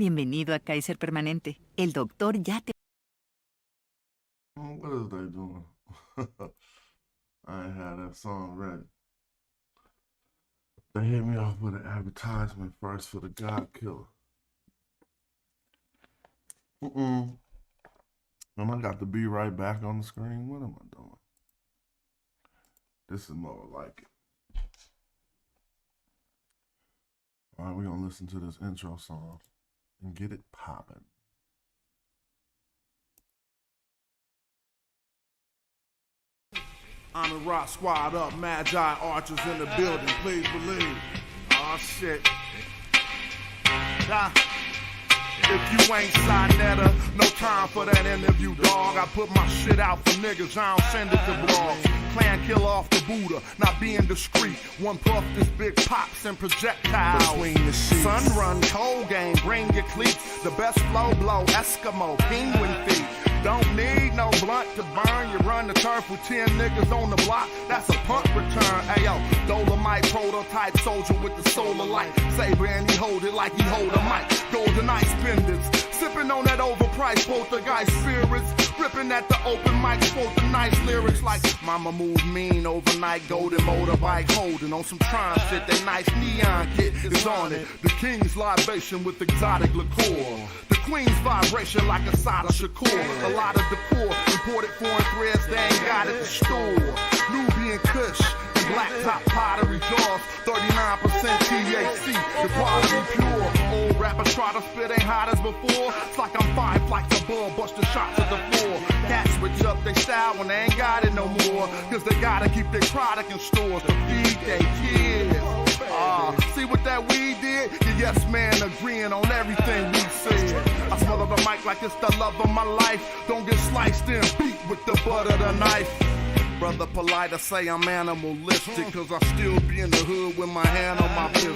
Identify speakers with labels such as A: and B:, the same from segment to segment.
A: Bienvenido a Kaiser Permanente. El doctor ya te...
B: What is they doing? I ain't had that song ready. They hit me off with an advertisement first for the God Killer. And I got the Be Right Back on the screen. What am I doing? This is more like it. All right, we're going to listen to this intro song and get it popping.
C: I'm in Rock Squad up, Magi archers in the building, please believe. Oh shit. If you ain't Sinetta, no time for that interview, dog. I put my shit out for niggas, I don't send it to blogs. Clan killer off the Buddha, not being discreet. One puff, this big pops and projectiles. Between the sheets. Sun run, cold game, bring your cleats. The best flow blow, Eskimo, penguin feet. Don't need no blunt to burn. You run the turf with 10 niggas on the block. That's a punt return. Ayo, Dolomite prototype soldier with the solar light. Saber and he hold it like he hold a mic. Golden ice pendants. Sipping on that overpriced poltergeist spirits. Ripping at the open mic, spoke the nice lyrics like Mama moved mean overnight. Golden motorbike holding on some Tron shit. That nice neon kit is on it. The king's libation with exotic liqueur. The queen's vibration like a Sada Shakur. A lot of decor, imported foreign threads, they ain't got at the store. Nubian Kush, and blacktop pottery jaws, 39% THC, the quality pure. Old rappers try to spit, ain't hot as before. It's like I'm 5 flights above, bust the shots at the floor. Cats switch up their style when they ain't got it no more. Cause they gotta keep their product in stores to feed their kids. See what that weed did? The yes man agreeing on everything we said. I smell the mic like it's the love of my life. Don't get sliced and beat with the butt of the knife. Brother polite, I say I'm animalistic, cause I still be in the hood with my hand on my pistol.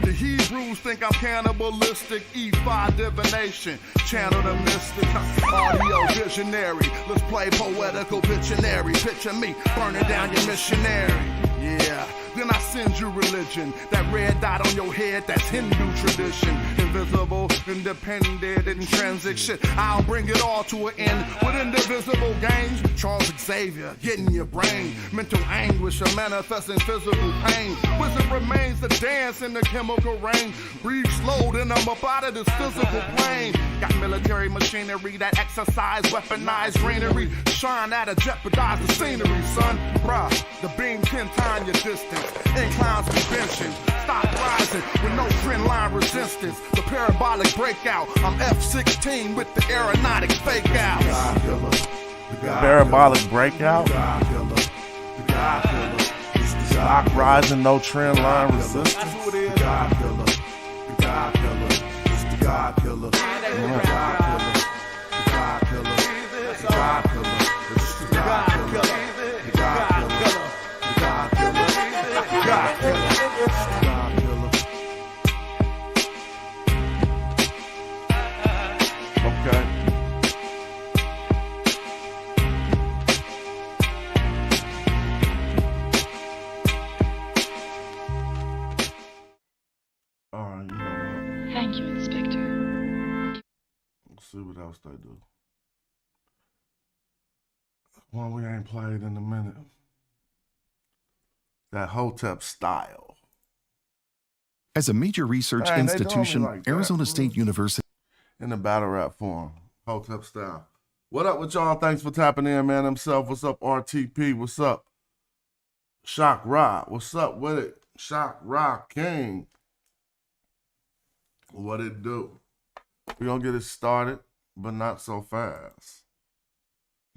C: The Hebrews think I'm cannibalistic, E5 divination, channel the mystic, audio visionary. Let's play poetical Pictionary. Picture me burning down your missionary. Yeah, then I send you religion. That red dot on your head, that's Hindu tradition. Invisible, independent, intrinsic shit. I'll bring it all to an end with indivisible games. Charles Xavier, getting your brain. Mental anguish, a manifesting physical pain. Wizard remains to dance in the chemical rain. Breathe slow, then I'm up out of this physical plane. Got military machinery that exercise, weaponized greenery. Shine at a jeopardize the scenery, son. Bruh, the beam 10 times your distance. Inclines convention. Stop rising with no trend line resistance. The parabolic breakout. I'm F-16 with the aeronautic fake out.
B: Parabolic breakout. Stock rising, no trend line resistance.
C: That's who it is.
D: The God killer. The God killer. It's the God killer. The God killer. The God killer. The God killer. It's the God killer. The God killer. The God killer. The God killer.
B: Okay. All right, you know what?
E: Thank you, Inspector.
B: Let's see what else they do. One we ain't played in a minute. That Hotep style.
F: As a major research
B: Hey, they don't
F: institution,
B: like that.
F: Arizona State University
B: In the battle rap form. Hotep style. What up with y'all? Thanks for tapping in, man himself. What's up, RTP? What's up? Shock Rock. What's up with it? Shock Rock King. What it do? We're gonna get it started, but not so fast.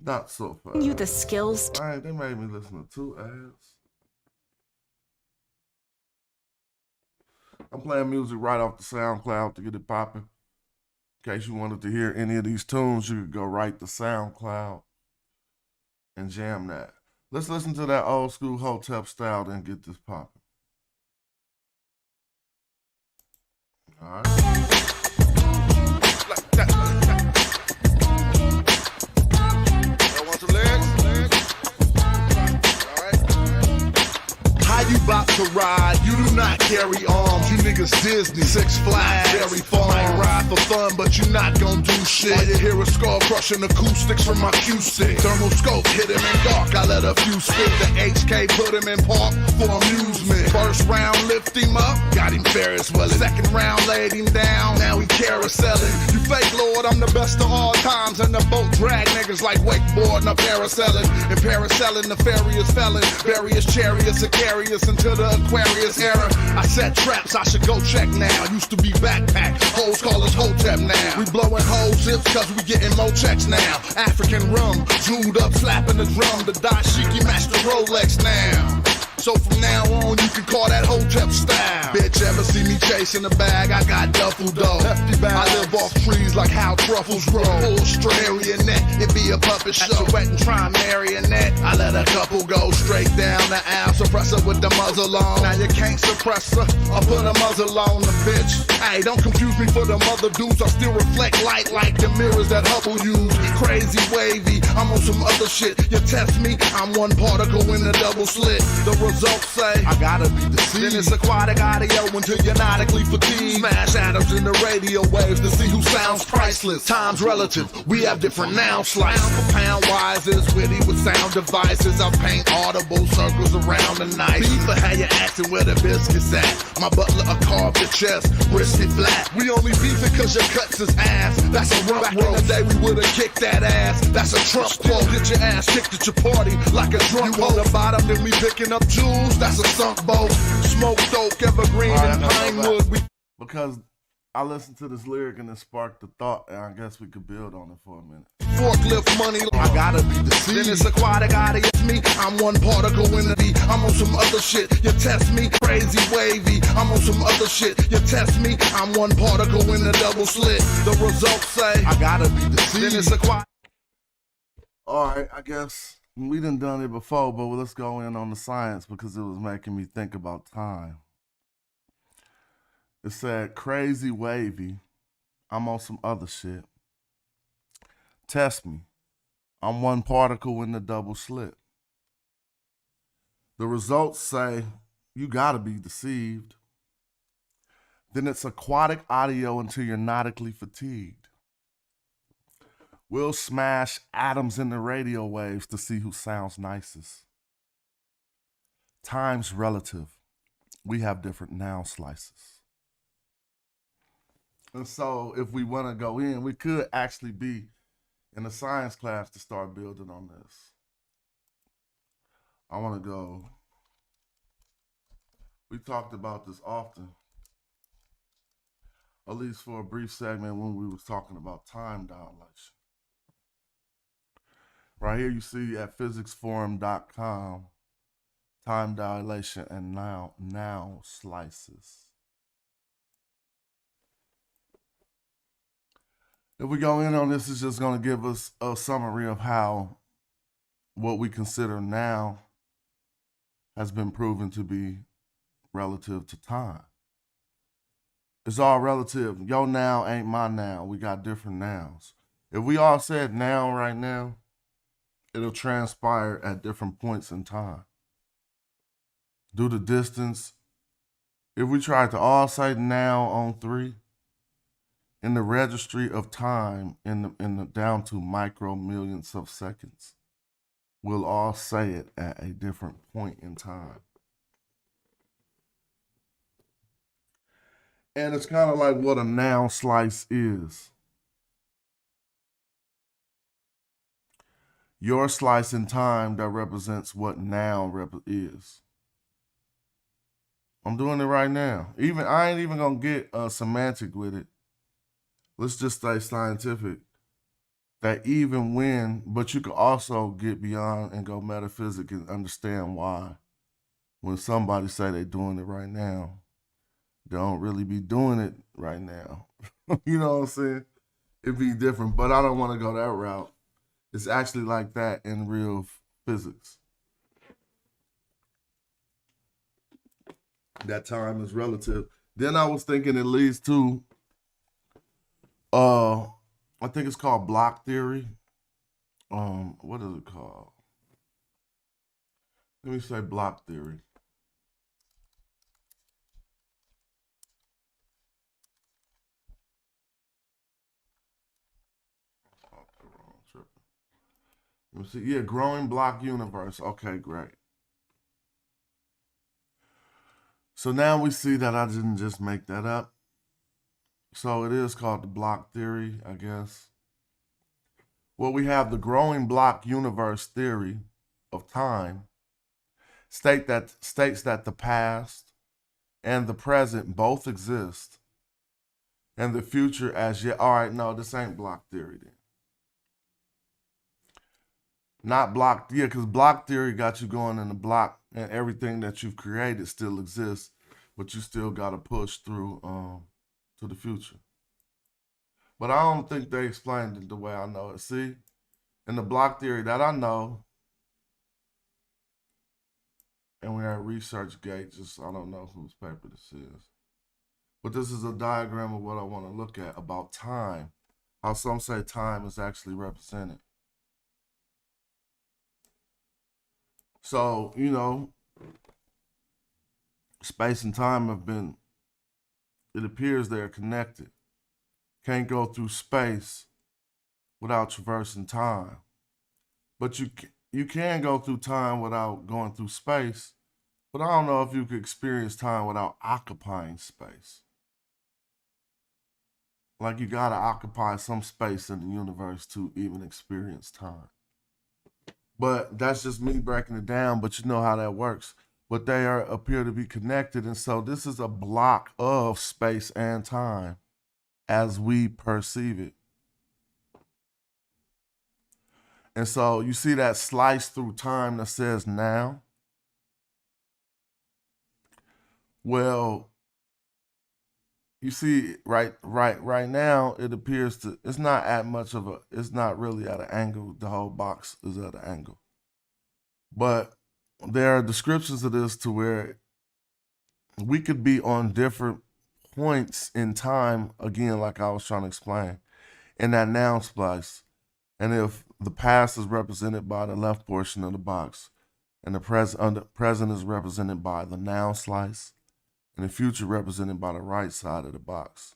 B: Not so fast.
A: You the skills.
B: All right, they made me listen to 2 ads. I'm playing music right off the SoundCloud to get it popping. In case you wanted to hear any of these tunes, you could go right to SoundCloud and jam that. Let's listen to that old school Hotep style and get this popping. All right.
C: Want some legs? All right. you bout to ride? You do not carry arms. You niggas Disney, Six Flags, Dairy Farm. Might ride for fun, but you not gon' do shit. All you hear is skull crushing acoustics from my Q-stick. Thermal scope hit him in dark. I let a few spit. The HK put him in park for amusement. First round lift him up, got him Ferris Wheel. Second round laid him down, now he carouseling. You fake lord, I'm the best of all times. And the boat drag niggas like wakeboarding or parasailing. And parasailing, nefarious felon. Various chariots, Sicarius into the Aquarius era. I set traps, I should go check now. Used to be backpack, hoes call us Hotep now. We blowing hoes zips cause we getting more checks now. African rum, jeweled up, slapping the drum. The dashiki match the Rolex now. So from now on, you can call that Hotep style. Bitch, ever see me chasing a bag? I got duffel dough. I live off trees like how truffles grow. Full string marionette, it be a puppet show. At wet and try marionette, I let a couple go straight down the aisle. Suppressor with the muzzle on. Now you can't suppress her, I put a muzzle on the bitch. Hey, don't confuse me for the mother dudes. I still reflect light like the mirrors that Hubble used. Crazy wavy, I'm on some other shit. You test me, I'm one particle in a double slit. The results say I gotta be deceived. Then it's aquatic audio until you're nautically fatigued. Smash atoms in the radio waves to see who sounds priceless. Time's relative, we have different noun slice. Pound for pound wise is witty with sound devices. I paint audible circles around the night. Beef for how you asking where the biscuits at. My butler carved your chest, brisket flat. We only beefing cause your cuts his ass. That's a rump. Back in the day we would've kicked that ass. That's a Trump quote. Get your ass kicked at your party like a drunk. You on the bottom, then we picking up jewels. That's a sunk boat. Smoked oak, evergreen, and pinewood.
B: Because I listened to this lyric and it sparked the thought, and I guess we could build on it for a minute.
C: Forklift money, I gotta be deceived. Then it's aquatic audio, it's me. I'm one particle in the beat. I'm on some other shit. You test me, crazy wavy. I'm on some other shit. You test me, I'm one particle in the double slit. The results say I gotta be deceived. Then it's aquatic.
B: All right, I guess we done it before, but let's go in on the science because it was making me think about time. It said, crazy wavy, I'm on some other shit. Test me, I'm one particle in the double slit. The results say, you gotta be deceived. Then it's aquatic audio until you're nautically fatigued. We'll smash atoms in the radio waves to see who sounds nicest. Time's relative. We have different noun slices. And so if we want to go in, we could actually be in a science class to start building on this. I want to go. We talked about this often, at least for a brief segment when we was talking about time dilation. Right here you see at physicsforum.com, time dilation and noun slices. If we go in on this, it's just going to give us a summary of how what we consider now has been proven to be relative to time. It's all relative. Your noun ain't my noun. We got different nouns. If we all said noun right now, it'll transpire at different points in time. Due to distance, if we tried to all say noun on 3, in the registry of time, in the down to micro millionths of seconds, we'll all say it at a different point in time. And it's kind of like what a noun slice is. Your slice in time that represents what noun is. I'm doing it right now. I ain't even gonna get semantic with it. Let's just stay scientific. That even when, but you can also get beyond and go metaphysic and understand why. When somebody say they're doing it right now, they don't really be doing it right now. You know what I'm saying? It'd be different, but I don't want to go that route. It's actually like that in real physics. That time is relative. Then I was thinking it leads to I think it's called block theory. What is it called? Let me say block theory. Let's see. Yeah, growing block universe. Okay, great. So now we see that I didn't just make that up. So it is called the block theory, I guess. Well, we have the growing block universe theory of time states that the past and the present both exist and the future as yet. All right, no, this ain't block theory then. Not block, yeah, because block theory got you going in the block and everything that you've created still exists, but you still got to push through to the future. But I don't think they explained it the way I know it. See, in the block theory that I know, and we're at ResearchGate, just I don't know whose paper this is. But this is a diagram of what I want to look at about time. How some say time is actually represented. So, you know, space and time have been, it appears they're connected. Can't go through space without traversing time. But you can go through time without going through space. But I don't know if you could experience time without occupying space. Like you gotta occupy some space in the universe to even experience time. But that's just me breaking it down, but you know how that works. But they appear to be connected, and so this is a block of space and time as we perceive it. And so you see that slice through time that says now? Well, you see, right now, it appears to, it's not at much of a, it's not really at an angle. The whole box is at an angle. But there are descriptions of this to where we could be on different points in time, again, like I was trying to explain, in that noun splice. And if the past is represented by the left portion of the box, and the present is represented by the noun slice, and the future represented by the right side of the box.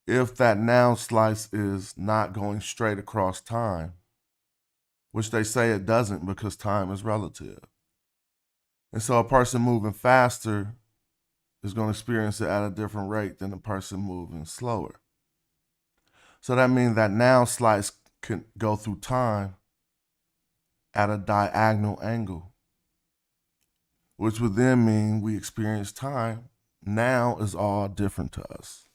B: If that noun slice is not going straight across time, which they say it doesn't because time is relative. And so a person moving faster is going to experience it at a different rate than a person moving slower. So that means that noun slice can go through time at a diagonal angle, which would then mean we experience time now is all different to us.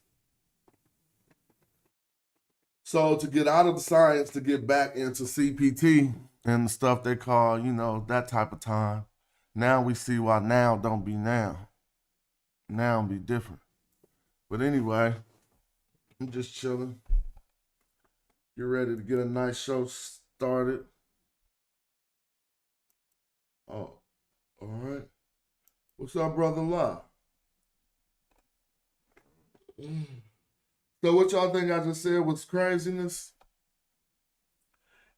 B: So to get out of the science, to get back into CPT and the stuff they call, you know, that type of time, now we see why now don't be now. Now be different. But anyway, I'm just chilling. Get ready to get a nice show started. Oh, all right. What's up, brother-in-law? So what y'all think I just said was craziness?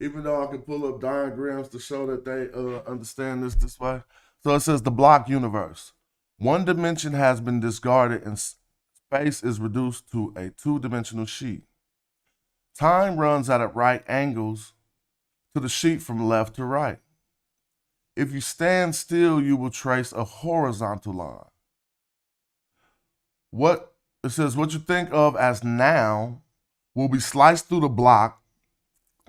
B: Even though I can pull up diagrams to show that they understand this way. So it says the block universe. One dimension has been discarded and space is reduced to a two-dimensional sheet. Time runs at right angles to the sheet from left to right. If you stand still, you will trace a horizontal line. It says what you think of as now will be sliced through the block,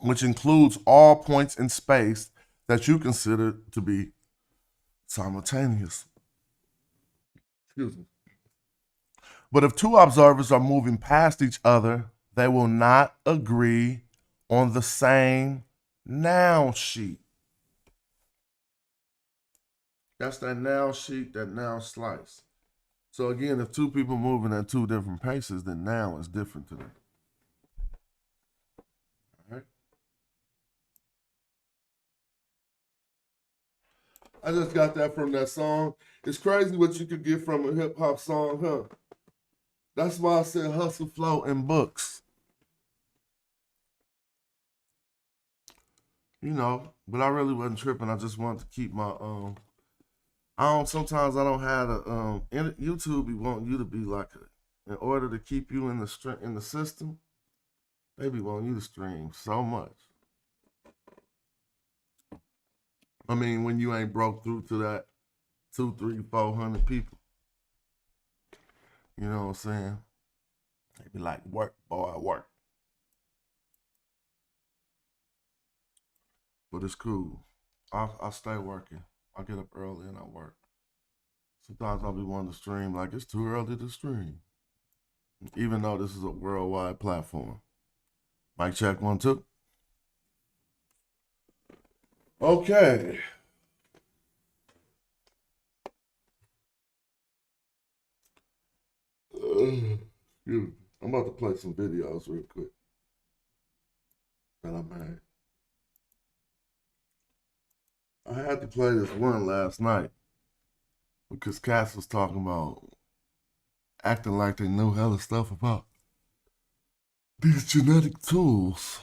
B: which includes all points in space that you consider to be simultaneous. Excuse me. But if two observers are moving past each other, they will not agree on the same noun sheet. That's that noun sheet, that noun slice. So again, if two people moving at two different paces, then now is different to them. All right. I just got that from that song. It's crazy what you could get from a hip hop song, huh? That's why I said hustle, flow, and books. You know, but I really wasn't tripping. I just wanted to keep my sometimes I don't have a YouTube be wanting you to be like in order to keep you in the system, they be wanting you to stream so much. I mean, when you ain't broke through to that 200, 300, 400 people. You know what I'm saying? They be like, work, boy, work. But it's cool. I'll stay working. I get up early and I work. Sometimes I'll be wanting to stream like it's too early to stream. Even though this is a worldwide platform. Mic check 1, 2. Okay. Excuse me. I'm about to play some videos real quick that I made. I had to play this one last night because Cass was talking about acting like they knew hella stuff about these genetic tools.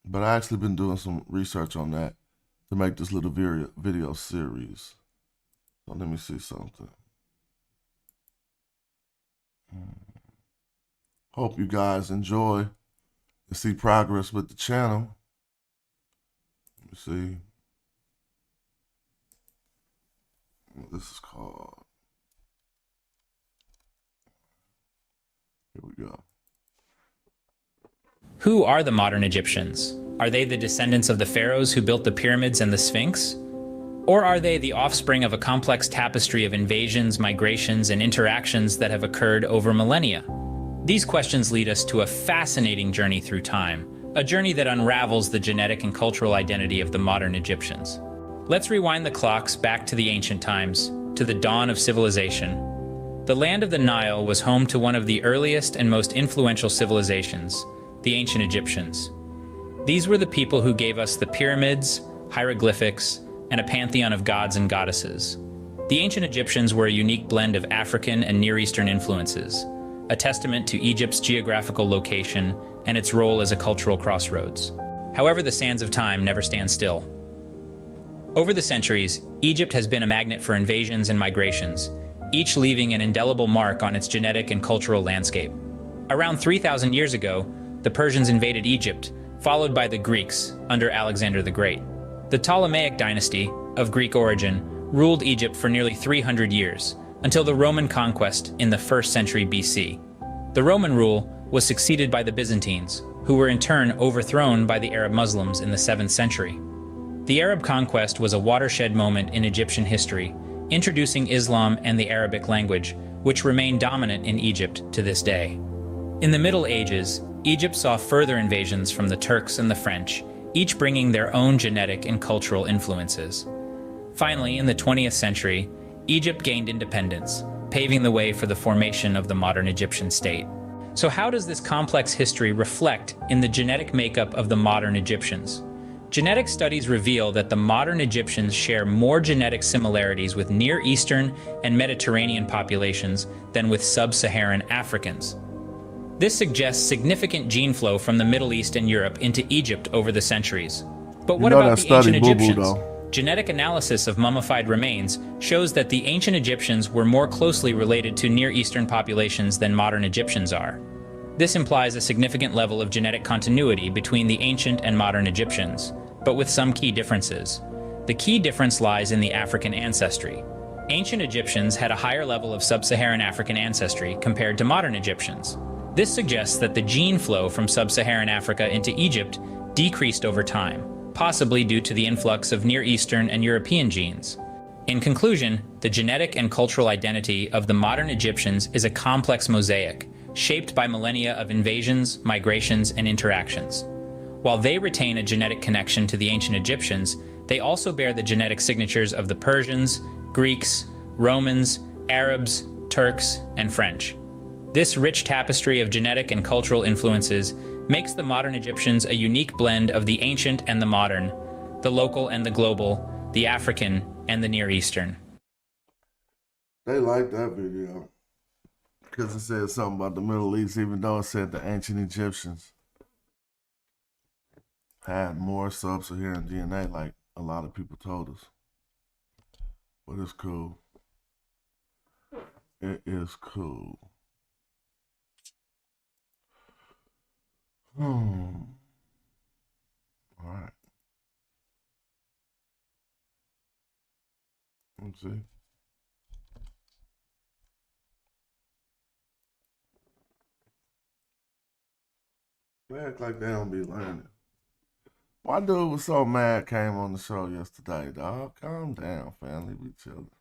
B: But I actually been doing some research on that to make this little video series. So let me see something. Hope you guys enjoy and see progress with the channel. Let me see. This is called. Here we go.
G: Who are the modern Egyptians? Are they the descendants of the pharaohs who built the pyramids and the Sphinx? Or are they the offspring of a complex tapestry of invasions, migrations, and interactions that have occurred over millennia? These questions lead us to a fascinating journey through time, a journey that unravels the genetic and cultural identity of the modern Egyptians. Let's rewind the clocks back to the ancient times, to the dawn of civilization. The land of the Nile was home to one of the earliest and most influential civilizations, the ancient Egyptians. These were the people who gave us the pyramids, hieroglyphics, and a pantheon of gods and goddesses. The ancient Egyptians were a unique blend of African and Near Eastern influences, a testament to Egypt's geographical location and its role as a cultural crossroads. However, the sands of time never stand still. Over the centuries, Egypt has been a magnet for invasions and migrations, each leaving an indelible mark on its genetic and cultural landscape. Around 3,000 years ago, the Persians invaded Egypt, followed by the Greeks under Alexander the Great. The Ptolemaic dynasty, of Greek origin, ruled Egypt for nearly 300 years, until the Roman conquest in the 1st century BC. The Roman rule was succeeded by the Byzantines, who were in turn overthrown by the Arab Muslims in the 7th century. The Arab conquest was a watershed moment in Egyptian history, introducing Islam and the Arabic language, which remain dominant in Egypt to this day. In the Middle Ages, Egypt saw further invasions from the Turks and the French, each bringing their own genetic and cultural influences. Finally, in the 20th century, Egypt gained independence, paving the way for the formation of the modern Egyptian state. So how does this complex history reflect in the genetic makeup of the modern Egyptians? Genetic studies reveal that the modern Egyptians share more genetic similarities with Near Eastern and Mediterranean populations than with sub-Saharan Africans. This suggests significant gene flow from the Middle East and Europe into Egypt over the centuries. But what about the ancient Egyptians? Genetic analysis of mummified remains shows that the ancient Egyptians were more closely related to Near Eastern populations than modern Egyptians are. This implies a significant level of genetic continuity between the ancient and modern Egyptians, but with some key differences. The key difference lies in the African ancestry. Ancient Egyptians had a higher level of sub-Saharan African ancestry compared to modern Egyptians. This suggests that the gene flow from sub-Saharan Africa into Egypt decreased over time, possibly due to the influx of Near Eastern and European genes. In conclusion, the genetic and cultural identity of the modern Egyptians is a complex mosaic, shaped by millennia of invasions, migrations, and interactions. While they retain a genetic connection to the ancient Egyptians, they also bear the genetic signatures of the Persians, Greeks, Romans, Arabs, Turks, and French. This rich tapestry of genetic and cultural influences makes the modern Egyptians a unique blend of the ancient and the modern, the local and the global, the African and the Near Eastern.
B: They like that video because it said something about the Middle East, even though it said the ancient Egyptians had more sub-Saharan DNA, like a lot of people told us. But it's cool. It is cool. All right. Let's see. They act like they don't be learning. Why dude was so mad came on the show yesterday, dog? Calm down, family. We chilling.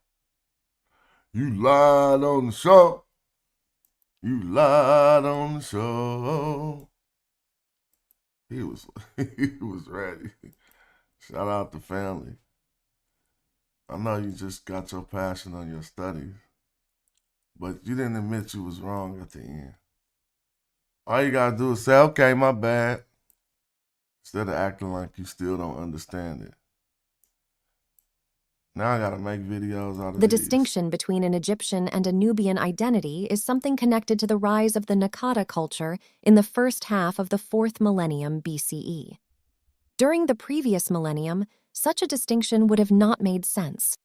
B: You lied on the show. You lied on the show. He was he was ready. Shout out to family. I know you just got your passion on your studies, but you didn't admit you was wrong at the end. All you gotta do is say, okay, my bad, instead of acting like you still don't understand it. Now I gotta make videos out of
H: The
B: these.
H: distinction between an Egyptian and a Nubian identity is something connected to the rise of the Nakata culture in the first half of the 4th millennium BCE. During the previous millennium, such a distinction would have not made sense.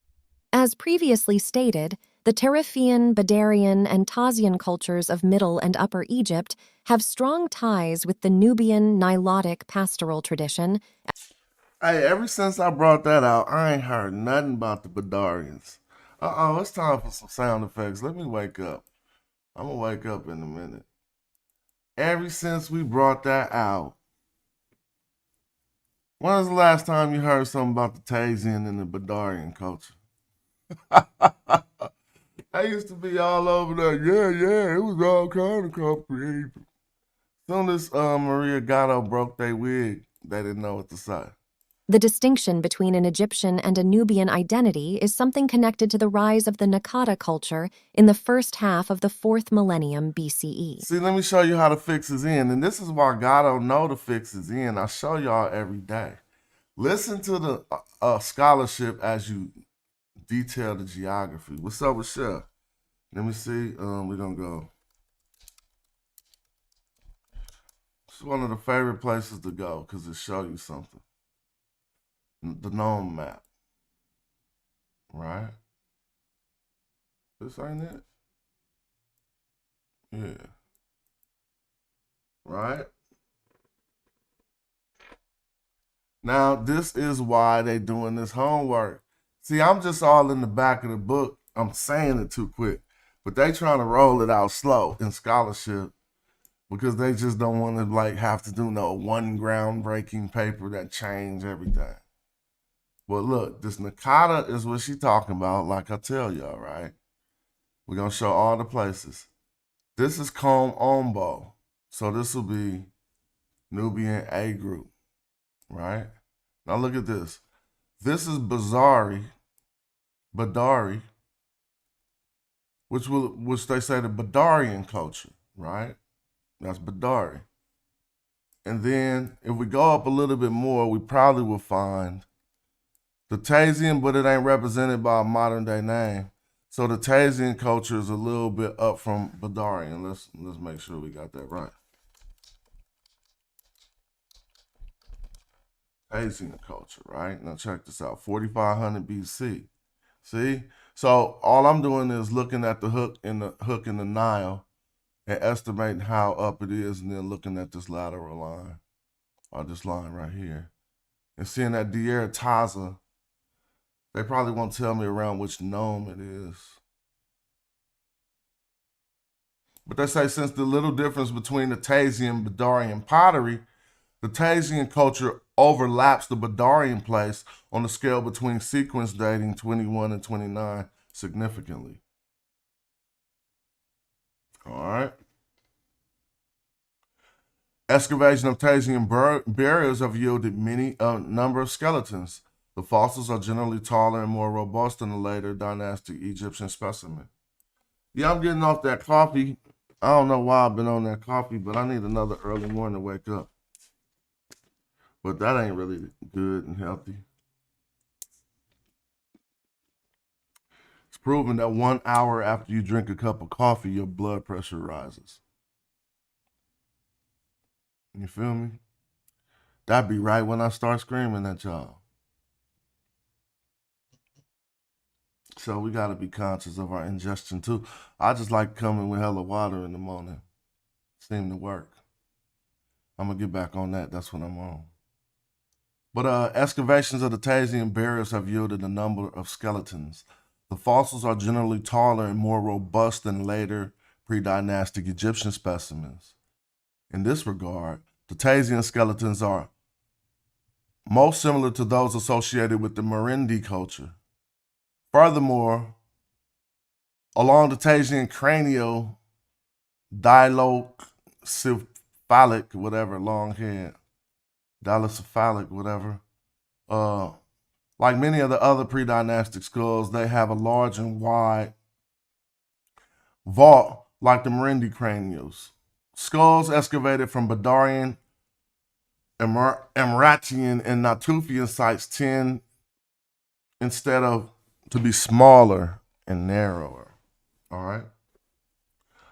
H: As previously stated, the Tarifian, Badarian, and Tazian cultures of Middle and Upper Egypt have strong ties with the Nubian Nilotic pastoral tradition.
B: Hey, ever since I brought that out, I ain't heard nothing about the Badarians. It's time for some sound effects. Let me wake up. I'm gonna wake up in a minute. Ever since we brought that out, when was the last time you heard something about the Tazian and the Badarian culture? I used to be all over there. Yeah, it was all kind of comprehensive. As soon as Maria Gatto broke their wig, they didn't know what to say.
H: The distinction between an Egyptian and a Nubian identity is something connected to the rise of the Nakata culture in the first half of the 4th millennium BCE.
B: See, let me show you how the fix is in. And this is why Gatto know the fix is in. I show y'all every day. Listen to the scholarship as you detail the geography. What's up with Chef? Let me see. We're going to go. It's one of the favorite places to go because it shows you something. The gnome map. Right? This ain't it? Yeah. Right? Now, this is why they doing this homework. See, I'm just all in the back of the book. I'm saying it too quick. But they trying to roll it out slow in scholarship because they just don't want to like have to do no one groundbreaking paper that change everything. But look, this Nakata is what she talking about, like I tell y'all, right? We're going to show all the places. This is Combe Ombo. So this will be Nubian A group, right? Now look at this. This is Badari, which they say the Badarian culture, right? That's Badari. And then if we go up a little bit more, we probably will find the Tazian, but it ain't represented by a modern day name. So the Tazian culture is a little bit up from Badarian. Let's make sure we got that right. Tazian culture, right? Now check this out. 4500 BC. See? So all I'm doing is looking at the hook in the Nile and estimating how up it is, and then looking at this lateral line, or this line right here, and seeing that Deir Taza. They probably won't tell me around which nome it is. But they say since the little difference between the Tazian and Badarian pottery, the Tazian culture overlaps the Badarian place on the scale between sequence dating 21 and 29 significantly. All right. Excavation of Tazian burials have yielded many number of skeletons. The fossils are generally taller and more robust than the later dynastic Egyptian specimen. Yeah, I'm getting off that coffee. I don't know why I've been on that coffee, but I need another early morning to wake up. But that ain't really good and healthy. It's proven that 1 hour after you drink a cup of coffee, your blood pressure rises. You feel me? That'd be right when I start screaming at y'all. So we got to be conscious of our ingestion too. I just like coming with hella water in the morning. Seem to work. I'm going to get back on that. That's what I'm on. But excavations of the Tazian burials have yielded a number of skeletons. The fossils are generally taller and more robust than later pre-dynastic Egyptian specimens. In this regard, the Tasian skeletons are most similar to those associated with the Merendi culture. Furthermore, along the Tasian cranial dilocephalic, whatever, long head, dilocephalic, whatever, like many of the other pre-dynastic skulls, they have a large and wide vault like the Merendi cranials. Skulls excavated from Badarian, Emiratian, and Natufian sites tend instead of to be smaller and narrower. All right.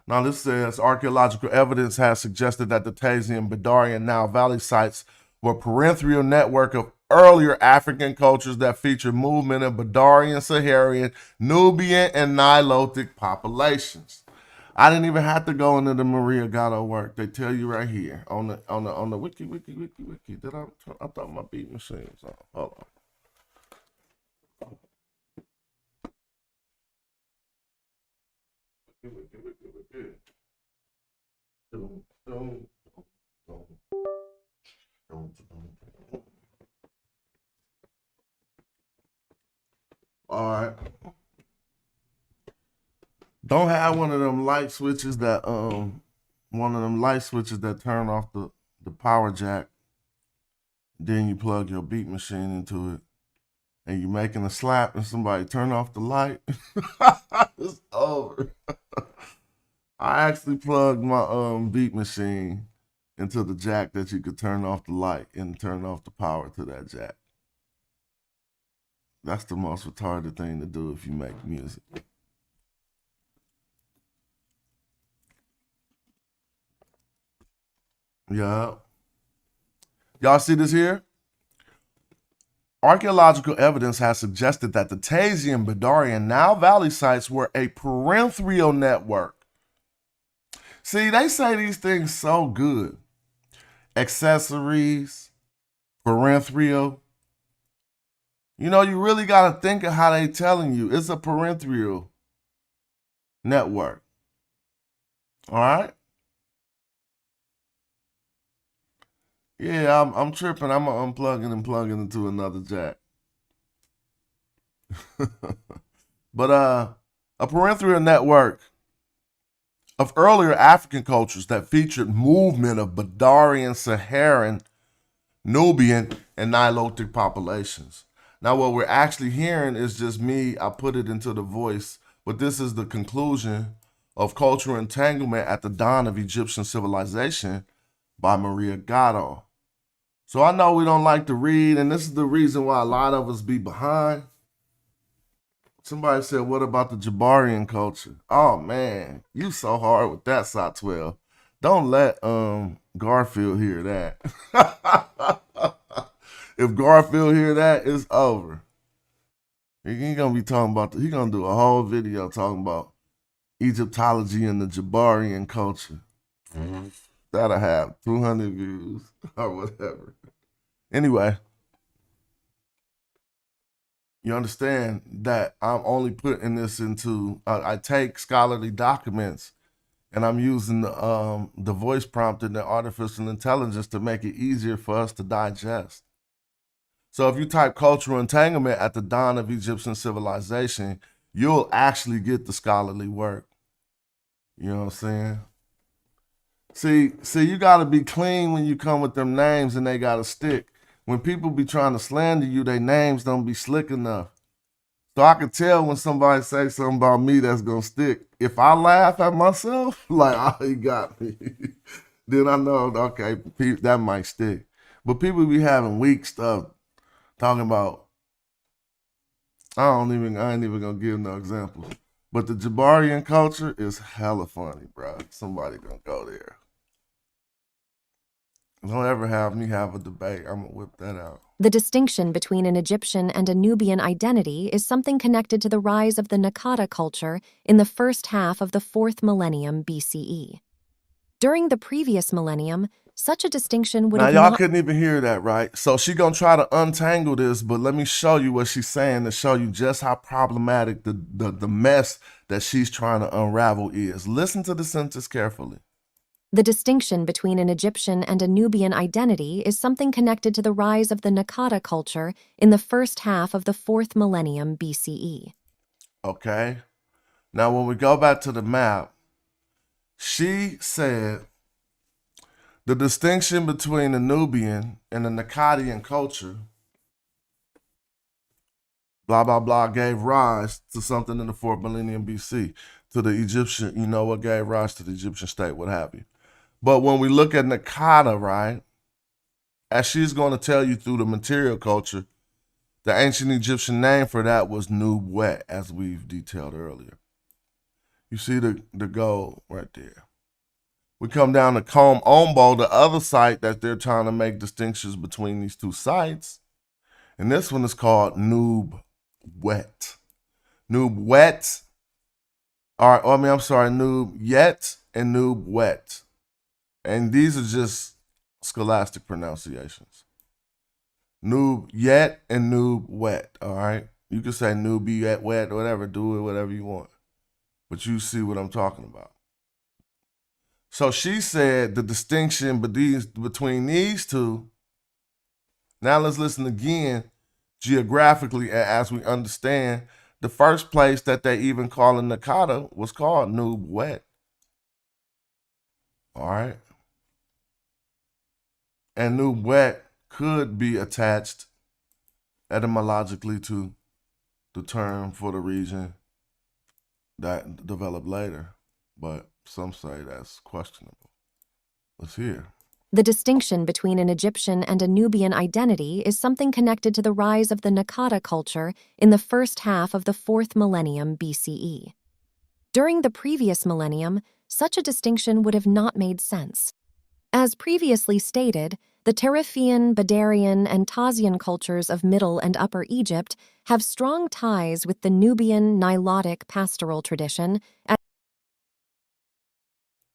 B: Now this says archaeological evidence has suggested that the Tasian, Badarian, Nile Valley sites were a parenthetical network of earlier African cultures that featured movement of Badarian, Saharian, Nubian, and Nilotic populations. I didn't even have to go into the Maria Gatto work. They tell you right here on the wiki. Did I thought my beat machine was on. Hold on. All right. Don't have one of them light switches that turn off the power jack. Then you plug your beat machine into it, and you're making a slap, and somebody turn off the light. It's over. I actually plugged my beat machine into the jack that you could turn off the light and turn off the power to that jack. That's the most retarded thing to do if you make music. Yeah. Y'all see this here? Archaeological evidence has suggested that the Tasian, Badarian, Nile Valley sites were a parenthetical network. See, they say these things so good. Accessories, parenthetical. You know, you really got to think of how they telling you. It's a parenthetical network. All right? Yeah, I'm tripping. I'm going to unplug it and plug it into another jack. But a parenthetical network of earlier African cultures that featured movement of Badarian, Saharan, Nubian, and Nilotic populations. Now, what we're actually hearing is just me. I put it into the voice, but this is the conclusion of cultural entanglement at the dawn of Egyptian civilization by Maria Gatto. So I know we don't like to read, and this is the reason why a lot of us be behind. Somebody said, what about the Jabarian culture? Oh, man, you so hard with that, Sot 12. Don't let Garfield hear that. If Garfield hear that, it's over. He gonna be talking about, he gonna do a whole video talking about Egyptology and the Jabarian culture. Mm-hmm. That'll have 200 views or whatever. Anyway, you understand that I'm only putting this into, I take scholarly documents and I'm using the voice prompt and the artificial intelligence to make it easier for us to digest. So if you type cultural entanglement at the dawn of Egyptian civilization, you'll actually get the scholarly work. You know what I'm saying? See, you got to be clean when you come with them names and they got to stick. When people be trying to slander you, their names don't be slick enough. So I can tell when somebody say something about me that's going to stick. If I laugh at myself, like, oh, he got me, then I know, okay, that might stick. But people be having weak stuff talking about, I ain't even going to give no examples. But the Jabarian culture is hella funny, bro. Somebody going to go there. Don't ever have me have a debate. I'm going to whip that out.
H: The distinction between an Egyptian and a Nubian identity is something connected to the rise of the Nakata culture in the first half of the 4th millennium BCE. During the previous millennium, such a distinction would
B: Now,
H: have
B: y'all
H: not
B: couldn't even hear that, right? So she gonna try to untangle this, but let me show you what she's saying to show you just how problematic the mess that she's trying to unravel is. Listen to the sentence carefully.
H: The distinction between an Egyptian and a Nubian identity is something connected to the rise of the Nakata culture in the first half of the 4th millennium BCE.
B: Okay. Now, when we go back to the map, she said the distinction between the Nubian and the Nakatian culture, blah, blah, blah, gave rise to something in the 4th millennium BC, to the Egyptian, you know what gave rise to the Egyptian state, what have you. But when we look at Nakata, right, as she's going to tell you through the material culture, the ancient Egyptian name for that was Nub-Wet, as we've detailed earlier. You see the gold right there. We come down to Kom Ombo, the other site that they're trying to make distinctions between these two sites. And this one is called Nub-Wet. Nub-Wet, Nub-Yet and Nub-Wet. And these are just scholastic pronunciations. Nub-Yet and Nub-Wet, all right? You can say Nub-Yet, Wet, whatever, do it, whatever you want. But you see what I'm talking about. So she said the distinction between these two. Now let's listen again geographically as we understand the first place that they even call in Nakata was called Nub-Wet. All right. And Nub-Wet could be attached etymologically to the term for the region that developed later, but some say that's questionable. Let's hear.
H: The distinction between an Egyptian and a Nubian identity is something connected to the rise of the Nakata culture in the first half of the 4th millennium BCE. During the previous millennium, such a distinction would have not made sense. As previously stated, the Tarifian, Badarian, and Tazian cultures of Middle and Upper Egypt have strong ties with the Nubian Nilotic pastoral tradition.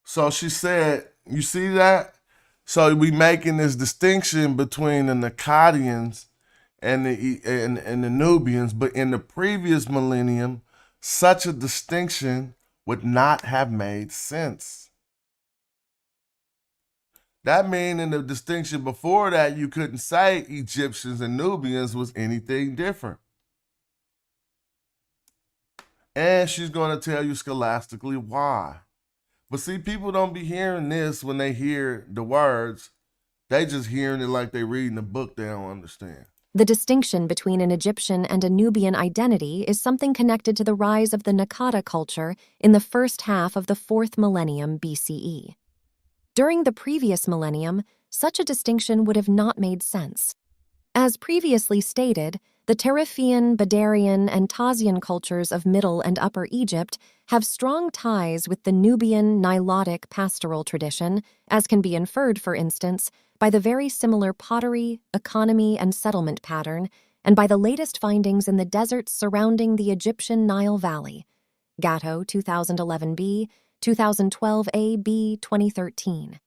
B: So she said, you see that? So we making this distinction between the Nakatians and the Nubians, but in the previous millennium, such a distinction would not have made sense. That means in the distinction before that, you couldn't say Egyptians and Nubians was anything different. And she's going to tell you scholastically why. But see, people don't be hearing this when they hear the words. They just hearing it like they reading a book they don't understand.
H: The distinction between an Egyptian and a Nubian identity is something connected to the rise of the Nakata culture in the first half of the 4th millennium BCE. During the previous millennium, such a distinction would have not made sense. As previously stated, the Tarifian, Badarian, and Tazian cultures of Middle and Upper Egypt have strong ties with the Nubian Nilotic pastoral tradition, as can be inferred, for instance, by the very similar pottery, economy, and settlement pattern, and by the latest findings in the deserts surrounding the Egyptian Nile Valley. Gatto, 2011b, 2012a-b, 2013.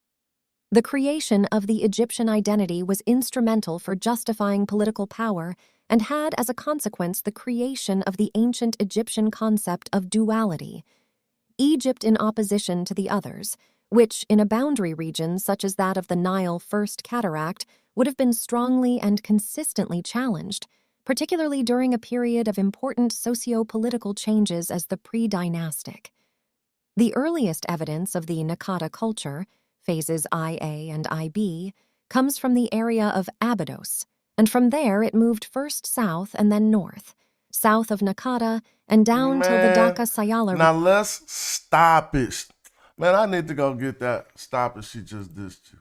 H: The creation of the Egyptian identity was instrumental for justifying political power and had as a consequence the creation of the ancient Egyptian concept of duality, Egypt in opposition to the others, which, in a boundary region such as that of the Nile First Cataract, would have been strongly and consistently challenged, particularly during a period of important socio-political changes as the pre-dynastic. The earliest evidence of the Nakata culture, phases IA and IB, comes from the area of Abydos, and from there it moved first south and then north, south of Nakata and down till the Dhaka Sayala.
B: Now let's stop it. Man, I need to go get that. Stop it, she just dissed you.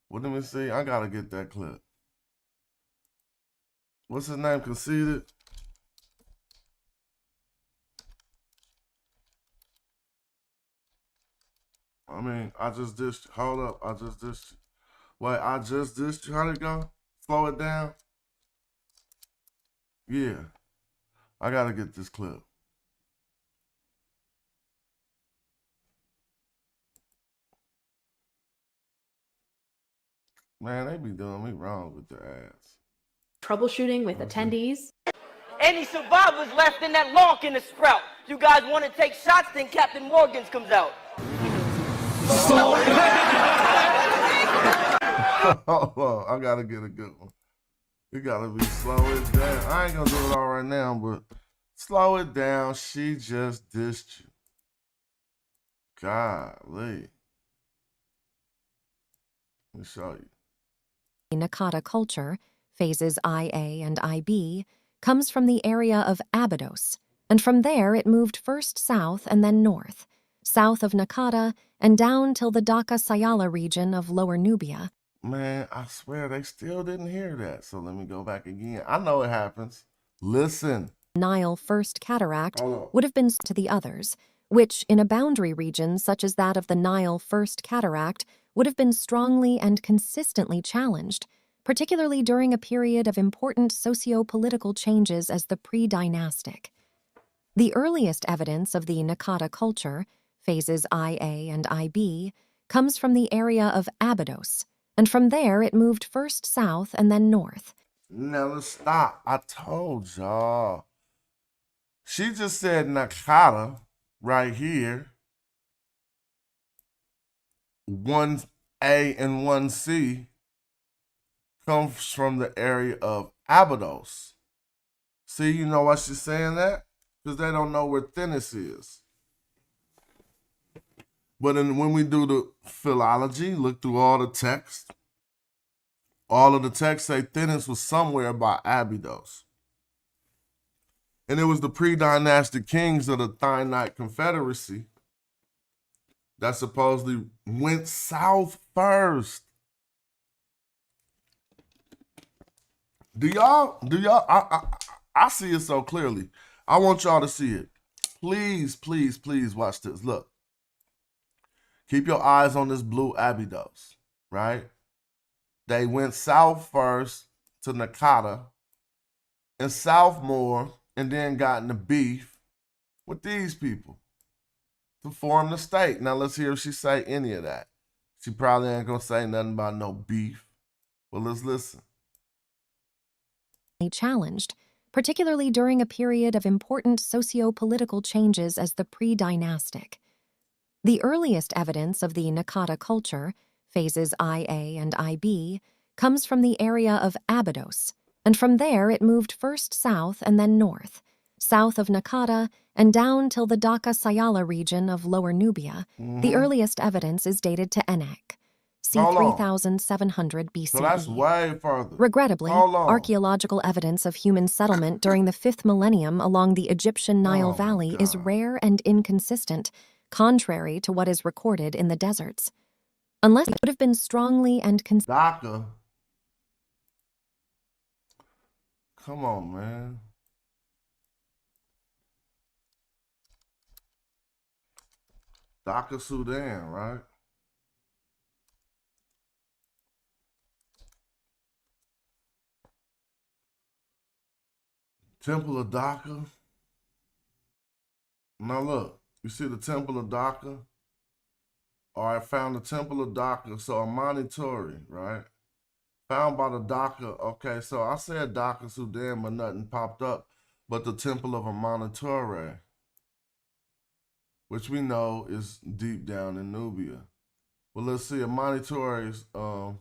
B: Well, let me see. I gotta get that clip. What's his name? Conceited? I mean, I just dissed you. Hold up. I just dissed you. Wait, I just dissed you. How'd it go? Slow it down? Yeah. I gotta get this clip. Man, they be doing me wrong with their ass.
I: Troubleshooting with attendees.
J: Any survivors left in that lonk in the sprout? You guys want to take shots, then Captain Morgan's comes out.
B: Hold on, I gotta get a good one. You gotta be slow it down. I ain't gonna do it all right now, but slow it down. She just dissed you. Golly. Let me show you.
H: Nakata culture, phases IA and IB, comes from the area of Abydos, and from there it moved first south and then north, south of Nakata and down till the Dhaka-Sayala region of Lower Nubia.
B: Man, I swear they still didn't hear that. So let me go back again. I know it happens. Listen.
H: Nile First Cataract would have been to the others, which, in a boundary region such as that of the Nile First Cataract, would have been strongly and consistently challenged, particularly during a period of important socio-political changes as the pre-dynastic. The earliest evidence of the Nakata culture, phases IA and IB, comes from the area of Abydos, and from there it moved first south and then north.
B: Now let's stop. I told y'all. She just said Nakata right here. 1A and 1C comes from the area of Abydos. See, you know why she's saying that? Because they don't know where Thinis is. But when we do the philology, look through all the text, all of the texts say Thinis was somewhere by Abydos. And it was the pre-dynastic kings of the Thinite Confederacy that supposedly went south first. Do y'all, I see it so clearly. I want y'all to see it. Please, please, please watch this. Look. Keep your eyes on this blue Abydos, right? They went south first to Nakata and south more, and then got into beef with these people to form the state. Now let's hear if she say any of that. She probably ain't gonna say nothing about no beef, but let's listen.
H: Challenged, particularly during a period of important socio-political changes as the pre-dynastic. The earliest evidence of the Nakata culture, phases IA and IB, comes from the area of Abydos, and from there it moved first south and then north, south of Nakata and down till the Dhaka-Sayala region of Lower Nubia. The earliest evidence is dated to Enek, c. 3700 BCE.
B: So that's way further.
H: Regrettably, archaeological evidence of human settlement during the 5th millennium along the Egyptian Nile Valley is rare and inconsistent, contrary to what is recorded in the deserts. Unless it would have been strongly and
B: Dhaka. Come on, man. Dhaka, Sudan, right? Temple of Dhaka. Now look, you see the Temple of Dhaka? All right, found the Temple of Dhaka. So Amani Tori, right? Found by the Dhaka. Okay, so I said Dhaka, Sudan, but nothing popped up. But the Temple of Amani Tori, which we know is deep down in Nubia. Well, let's see, Amani Tori's Temple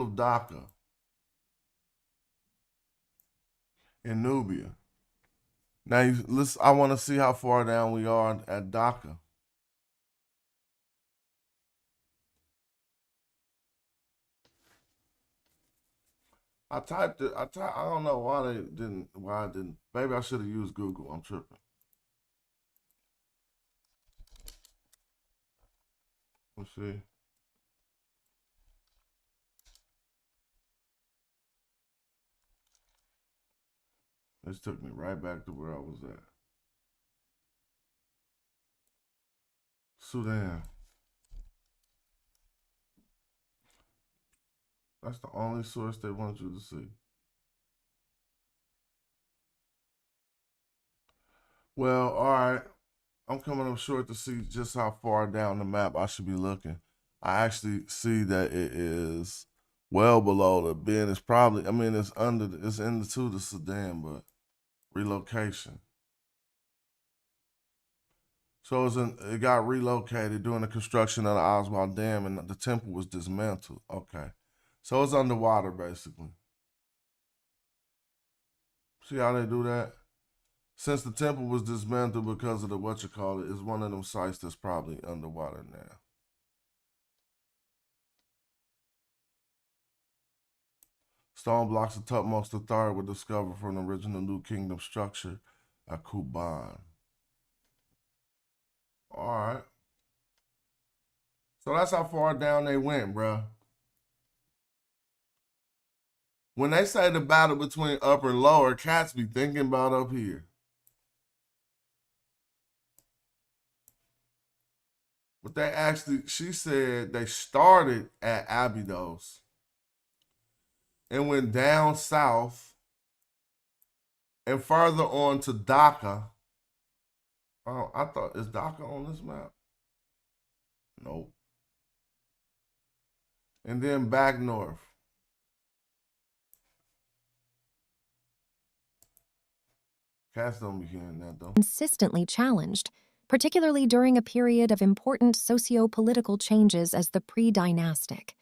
B: of Dhaka in Nubia. Now, I want to see how far down we are at Dhaka. I typed it. I don't know why I didn't. Maybe I should have used Google. I'm tripping. Let's see. This took me right back to where I was at. Sudan. That's the only source they want you to see. Well, all right. I'm coming up short to see just how far down the map I should be looking. I actually see that it is well below the bin. It's probably, I mean, it's into the Sudan, but relocation. So it got relocated during the construction of the Oswald Dam, and the temple was dismantled. Okay. So it's underwater, basically. See how they do that? Since the temple was dismantled because of the whatchamacallit, it's one of them sites that's probably underwater now. Stone blocks of Tutmosis III were discovered from the original New Kingdom structure at Kuban. All right. So that's how far down they went, bruh. When they say the battle between upper and lower, cats be thinking about up here. But they actually, she said they started at Abydos and went down south and further on to Dhaka. Oh, I thought, is Dhaka on this map? Nope. And then back north. Cats don't be hearing that, though.
H: Consistently challenged, particularly during a period of important socio-political changes as the pre-dynastic.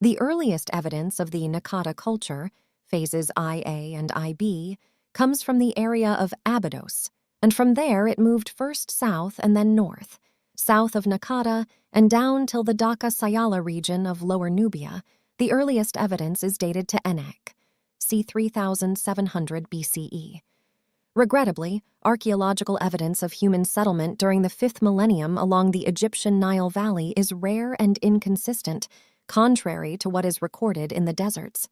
H: The earliest evidence of the Nakata culture, phases IA and IB, comes from the area of Abydos, and from there it moved first south and then north, south of Nakata and down till the Dhaka-Sayala region of Lower Nubia. The earliest evidence is dated to Enek, c. 3700 BCE. Regrettably, archaeological evidence of human settlement during the 5th millennium along the Egyptian Nile Valley is rare and inconsistent, contrary to what is recorded in the deserts.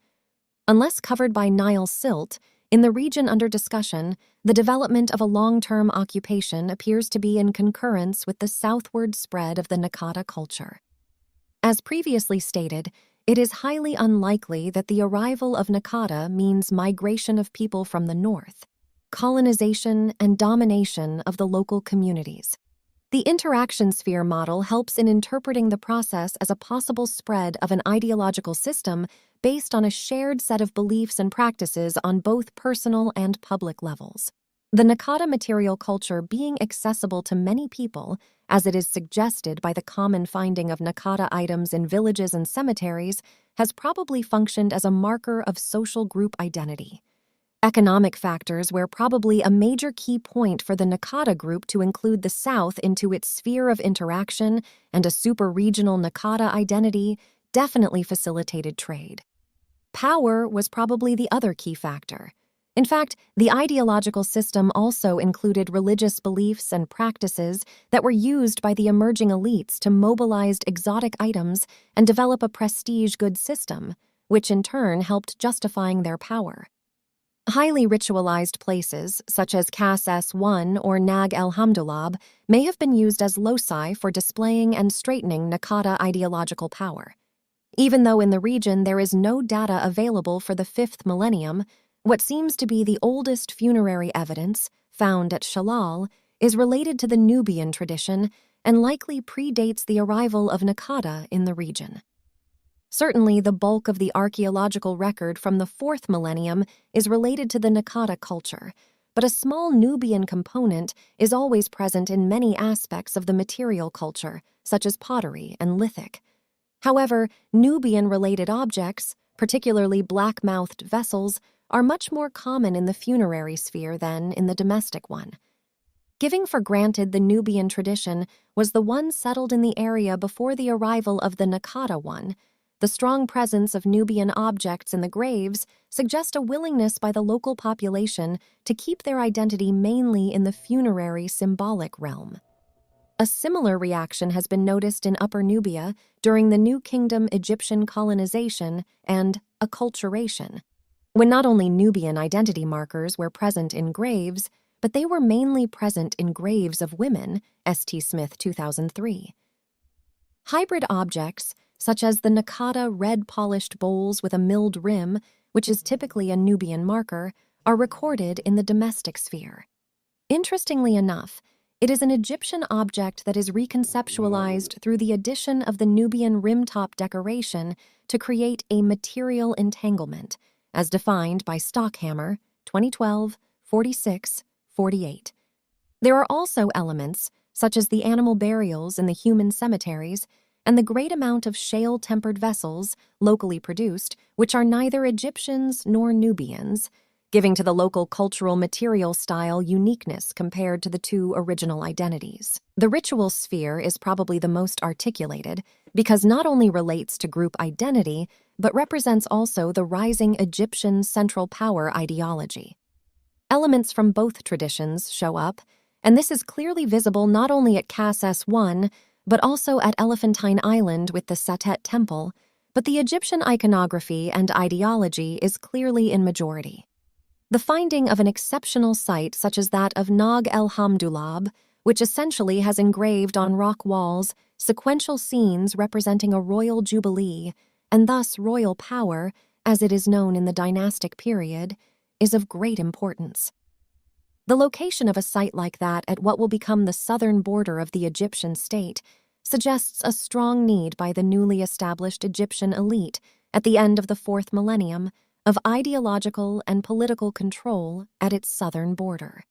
H: Unless covered by Nile silt, in the region under discussion, the development of a long-term occupation appears to be in concurrence with the southward spread of the Nakata culture. As previously stated, it is highly unlikely that the arrival of Nakata means migration of people from the north, colonization and domination of the local communities. The interaction sphere model helps in interpreting the process as a possible spread of an ideological system based on a shared set of beliefs and practices on both personal and public levels. The Nakata material culture being accessible to many people, as it is suggested by the common finding of Nakata items in villages and cemeteries, has probably functioned as a marker of social group identity. Economic factors were probably a major key point for the Nakata group to include the South into its sphere of interaction, and a super-regional Nakata identity definitely facilitated trade. Power was probably the other key factor. In fact, the ideological system also included religious beliefs and practices that were used by the emerging elites to mobilize exotic items and develop a prestige goods system, which in turn helped justifying their power. Highly ritualized places, such as Kas S1 or Nag el Hamdulab, may have been used as loci for displaying and straightening Nakata ideological power. Even though in the region there is no data available for the 5th millennium, what seems to be the oldest funerary evidence, found at Shalal, is related to the Nubian tradition and likely predates the arrival of Nakata in the region. Certainly, the bulk of the archaeological record from the 4th millennium is related to the Nakata culture, but a small Nubian component is always present in many aspects of the material culture, such as pottery and lithic. However, Nubian-related objects, particularly black-mouthed vessels, are much more common in the funerary sphere than in the domestic one. Giving for granted the Nubian tradition was the one settled in the area before the arrival of the Nakata one, the strong presence of Nubian objects in the graves suggests a willingness by the local population to keep their identity mainly in the funerary symbolic realm. A similar reaction has been noticed in Upper Nubia during the New Kingdom Egyptian colonization and acculturation, when not only Nubian identity markers were present in graves, but they were mainly present in graves of women, St. Smith 2003. Hybrid objects, such as the Nakata red-polished bowls with a milled rim, which is typically a Nubian marker, are recorded in the domestic sphere. Interestingly enough, It is an Egyptian object that is reconceptualized through the addition of the Nubian rimtop decoration to create a material entanglement, as defined by Stockhammer, 2012, 46, 48. There are also elements, such as the animal burials in the human cemeteries, and the great amount of shale-tempered vessels, locally produced, which are neither Egyptians nor Nubians, giving to the local cultural material style uniqueness compared to the two original identities. The ritual sphere is probably the most articulated because not only relates to group identity, but represents also the rising Egyptian central power ideology. Elements from both traditions show up, and this is clearly visible not only at Kas S1, but also at Elephantine Island with the Satet Temple, but the Egyptian iconography and ideology is clearly in majority. The finding of an exceptional site such as that of Nag el-Hamdulab, which essentially has engraved on rock walls sequential scenes representing a royal jubilee, and thus royal power, as it is known in the dynastic period, is of great importance. The location of a site like that at what will become the southern border of the Egyptian state suggests a strong need by the newly established Egyptian elite at the end of the 4th millennium of ideological and political control at its southern border.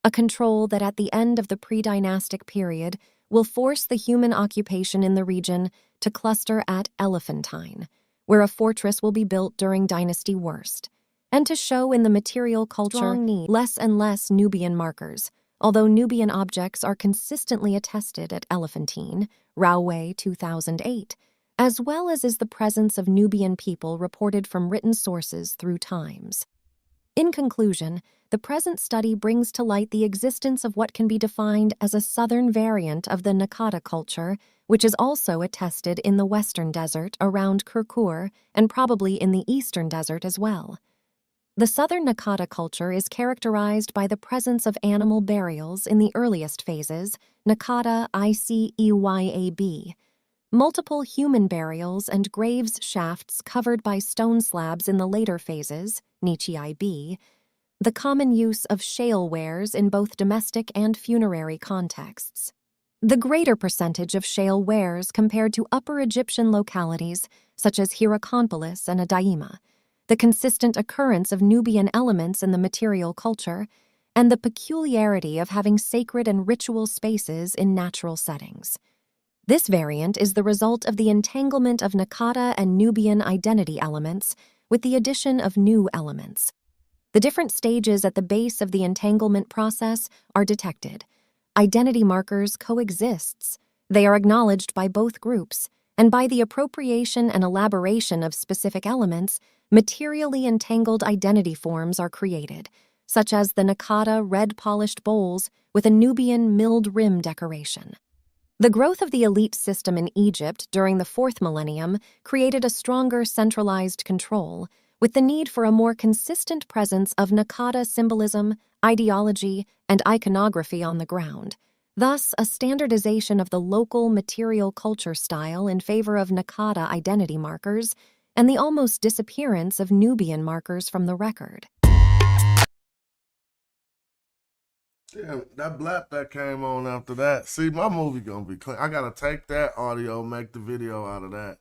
H: A control that at the end of the pre-dynastic period will force the human occupation in the region to cluster at Elephantine, where a fortress will be built during Dynasty Worst, and to show in the material culture less and less Nubian markers, although Nubian objects are consistently attested at Elephantine, Rockwell 2008, as well as is the presence of Nubian people reported from written sources through times. In conclusion, the present study brings to light the existence of what can be defined as a southern variant of the Nakata culture, which is also attested in the western desert around Kurkur and probably in the eastern desert as well. The southern Nakata culture is characterized by the presence of animal burials in the earliest phases, Nakata ICEYAB, multiple human burials and graves shafts covered by stone slabs in the later phases, Nichi B, the common use of shale wares in both domestic and funerary contexts. The greater percentage of shale wares compared to Upper Egyptian localities such as Hierakonpolis and Adaima, the consistent occurrence of Nubian elements in the material culture, and the peculiarity of having sacred and ritual spaces in natural settings. This variant is the result of the entanglement of Nakata and Nubian identity elements with the addition of new elements. The different stages at the base of the entanglement process are detected. Identity markers coexists. They are acknowledged by both groups, and by the appropriation and elaboration of specific elements, materially entangled identity forms are created, such as the Nakata red-polished bowls with a Nubian milled rim decoration. The growth of the elite system in Egypt during the 4th millennium created a stronger centralized control, with the need for a more consistent presence of Nakata symbolism, ideology, and iconography on the ground. Thus, a standardization of the local material culture style in favor of Nakata identity markers, and the almost disappearance of Nubian markers from the record.
B: Damn, that blap that came on after that. See, my movie gonna be clean. I gotta take that audio, make the video out of that.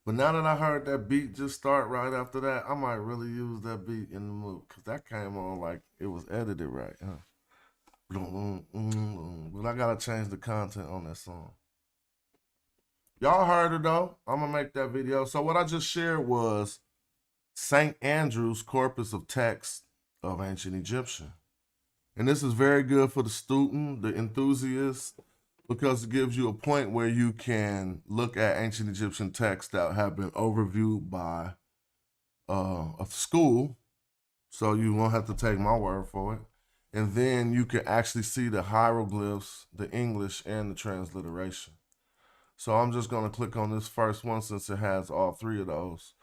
B: But now that I heard that beat just start right after that, I might really use that beat in the movie. Because that came on like it was edited right. Huh? But I gotta change the content on that song. Y'all heard it though. I'm gonna make that video. So what I just shared was St. Andrew's corpus of text of ancient Egyptian. And this is very good for the student, the enthusiast, because it gives you a point where you can look at ancient Egyptian texts that have been overviewed by a school. So you won't have to take my word for it. And then you can actually see the hieroglyphs, the English, and the transliteration. So I'm just going to click on this first one since it has all three of those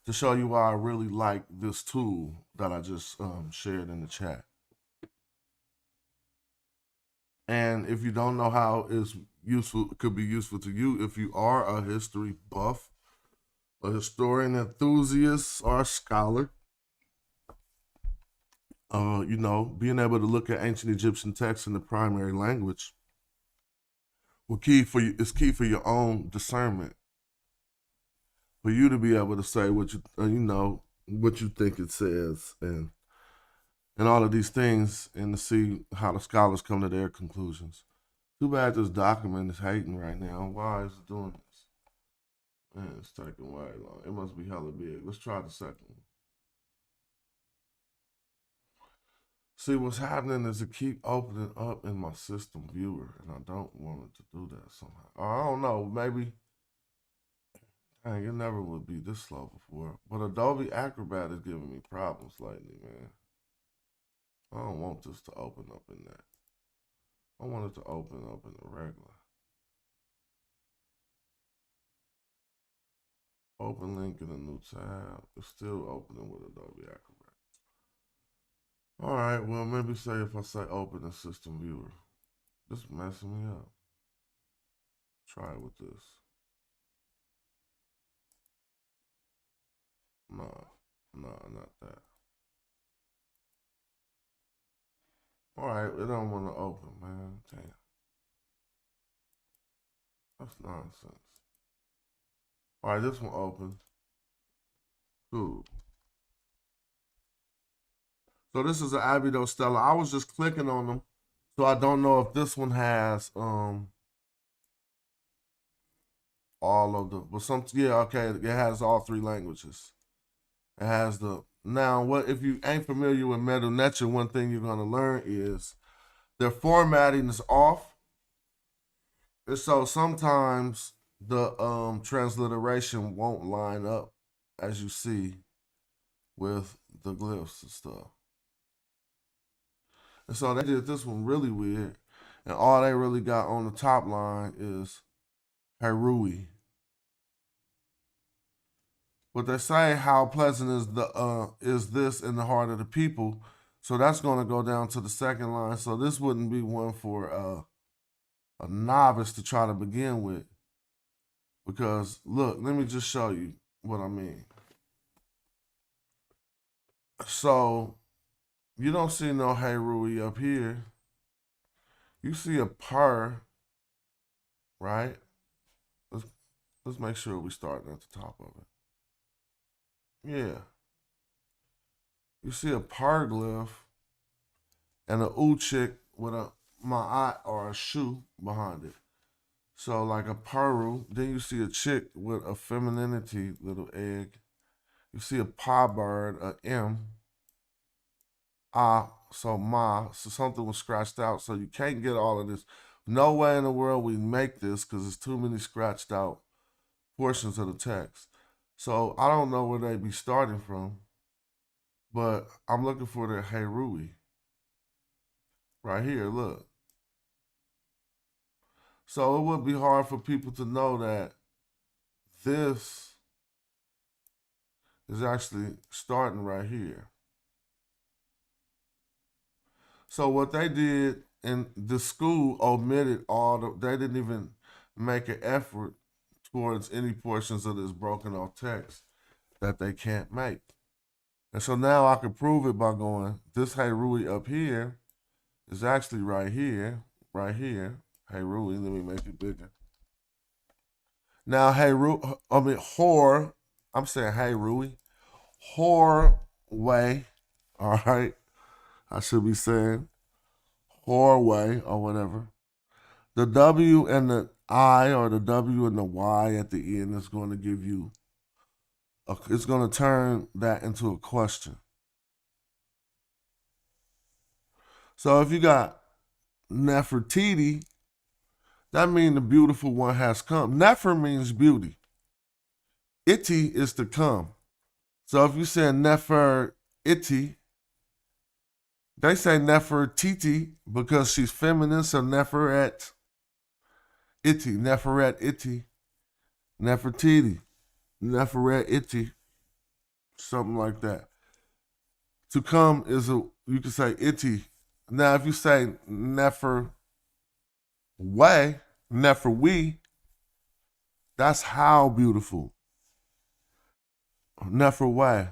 B: to show you why I really like this tool that I just shared in the chat. And if you don't know how it's useful, it could be useful to you if you are a history buff, a historian enthusiast, or a scholar. You know, being able to look at ancient Egyptian texts in the primary language is key for your own discernment. For you to be able to say what what you think it says, and all of these things, and to see how the scholars come to their conclusions. Too bad this document is hating right now. Why is it doing this? Man, it's taking way long. It must be hella big. Let's try the second one. See, what's happening is it keep opening up in my system viewer, and I don't want it to do that somehow. I don't know, maybe, dang, it never would be this slow before. But Adobe Acrobat is giving me problems lately, man. I don't want this to open up in that. I want it to open up in the regular. Open link in a new tab. It's still opening with Adobe Acrobat. All right, well, maybe say if I say open in system viewer. This is messing me up. Try it with this. No, not that. All right, it don't want to open, man. Damn. That's nonsense. All right, this one opens. Cool. So this is an Abido Stella. I was just clicking on them, so I don't know if this one has all of the, but some, yeah, okay, it has all three languages. It has the, now what if you ain't familiar with Medu Neter, one thing you're gonna learn is their formatting is off. And so sometimes the transliteration won't line up as you see with the glyphs and stuff. And so they did this one really weird. And all they really got on the top line is Herui. But they say how pleasant is this in the heart of the people. So that's going to go down to the second line. So this wouldn't be one for a novice to try to begin with. Because look, let me just show you what I mean. So you don't see no Herui up here. You see a purr, right? Let's make sure we start at the top of it. Yeah. You see a purr glyph and an uchik with a ma'at or a shoe behind it. So like a paru, then you see a chick with a femininity little egg. You see a pa bird, a M. So ma, so something was scratched out. So you can't get all of this. No way in the world we make this because there's too many scratched out portions of the text. So I don't know where they be starting from, but I'm looking for the Herui. Right here, look. So it would be hard for people to know that this is actually starting right here. So what they did, and the school omitted they didn't even make an effort towards any portions of this broken off text that they can't make. And so now I can prove it by going, this Herui up here is actually right here. Herui, let me make it bigger. Now Hor, I'm saying Herui, Horway, all right? I should be saying Horway or whatever. The W and the I or the W and the Y at the end is going to give you, it's going to turn that into a question. So if you got Nefertiti, that means the beautiful one has come. Nefer means beauty. Iti is to come. So if you say Nefertiti, they say Nefertiti because she's feminine, so Neferet Iti, Nefertiti, Neferet Iti, something like that. To come is you can say Iti. Now if you say Nefer we, that's how beautiful. Nefer way.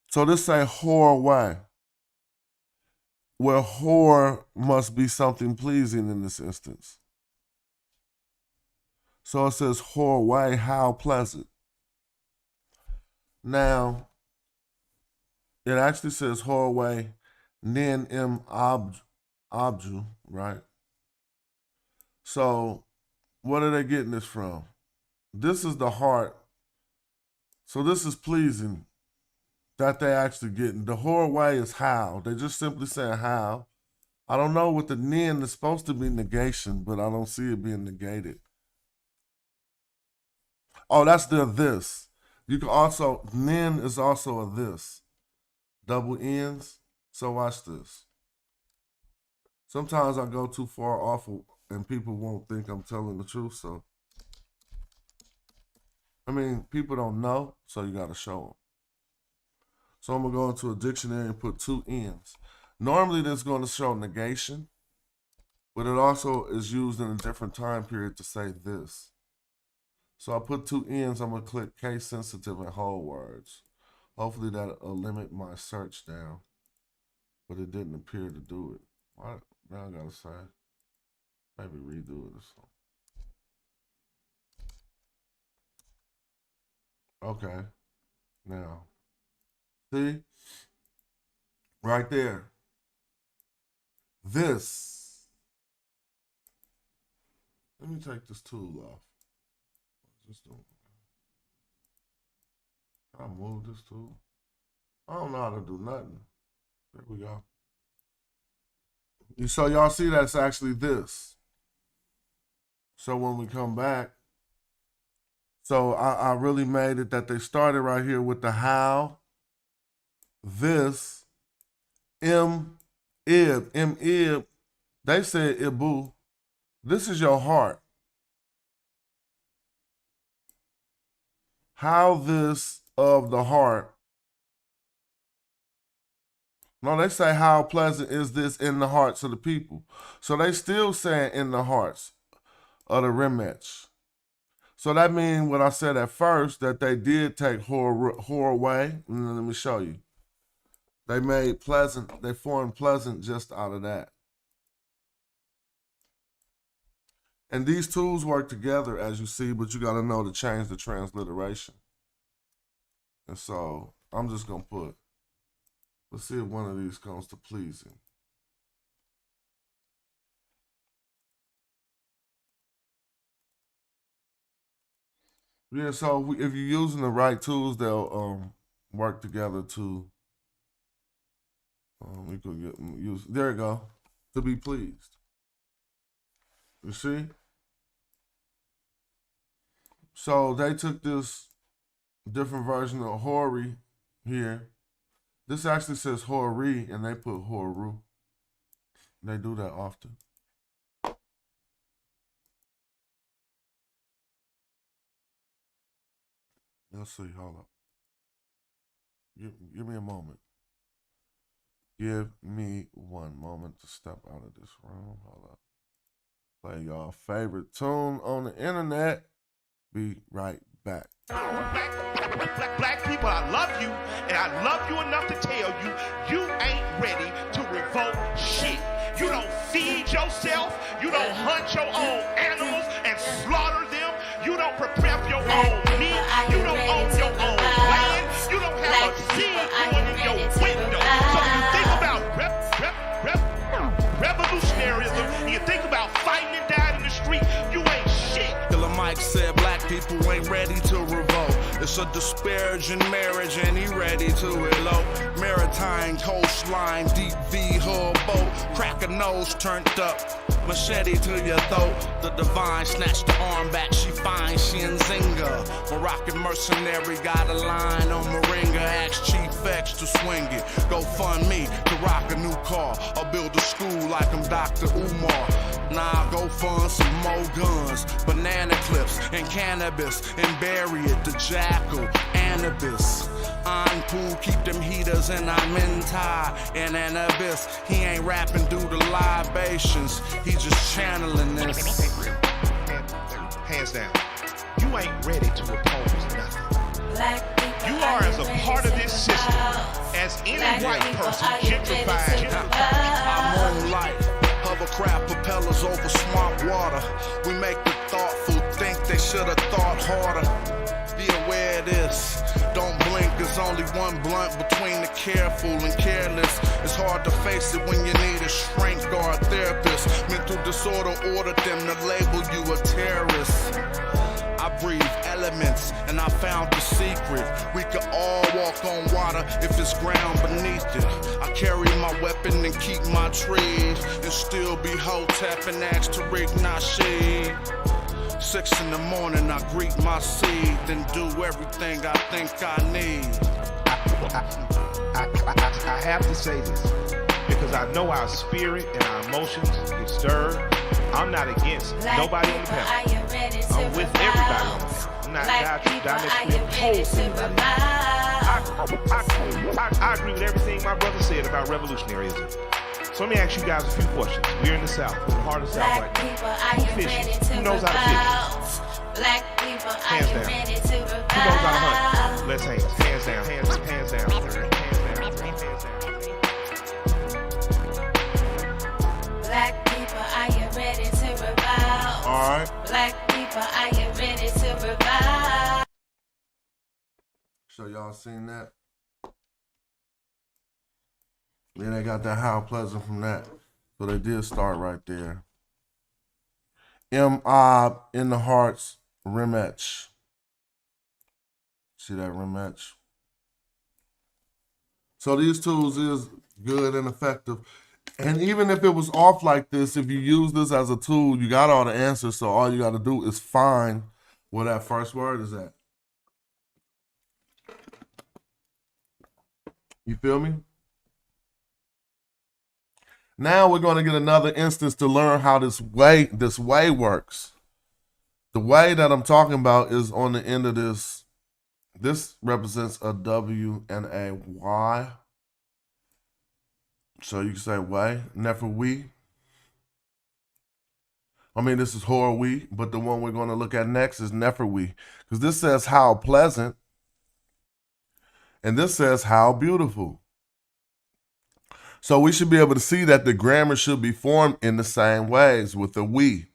B: So this say Hor way. where whore must be something pleasing in this instance. So it says whore way, how pleasant. Now, it actually says whore way, nin im obju, right? So what are they getting this from? This is the heart. So this is pleasing that they actually getting. The whore way is how. They just simply saying how. I don't know what the nin is supposed to be negation, but I don't see it being negated. Oh, that's the this. You can also, nin is also a this. Double N's. So watch this. Sometimes I go too far off and people won't think I'm telling the truth. So, I mean, people don't know, so you got to show them. So I'm going to go into a dictionary and put 2 N's. Normally, this is going to show negation, but it also is used in a different time period to say this. So I put 2 N's. I'm going to click case sensitive and whole words. Hopefully that'll limit my search down, but it didn't appear to do it. What? Now I got to say, maybe redo it or something. Okay. Now, see? Right there. This. Let me take this tool off. Just don't. Can I move this tool? I don't know how to do nothing. There we go. So y'all see that's actually this. So when we come back, so I really made it that they started right here with the how, this, ib, they said ibu. This is your heart. How this of the heart. No, they say how pleasant is this in the hearts of the people. So they still saying in the hearts of the Remech. So that means what I said at first, that they did take whore away. Let me show you. They made pleasant, they formed pleasant just out of that. And these tools work together, as you see, but you got to know to change the transliteration. And so I'm just going to put, let's see if one of these comes to pleasing. Yeah, so if you're using the right tools, they'll work together to, we could use, there you go, to be pleased. You see? So they took this different version of hori here. This actually says hori, and they put horu. They do that often. Let's see, hold up. Give me a moment. Give me one moment to step out of this room. Hold up. Play y'all favorite tune on the internet. Be right back.
C: Black people, I love you, and I love you enough to tell you, you ain't ready to revolt shit. You don't feed yourself. You don't hunt your own animals and slaughter them. You don't prepare for your own meat. You don't own your own land. You don't have a seed growing in your window. So when you think about revolutionaryism, and you think about fighting and dying in the street, you ain't shit.
D: Killer Mike said black people ain't ready to revolt. It's a disparaging marriage and he ready to elope. Maritime coastline, deep V hull boat. Crack a nose turned up, machete to your throat. The divine snatched the arm back, she finds she in Zinga. Moroccan mercenary got a line on Moringa. Ask Chief X to swing it. Go fund me to rock a new car or build a school like I'm Dr. Umar. Nah, go fund some more guns, banana clips and cannabis, and bury it, the jackal, Anubis. I'm cool, keep them heaters, and I'm in tie in an abyss. He ain't rapping due to libations, he just channeling this.
C: Hands down. You ain't ready to oppose nothing.
D: You are as a part of this system as any white person gentrified.
C: Our own life. Hovercraft propellers over swamp water. We make the thoughtful think they should have thought harder. Be aware of this. Don't blink, there's only one blunt between the careful and careless. It's hard to face it when you need a shrink or a therapist. Mental disorder ordered them to label you a terrorist. I breathe elements and I found the secret. We could all walk on water if it's ground beneath it. I carry my weapon and keep my trees, and still be Hotep and ask to rig Nasheed. 6 in the morning, I greet my seed, then do everything I think I need.
D: I have to say this because I know our spirit and our emotions get stirred. I'm not against nobody on the panel. I'm with everybody on the panel. I'm not diametrically opposed to anybody. I agree with everything my brother said about revolutionaryism. So let me ask you guys a few questions. We're in the South. We're in the heart of the South right now. Who fishing? Who knows how to fish? Hands down. Who knows how to hunt? Let's hands. Hands down. Hands down. Hands down. Hands down.
K: Black people, are you ready to revolt?
B: All right.
K: Black people, are you ready to revolt?
B: So y'all seen that? Then they got that how pleasant from that. So they did start right there. M-Ob in the hearts rematch. See that rematch? So these tools is good and effective. And even if it was off like this, if you use this as a tool, you got all the answers. So all you got to do is find where that first word is at. You feel me? Now we're going to get another instance to learn how this way works. The way that I'm talking about is on the end of this. This represents a W and a Y. So you can say way, never we. I mean, this is horror we, but the one we're going to look at next is never we. Because this says how pleasant, and this says how beautiful. So we should be able to see that the grammar should be formed in the same ways with the we.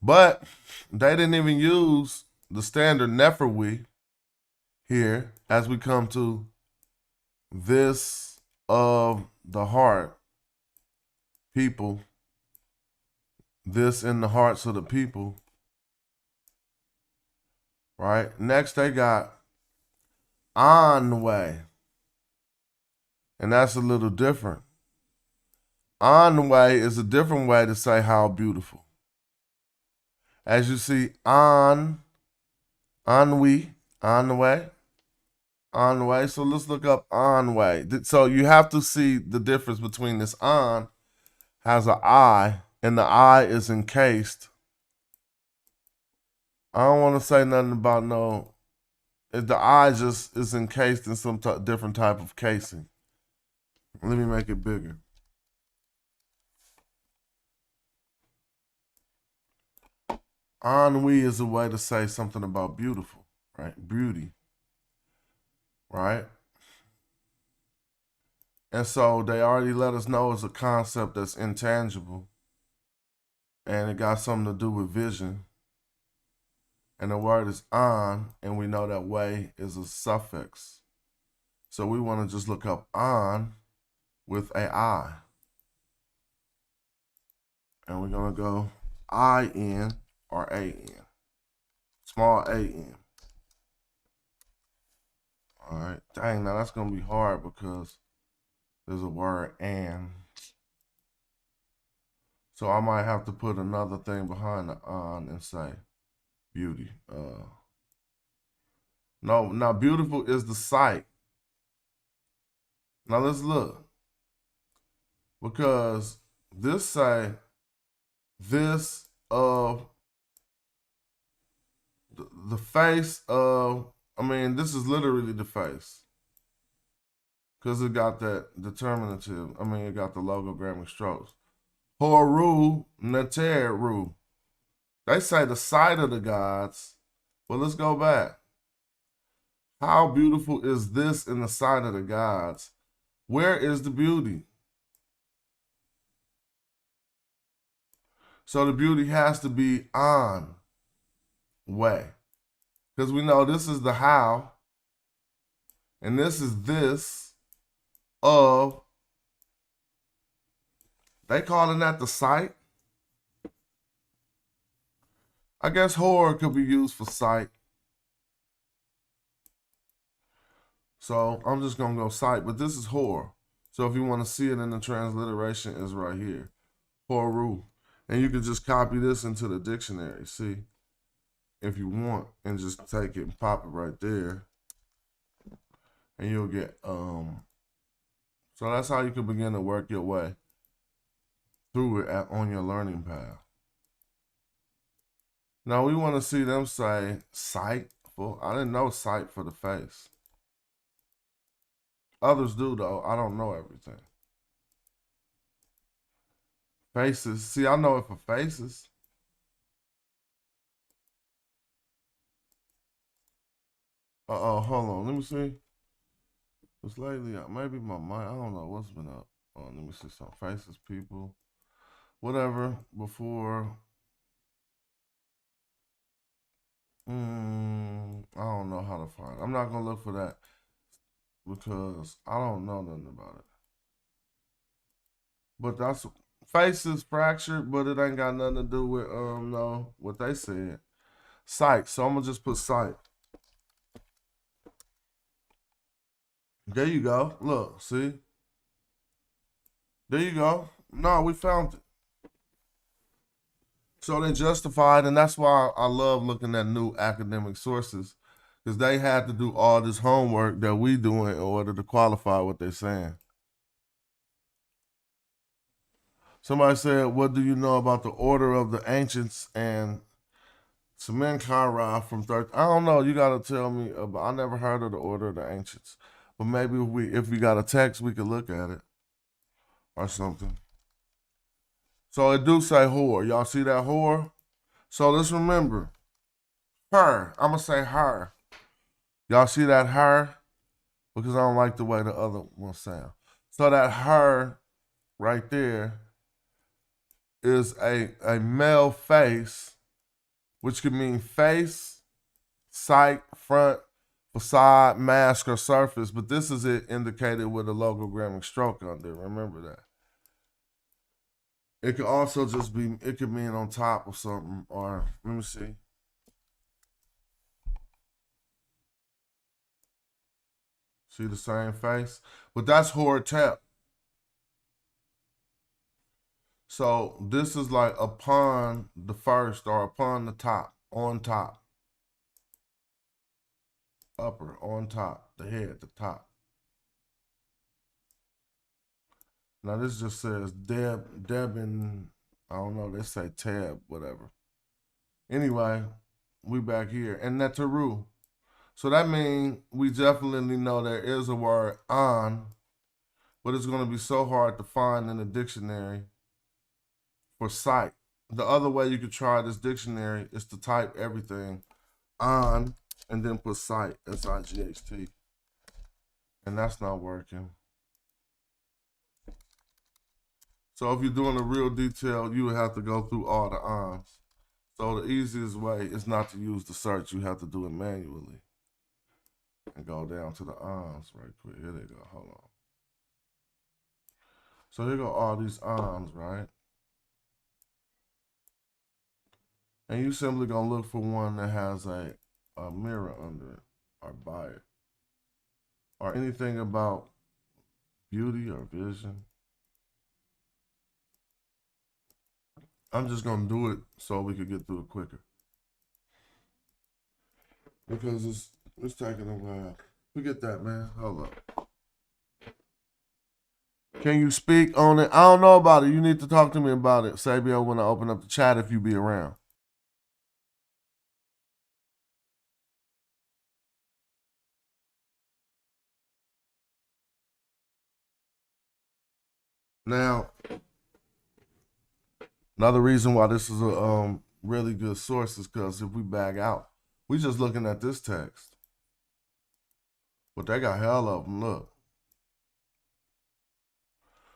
B: But they didn't even use the standard never we here as we come to this of the heart, people, this in the hearts of the people, right? Next they got on the way. And that's a little different. On the way is a different way to say how beautiful. As you see, on we, on the way, on the way. So let's look up on way. So you have to see the difference between this on has an I, and the I is encased. I don't want to say nothing about no, the I just is encased in some different type of casing. Let me make it bigger. Ennui is a way to say something about beautiful, right? Beauty, right? And so they already let us know it's a concept that's intangible, and it got something to do with vision. And the word is on, and we know that way is a suffix. So we want to just look up on with a I. And we're going to go I-N or A-N. Small A-N. All right. Dang, now that's going to be hard because there's a word and. So I might have to put another thing behind the on and say beauty. No, now beautiful is the sight. Now let's look. Because this say this of the face of, I mean, this is literally the face. Because it got that determinative, I mean, it got the logogrammic strokes. Horu, Neteru. They say the sight of the gods. Well, let's go back. How beautiful is this in the sight of the gods? Where is the beauty? So the beauty has to be on way. Because we know this is the how, and this is this of, they calling that the sight. I guess horror could be used for sight. So I'm just going to go sight, but this is horror. So if you want to see it in the transliteration, it's right here. Horror. And you can just copy this into the dictionary, see, if you want, and just take it and pop it right there. And you'll get, so that's how you can begin to work your way through it on your learning path. Now we want to see them say sight for, I didn't know sight for the face. Others do though, I don't know everything. Faces, see, I know it for faces. Hold on, let me see. Because lately, maybe my mind, I don't know what's been up. Let me see some faces, people, whatever, before. I don't know how to find it. I'm not going to look for that because I don't know nothing about it. But that's, faces fractured, but it ain't got nothing to do with, no, what they said. Sight, so I'm going to just put sight. There you go. Look, see? There you go. No, we found it. So they justified, and that's why I love looking at new academic sources, because they had to do all this homework that we doing in order to qualify what they're saying. Somebody said, what do you know about the order of the ancients and Semenkara from 13? I don't know. You got to tell me about, I never heard of the order of the ancients. But maybe if we got a text, we could look at it or something. So it do say whore. Y'all see that whore? So let's remember, her. I'm going to say her. Y'all see that her? Because I don't like the way the other one sound. So that her right there is a male face, which could mean face, sight, front, facade, mask, or surface, but this is it indicated with a logogrammic stroke under. Remember that. It could also just be, it could mean on top of something, or let me see. See the same face? But that's Hortep. So this is like upon the first or upon the top, on top. Upper, on top, the head, the top. Now this just says Debin, I don't know, they say Tab, whatever. Anyway, we back here. And Netaru. So that means we definitely know there is a word on, but it's going to be so hard to find in the dictionary for sight. The other way you could try this dictionary is to type everything on and then put sight, S-I-G-H-T. And that's not working. So if you're doing a real detail, you would have to go through all the ons. So the easiest way is not to use the search. You have to do it manually. And go down to the ons right quick. Here they go. Hold on. So here go all these ons, right? And you simply gonna look for one that has a mirror under it or by it. Or anything about beauty or vision. I'm just gonna do it so we could get through it quicker. Because it's taking a while. Forget that, man. Hold up. Can you speak on it? I don't know about it. You need to talk to me about it. Sabio, when I open up the chat, if you be around. Now, another reason why this is a really good source is because if we bag out, we just looking at this text. But they got hell of them, look.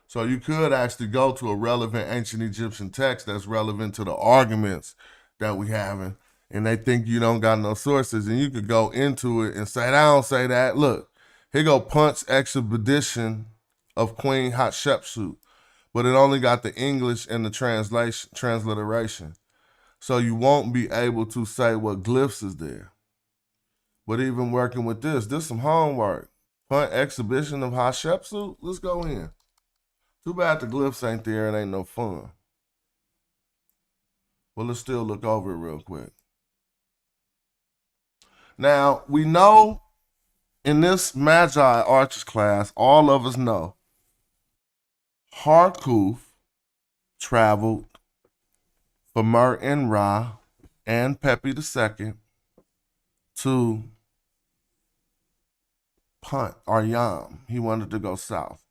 B: So you could actually go to a relevant ancient Egyptian text that's relevant to the arguments that we having, and they think you don't got no sources, and you could go into it and say, I don't say that. Look, here go Punch Expedition of Queen Hatshepsut, but it only got the English and the transliteration. So you won't be able to say what glyphs is there. But even working with this some homework. Punch Exhibition of Hatshepsut, let's go in. Too bad the glyphs ain't there and ain't no fun. Well, let's still look over it real quick. Now, we know in this Magi Arches class, all of us know Harkuf traveled for Mer and Ra and Pepi II to Punt or Yam. He wanted to go south.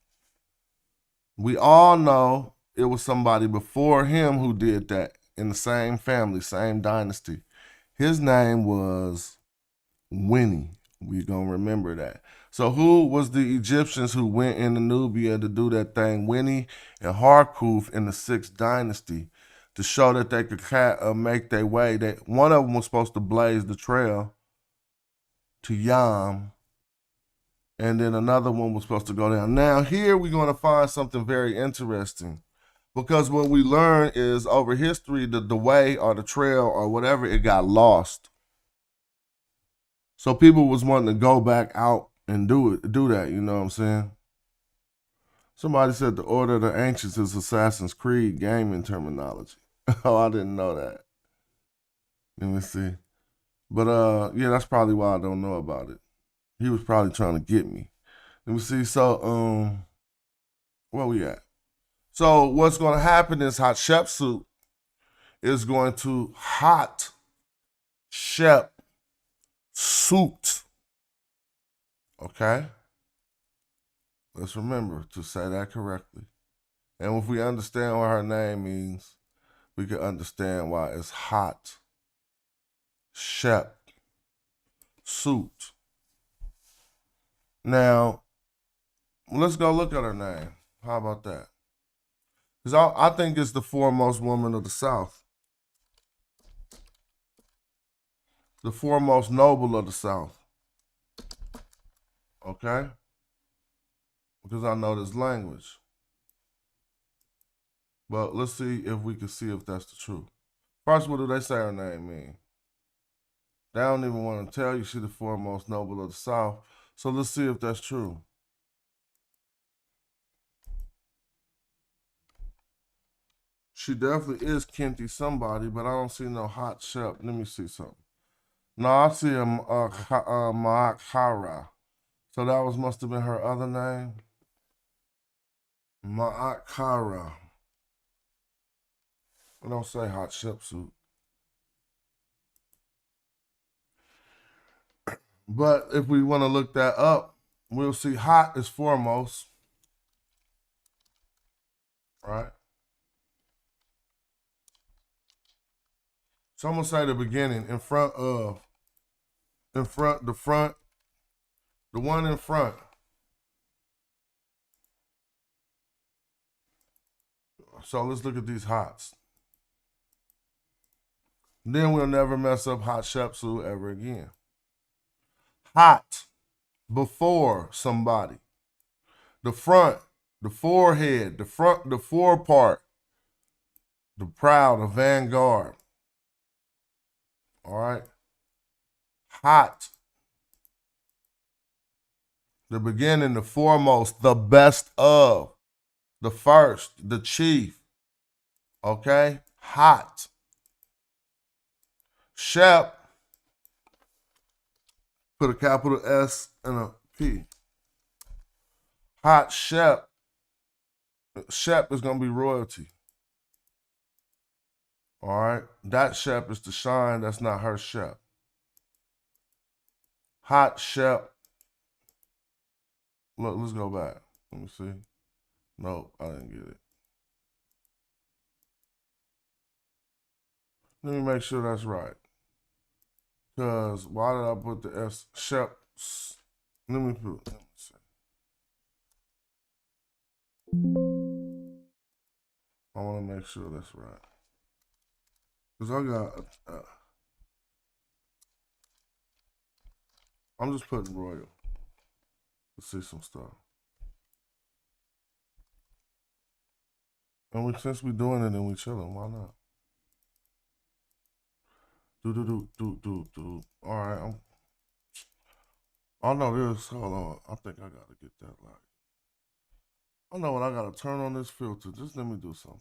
B: We all know it was somebody before him who did that in the same family, same dynasty. His name was Winnie. We're going to remember that. So who was the Egyptians who went into Nubia to do that thing? Winnie and Harkuf in the 6th dynasty to show that they could make their way. One of them was supposed to blaze the trail to Yam, and then another one was supposed to go down. Now here we're going to find something very interesting, because what we learn is over history, the way or the trail or whatever, it got lost. So people was wanting to go back out and do that, you know what I'm saying? Somebody said the Order of the Ancients is Assassin's Creed gaming terminology. Oh, I didn't know that. Let me see. But yeah, that's probably why I don't know about it. He was probably trying to get me. Let me see. So where we at? So what's going to happen is Hatshepsut is going to hot shep suit. Okay? Let's remember to say that correctly. And if we understand what her name means, we can understand why it's hot shep suit. Now, let's go look at her name. How about that? Because I think it's the foremost woman of the South. The foremost noble of the South. Okay? Because I know this language. But let's see if we can see if that's the truth. First, what do they say her name mean? They don't even want to tell you she's the foremost noble of the South. So let's see if that's true. She definitely is Kenti somebody, but I don't see no hot shep. Let me see something. No, I see a Ma'akara. So that must have been her other name. Ma'akara. I don't say hot shep suit. But if we want to look that up, we'll see hot is foremost. Right? So I'm going to say the beginning, the one in front. So let's look at these hots. Then we'll never mess up Hatshepsut ever again. Hot, before somebody. The front, the forehead, the forepart, the proud, the vanguard. All right? Hot. The beginning, the foremost, the best of, the first, the chief. Okay? Hot. Shep, put a capital S and a P. Hot Shep. Shep is going to be royalty. All right? That Shep is to shine. That's not her Shep. Hot Shep. Look, let's go back. Let me see. Nope, I didn't get it. Let me make sure that's right. Because why did I put the S? Shep. Let me see. I want to make sure that's right. Because I got, I'm just putting royal to see some stuff. And since we're doing it and we chilling, why not? Do. All right, I know this. Hold on. I think I gotta get that light. I know what I gotta turn on this filter. Just let me do something.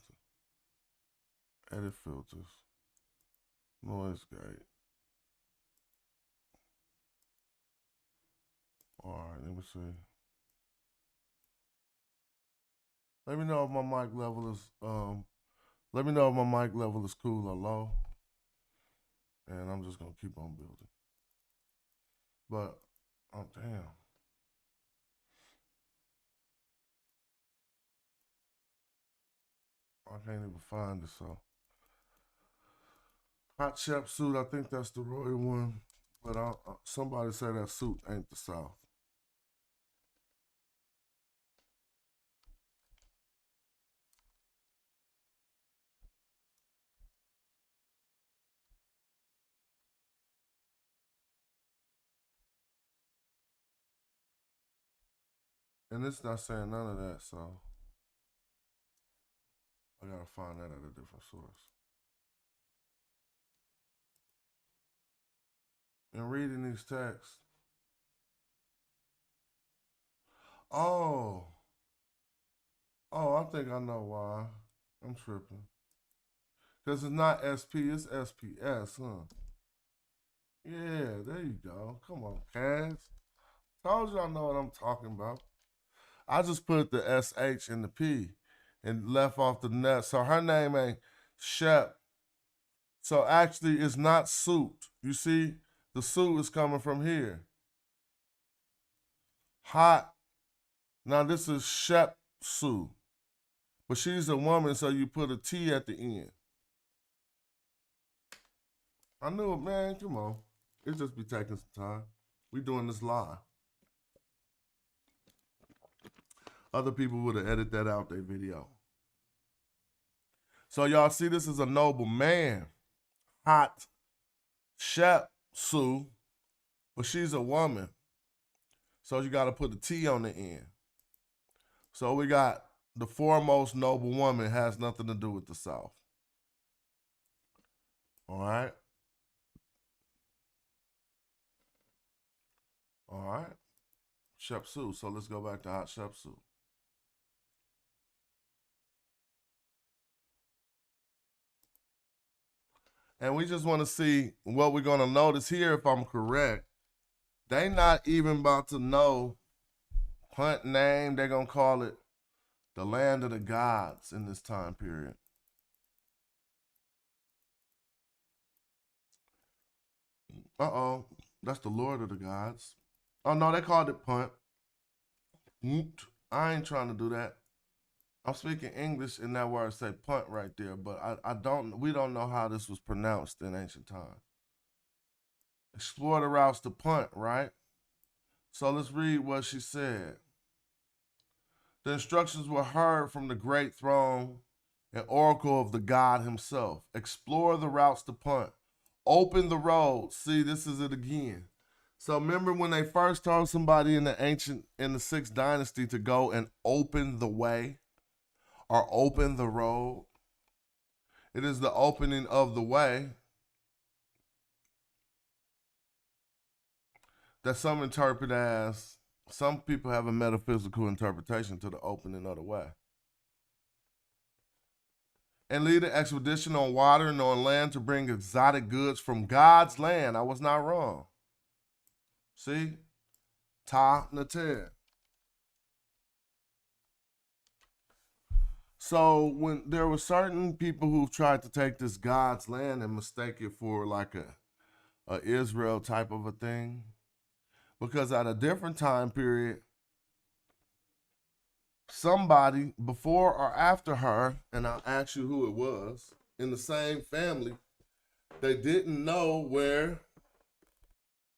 B: Edit filters. Noise gate. All right, let me see. Let me know if my mic level is let me know if my mic level is cool or low. And I'm just gonna keep on building. But oh damn. I can't even find it, so. Hot chef suit, I think that's the royal one. But somebody say that suit ain't the South. And it's not saying none of that, so I gotta find that at a different source. And reading these texts. Oh, I think I know why. I'm tripping. Because it's not SP, it's SPS, huh? Yeah, there you go. Come on, Cass. Told you I know what I'm talking about. I just put the SH in the P and left off the net. So her name ain't Shep. So actually, it's not suit. You see, the suit is coming from here. Hot. Now this is Shep Sue. But she's a woman, so you put a T at the end. I knew it, man. Come on. It just be taking some time. We doing this live. Other people would have edited that out their video. So y'all see this is a noble man. Hot Shep Sue. But she's a woman. So you got to put a T on the end. So we got the foremost noble woman has nothing to do with the South. All right. All right. Shep Sue. So let's go back to Hot Shep Sue. And we just want to see what we're going to notice here, if I'm correct. They not even about to know Punt name. They're going to call it the land of the gods in this time period. Uh-oh. That's the Lord of the gods. Oh, no, they called it Punt. I ain't trying to do that. I'm speaking English and that word say punt right there, but we don't know how this was pronounced in ancient times. Explore the routes to Punt, right? So let's read what she said. The instructions were heard from the great throne and oracle of the God himself. Explore the routes to Punt. Open the road. See, this is it again. So remember when they first told somebody in the 6th dynasty to go and open the way or open the road? It is the opening of the way that some interpret as, some people have a metaphysical interpretation to the opening of the way. And lead an expedition on water and on land to bring exotic goods from God's land. I was not wrong. See? Ta Nater. So when there were certain people who tried to take this God's land and mistake it for like a Israel type of a thing, because at a different time period, somebody before or after her, and I'll ask you who it was, in the same family, they didn't know where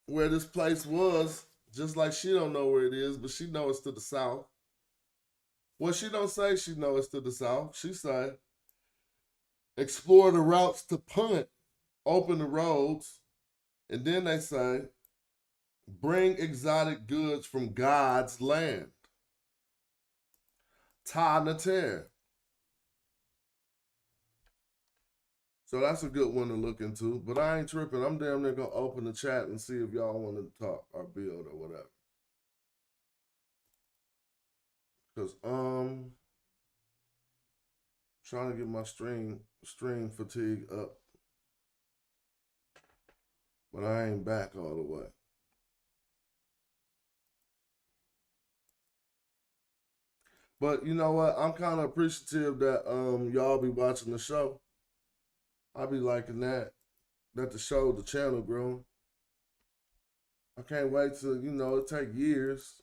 B: this place was Just like she don't know where it is, but she know it's to the south. Well, she don't say she know it's to the south. She say, explore the routes to punt, open the roads, and then they say, bring exotic goods from God's land. Ta Nater. So that's a good one to look into. But I ain't tripping. I'm damn near gonna open the chat and see if y'all want to talk or build or whatever. Cause trying to get my string fatigue up. But I ain't back all the way. But you know what? I'm kind of appreciative that y'all be watching the show. I be liking that the show, the channel growing. I can't wait to, it take years.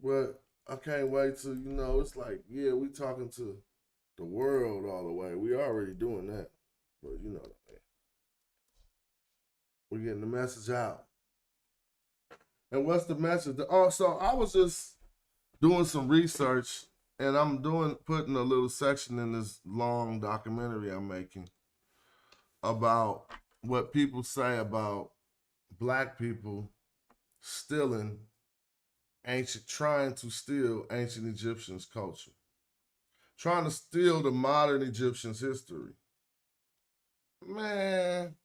B: But I can't wait to, it's like, yeah, we talking to the world all the way. We already doing that. But you know what I mean. We're getting the message out. And what's the message? So I was just doing some research, and I'm putting a little section in this long documentary I'm making about what people say about black people trying to steal ancient Egyptians' culture, trying to steal the modern Egyptians' history. Man.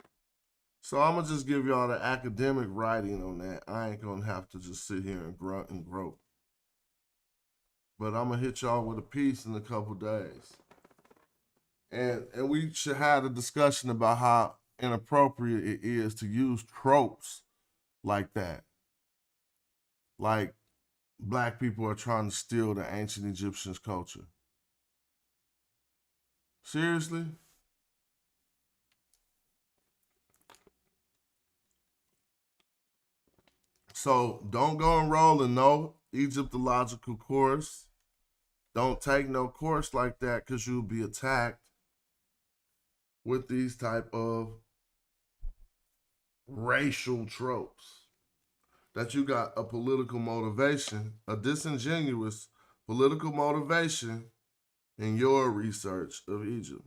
B: So I'm gonna just give y'all the academic writing on that. I ain't gonna have to just sit here and grunt and grope. But I'm gonna hit y'all with a piece in a couple days. And we should have a discussion about how inappropriate it is to use tropes like that. Like black people are trying to steal the ancient Egyptians' culture. Seriously? So don't go enroll in no Egyptological course. Don't take no course like that because you'll be attacked with these type of racial tropes. That you got a political motivation, a disingenuous political motivation in your research of Egypt.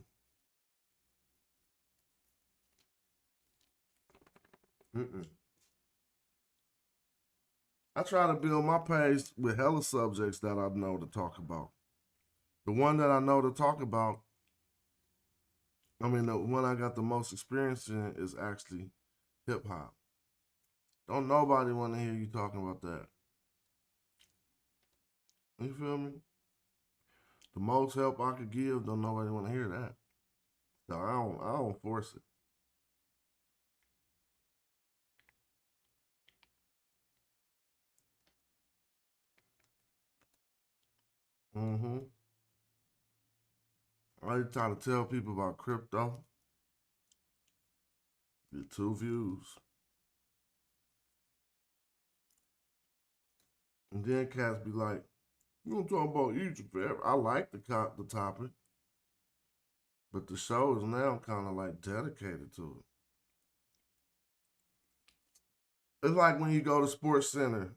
B: I try to build my page with hella subjects that I know to talk about. The one that I know to talk about, the one I got the most experience in is actually hip hop. Don't nobody want to hear you talking about that. You feel me? The most help I could give, don't nobody want to hear that. So I don't force it. I try to tell people about crypto. Get 2 views. And then cats be like, you don't talk about Egypt forever. I like the topic. But the show is now kind of like dedicated to it. It's like when you go to Sports Center.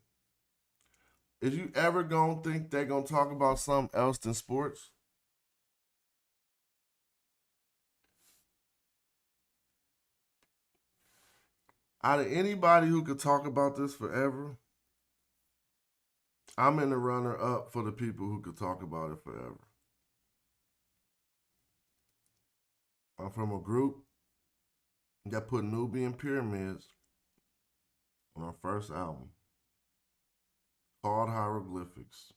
B: Is you ever gonna think they gonna talk about something else than sports? Out of anybody who could talk about this forever, I'm in the runner-up for the people who could talk about it forever. I'm from a group that put Nubian pyramids on our first album called Hieroglyphics.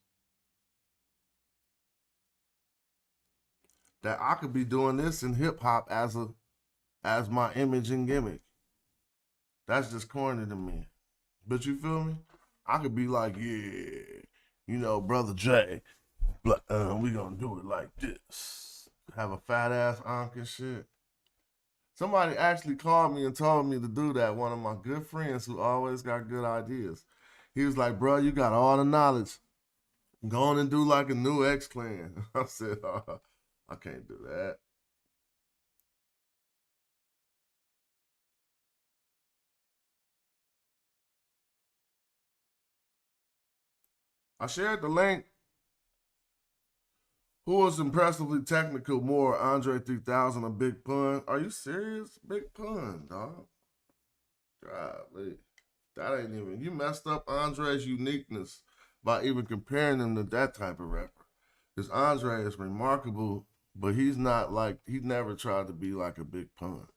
B: That I could be doing this in hip-hop as my image and gimmick. That's just corny to me. But you feel me? I could be like, yeah, Brother J, we gonna do it like this. Have a fat ass ankh and shit. Somebody actually called me and told me to do that. One of my good friends who always got good ideas. He was like, bro, you got all the knowledge. Go on and do like a new X-Clan. I said, I can't do that. I shared the link. Who was impressively technical more, Andre 3000 or Big Pun? Are you serious? Big Pun, dog. Golly. That ain't even, you messed up Andre's uniqueness by even comparing him to that type of rapper. Because Andre is remarkable, but he's not like, he never tried to be like a Big Pun.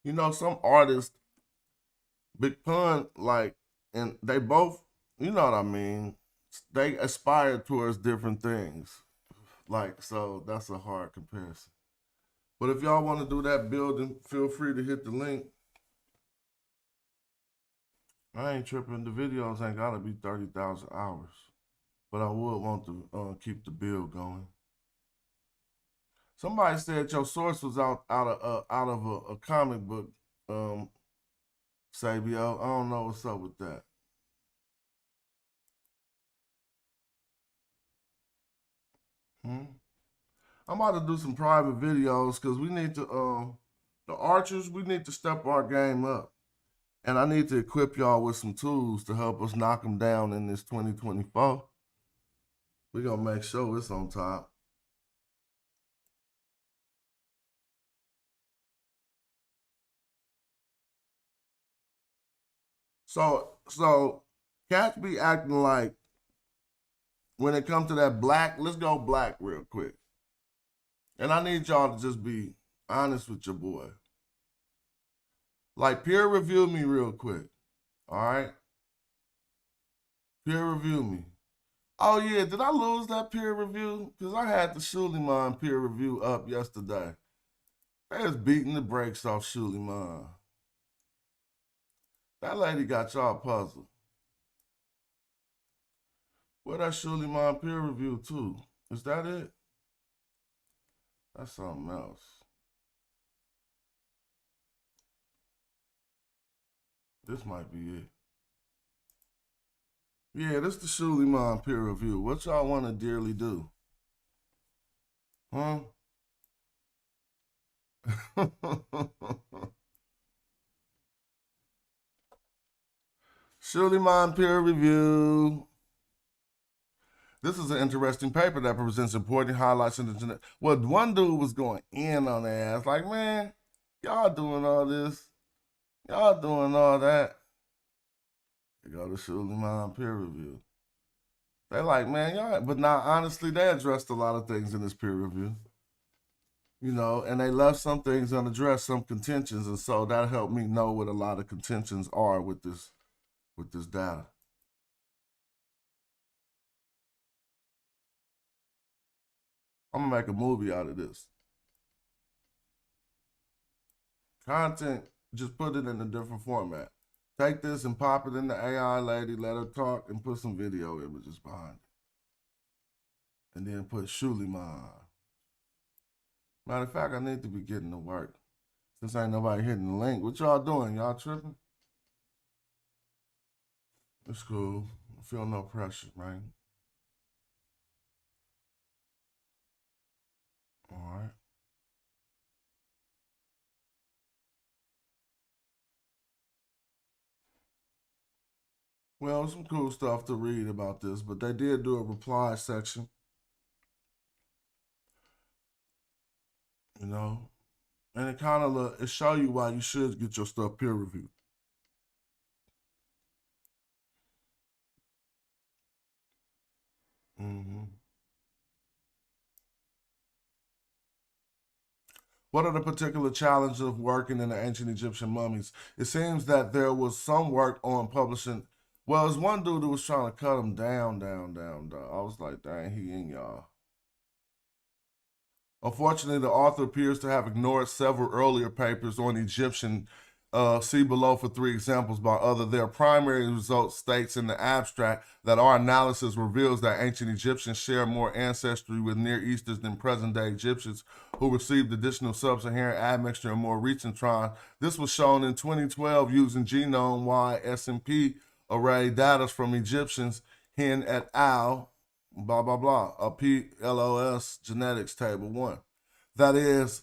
B: You know, some artists, Big Pun, like, and they both, you know what I mean? They aspire towards different things. Like, so that's a hard comparison. But if y'all want to do that building, feel free to hit the link. I ain't tripping. The videos ain't got to be 30,000 hours. But I would want to keep the build going. Somebody said your source was out of a comic book, Sabio. I don't know what's up with that. I'm about to do some private videos because we need to, the archers, we need to step our game up. And I need to equip y'all with some tools to help us knock them down in this 2024. We're going to make sure it's on top. So cats be acting like when it comes to that black, let's go black real quick. And I need y'all to just be honest with your boy. Like, peer review me real quick. All right? Peer review me. Oh, yeah, did I lose that peer review? Because I had the Suleiman peer review up yesterday. They was beating the brakes off Suleiman. That lady got y'all puzzled. Where that Suleiman peer review too? Is that it? That's something else. This might be it. Yeah, this the Suleiman peer review. What y'all want to dearly do? Huh? Suleiman peer review. This is an interesting paper that presents important highlights in the genetic. Well, one dude was going in on their ass. Like, man, y'all doing all this. Y'all doing all that. They go to Suleiman peer review. They're like, man, y'all. But now, honestly, they addressed a lot of things in this peer review. You know, and they left some things unaddressed, some contentions. And so that helped me know what a lot of contentions are with this data. I'm going to make a movie out of this. Content, just put it in a different format. Take this and pop it in the AI lady, let her talk, and put some video images behind it. And then put Suleiman. Matter of fact, I need to be getting to work. Since ain't nobody hitting the link. What y'all doing? Y'all tripping? It's cool. I feel no pressure, right? All right. Well, some cool stuff to read about this, but they did do a reply section. You know, and it kind of it show you why you should get your stuff peer reviewed. What are the particular challenges of working in the ancient Egyptian mummies? It seems that there was some work on publishing. Well, there's one dude who was trying to cut him down. I was like, dang, he in y'all. Unfortunately, the author appears to have ignored several earlier papers on Egyptian. See below for 3 examples by other. Their primary result states in the abstract that our analysis reveals that ancient Egyptians share more ancestry with Near Easters than present-day Egyptians who received additional sub-Saharan admixture in more recent times. This was shown in 2012 using genome-wide S&P array data from Egyptians, Hen et al., blah, blah, blah, a PLOS genetics table 1. That is,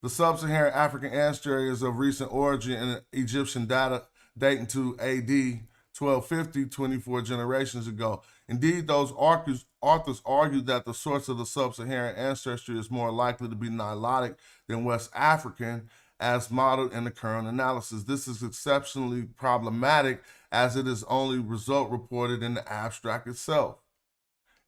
B: The sub-Saharan African ancestry is of recent origin in Egyptian data dating to AD 1250, 24 generations ago. Indeed, those authors argued that the source of the sub-Saharan ancestry is more likely to be Nilotic than West African, as modeled in the current analysis. This is exceptionally problematic as it is only result reported in the abstract itself.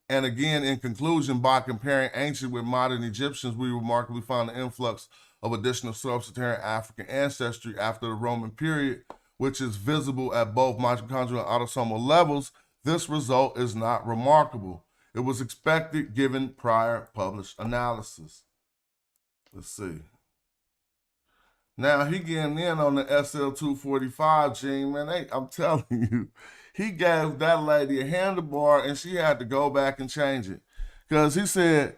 B: And again, in conclusion, by comparing ancient with modern Egyptians, we remarkably found an influx of additional sub-Saharan African ancestry after the Roman period, which is visible at both mitochondrial and autosomal levels. This result is not remarkable. It was expected given prior published analysis. Let's see. Now he getting in on the SL245 gene, man. I'm telling you, he gave that lady a handlebar and she had to go back and change it. Because he said,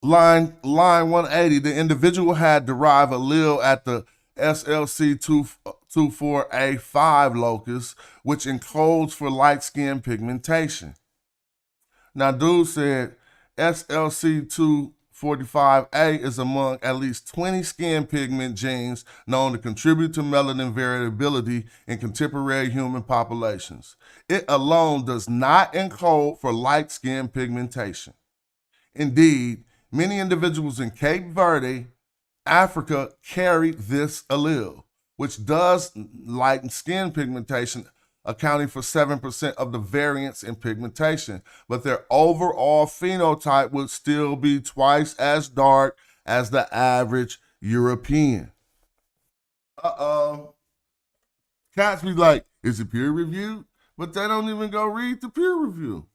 B: line 180, the individual had derived allele at the SLC24A5 locus, which encodes for light skin pigmentation. Now, dude said SLC245A is among at least 20 skin pigment genes known to contribute to melanin variability in contemporary human populations. It alone does not encode for light skin pigmentation. Indeed, many individuals in Cape Verde, Africa, carried this allele, which does lighten skin pigmentation, accounting for 7% of the variance in pigmentation, but their overall phenotype would still be twice as dark as the average European. Cats be like, is it peer reviewed? But they don't even go read the peer review.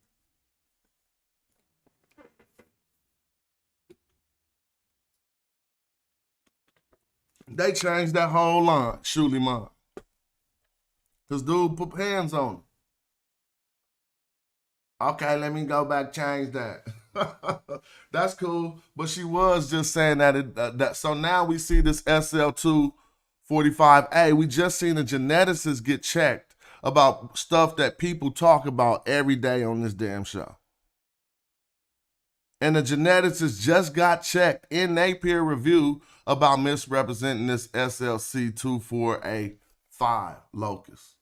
B: They changed that whole line, surely mine. Because dude put hands on him. Okay, let me go back, change that. That's cool. But she was just saying that, so now we see this SL245A. We just seen a geneticist get checked about stuff that people talk about every day on this damn show. And the geneticist just got checked in their peer review about misrepresenting this SLC24A5 locus.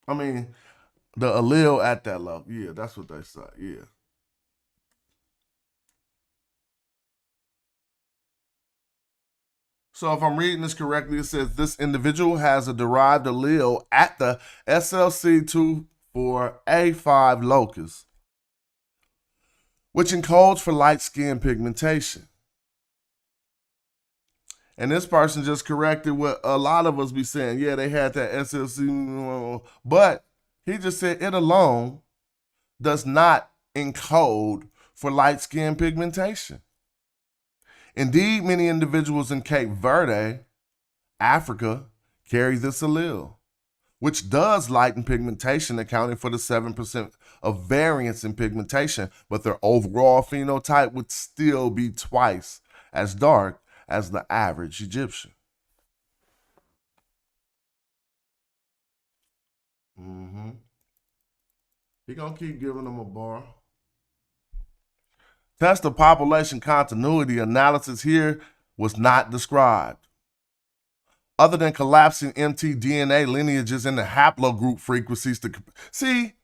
B: I mean, the allele at that level. Yeah, that's what they say. Yeah. So if I'm reading this correctly, it says this individual has a derived allele at the SLC24A5 locus, which encodes for light skin pigmentation. And this person just corrected what a lot of us be saying. Yeah, they had that SLC, but he just said it alone does not encode for light skin pigmentation. Indeed, many individuals in Cape Verde, Africa, carry this allele, which does lighten pigmentation, accounting for the 7% of variance in pigmentation, but their overall phenotype would still be twice as dark as the average Egyptian. He gonna keep giving them a bar. Test of population continuity analysis here was not described. Other than collapsing mtDNA lineages into haplogroup frequencies to see.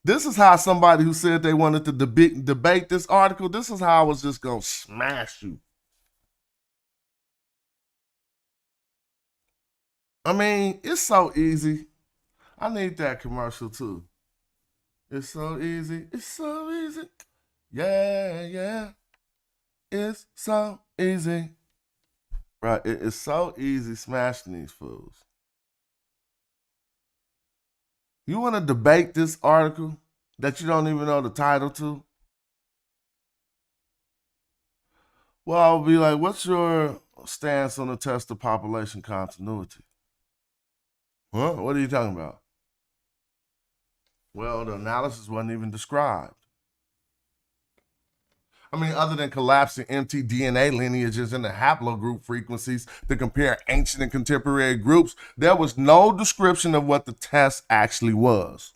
B: This is how somebody who said they wanted to debate this article, this is how I was just gonna smash you. I mean, it's so easy. I need that commercial too. It's so easy. It's so easy. Yeah, yeah. It's so easy. Right, it's so easy smashing these fools. You want to debate this article that you don't even know the title to? Well, I'll be like, what's your stance on the test of population continuity? Huh? What are you talking about? Well, the analysis wasn't even described. I mean, other than collapsing mtDNA lineages into haplogroup frequencies to compare ancient and contemporary groups, there was no description of what the test actually was.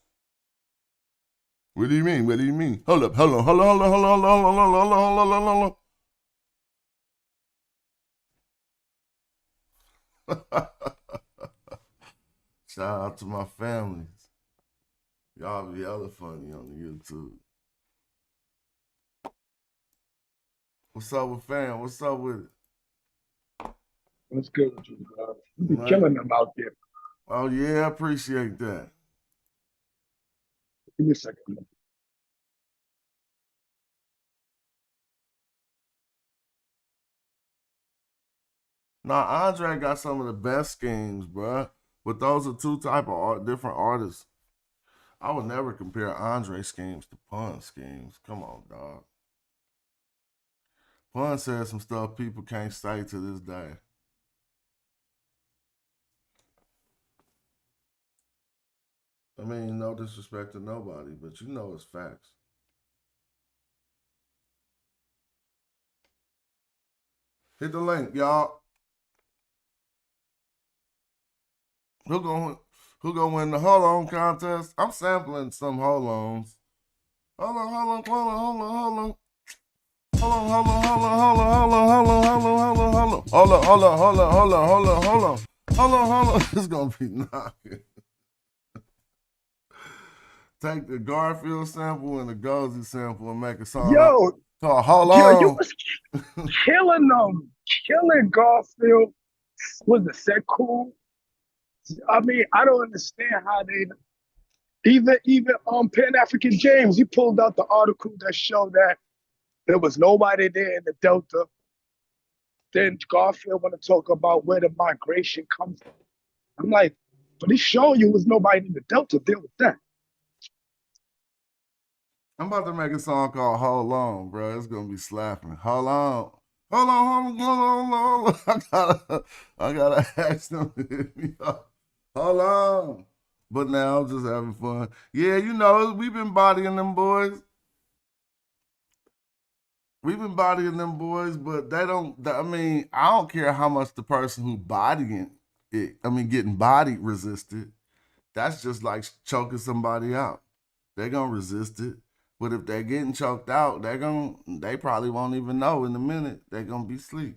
B: What do you mean? What do you mean? Hold up, hold on, hold on, hold on, hold on, hold on, hold on, hold on, hold on, hold on, hold on. Shout out to my families. Y'all be hella funny on the YouTube. What's up with fam? What's up with it?
L: What's good with you, bro? You be killing them out there.
B: Oh yeah, I appreciate that.
L: Give me a second.
B: Nah, Andre got some of the best schemes, bruh. But those are two type of different artists. I would never compare Andre schemes to Pun schemes. Come on, dog. Pun said some stuff people can't say to this day. I mean, no disrespect to nobody, but you know it's facts. Hit the link, y'all. Who gonna win the hold on contest? I'm sampling some hold ons. Hold on, hold on, hold on, hold on, hold on. Hold on, hold on, hold on, hold on, hold on, hold on, hold on, hold on, hold on. Hold on, hold on, hold on, hold on, hold on, hold on. Hold on, hold on. It's gonna be knocking. Take the Garfield sample and the Gozy sample and make a song.
L: Yo,
B: called Hold On.
L: You was killing them. Killing Garfield. Was the set cool? I mean, I don't understand how they even Pan African James, he pulled out the article that showed that there was nobody there in the Delta. Then Garfield want to talk about where the migration comes from. I'm like, but he's showing you was nobody in the Delta. Deal with that.
B: I'm about to make a song called Hold On, bro. It's gonna be slapping. Hold on. Hold on, hold on, hold on, hold on. I gotta ask them to hit me up. Hold on. But now I'm just having fun. Yeah, you know, we've been bodying them boys. We've been bodying them boys, but they don't, I mean, I don't care how much the person who bodying it, I mean, getting bodied resisted. That's just like choking somebody out. They're gonna resist it. But if they're getting choked out, they probably won't even know in a minute. They're gonna be asleep.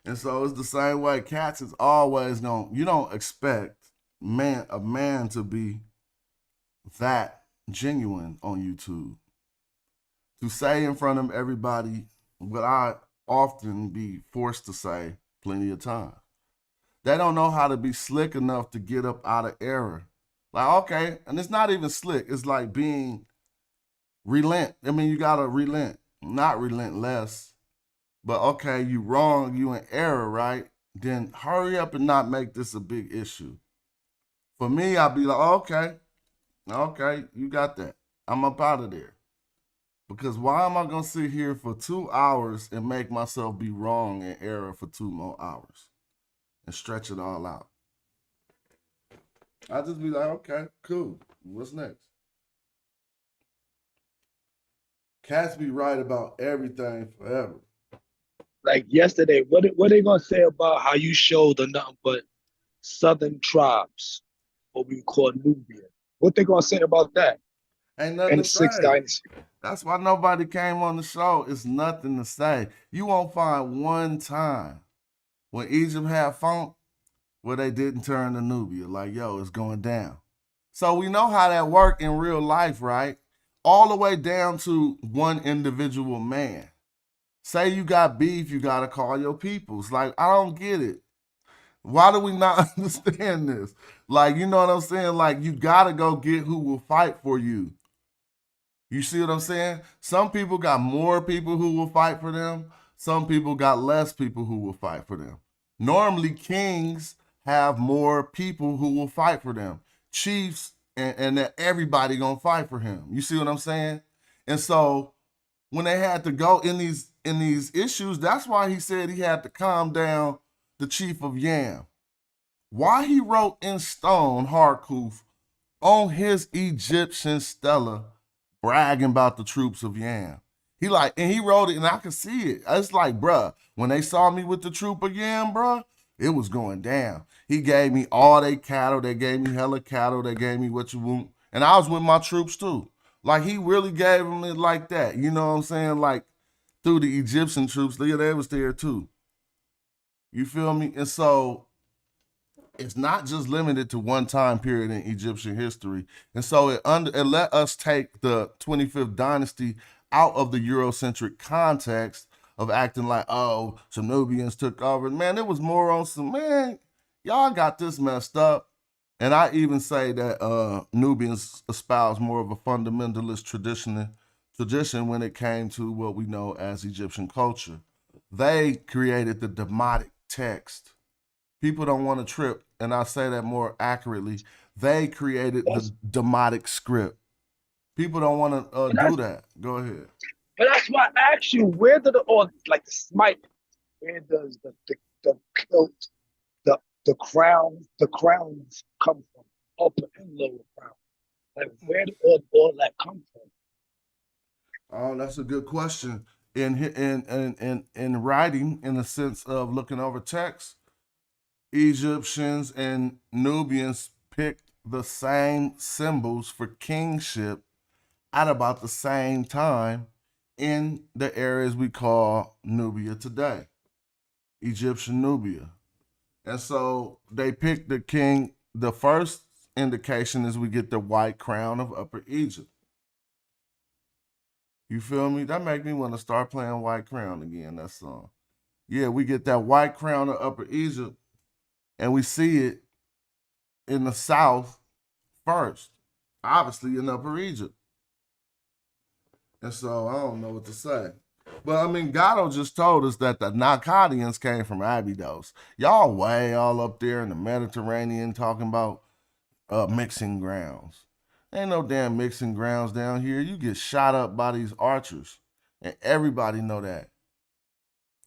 B: And so it's the same way. Cats is always you don't expect a man to be that genuine on YouTube. To say in front of everybody what I often be forced to say plenty of times. They don't know how to be slick enough to get up out of error. Like, okay, and it's not even slick. It's like being relent. I mean, you gotta relent, not relentless. But okay, you wrong, you in error, right? Then hurry up and not make this a big issue. For me, I'll be like, okay, you got that. I'm up out of there. Because why am I gonna sit here for 2 hours and make myself be wrong and error for 2 more hours and stretch it all out? I just be like, okay, cool. What's next? Cats be right about everything forever.
L: Like yesterday, what they gonna say about how you showed the nothing but southern tribes, what we call Nubian? What they gonna say about that?
B: Ain't nothing
L: and
B: to
L: Sixth
B: say.
L: Dynasty.
B: That's why nobody came on the show. It's nothing to say. You won't find one time when Egypt had funk where they didn't turn to Nubia. Like, yo, it's going down. So we know how that worked in real life, right? All the way down to one individual man. Say you got beef, you got to call your peoples. Like, I don't get it. Why do we not understand this? Like, you know what I'm saying? Like, you got to go get who will fight for you. You see what I'm saying? Some people got more people who will fight for them. Some people got less people who will fight for them. Normally, kings have more people who will fight for them. Chiefs and that everybody gonna fight for him. You see what I'm saying? And so when they had to go in these issues, that's why he said he had to calm down the chief of Yam. Why he wrote in stone, Harkuf, on his Egyptian stela, bragging about the troops of Yam. He wrote it, and I could see it. It's like, bruh, when they saw me with the troop of Yam, bruh, it was going down. He gave me all they cattle. They gave me hella cattle. They gave me what you want. And I was with my troops too. Like, he really gave them it like that. You know what I'm saying? Like, through the Egyptian troops, they was there too. You feel me? And so it's not just limited to one time period in Egyptian history. And so it let us take the 25th dynasty out of the Eurocentric context of acting like, oh, some Nubians took over. Man, it was more on some, man, y'all got this messed up. And I even say that Nubians espouse more of a fundamentalist tradition when it came to what we know as Egyptian culture. They created the Demotic text. People don't want to trip, and I say that more accurately. They created the Demotic script. People don't want to do that. Go ahead.
L: But that's why I asked you, where do the smite, where does the kilt, the crowns come from, upper and lower crown? Like, where did all that come from?
B: Oh, that's a good question. In writing, in the sense of looking over text, Egyptians and Nubians picked the same symbols for kingship at about the same time in the areas we call Nubia today, Egyptian Nubia. And so they picked the king. The first indication is we get the white crown of Upper Egypt. You feel me? That make me want to start playing White Crown again, that song. Yeah, we get that white crown of Upper Egypt, and we see it in the south first, obviously in Upper Egypt. And so I don't know what to say. But I mean, Gatto just told us that the Nakatians came from Abydos. Y'all way all up there in the Mediterranean talking about mixing grounds. Ain't no damn mixing grounds down here. You get shot up by these archers. And everybody know that.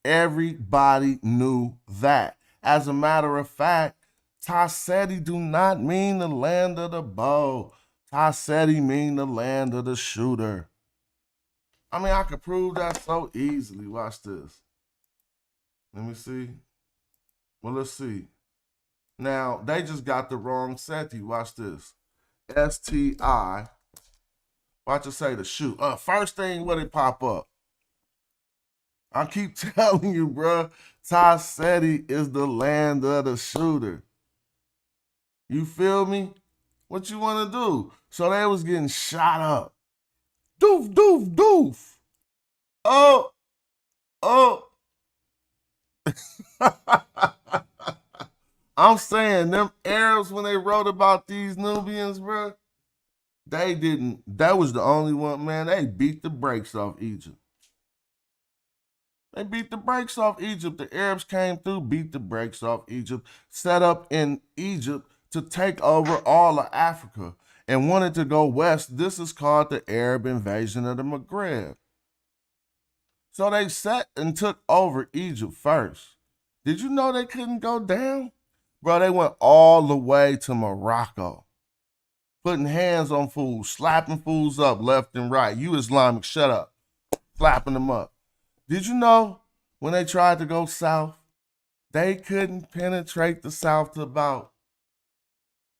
B: Everybody knew that. As a matter of fact, Tasseti do not mean the land of the bow. Tasseti mean the land of the shooter. I mean, I could prove that so easily. Watch this. Let me see. Well, let's see. Now, they just got the wrong Seti. Watch this. S-T-I. Watch it say the shoot. First thing, what it pop up? I keep telling you, bro. Tasseti is the land of the shooter. You feel me? What you want to do? So they was getting shot up. Doof, doof, doof. Oh. I'm saying, them Arabs, when they wrote about these Nubians, bro, they didn't. That was the only one, man. They beat the brakes off Egypt. They beat the brakes off Egypt. The Arabs came through, beat the brakes off Egypt, set up in Egypt to take over all of Africa and wanted to go west. This is called the Arab invasion of the Maghreb. So they set and took over Egypt first. Did you know they couldn't go down? Bro, they went all the way to Morocco, putting hands on fools, slapping fools up left and right. You Islamic, shut up. Slapping them up. Did you know when they tried to go south, they couldn't penetrate the south to about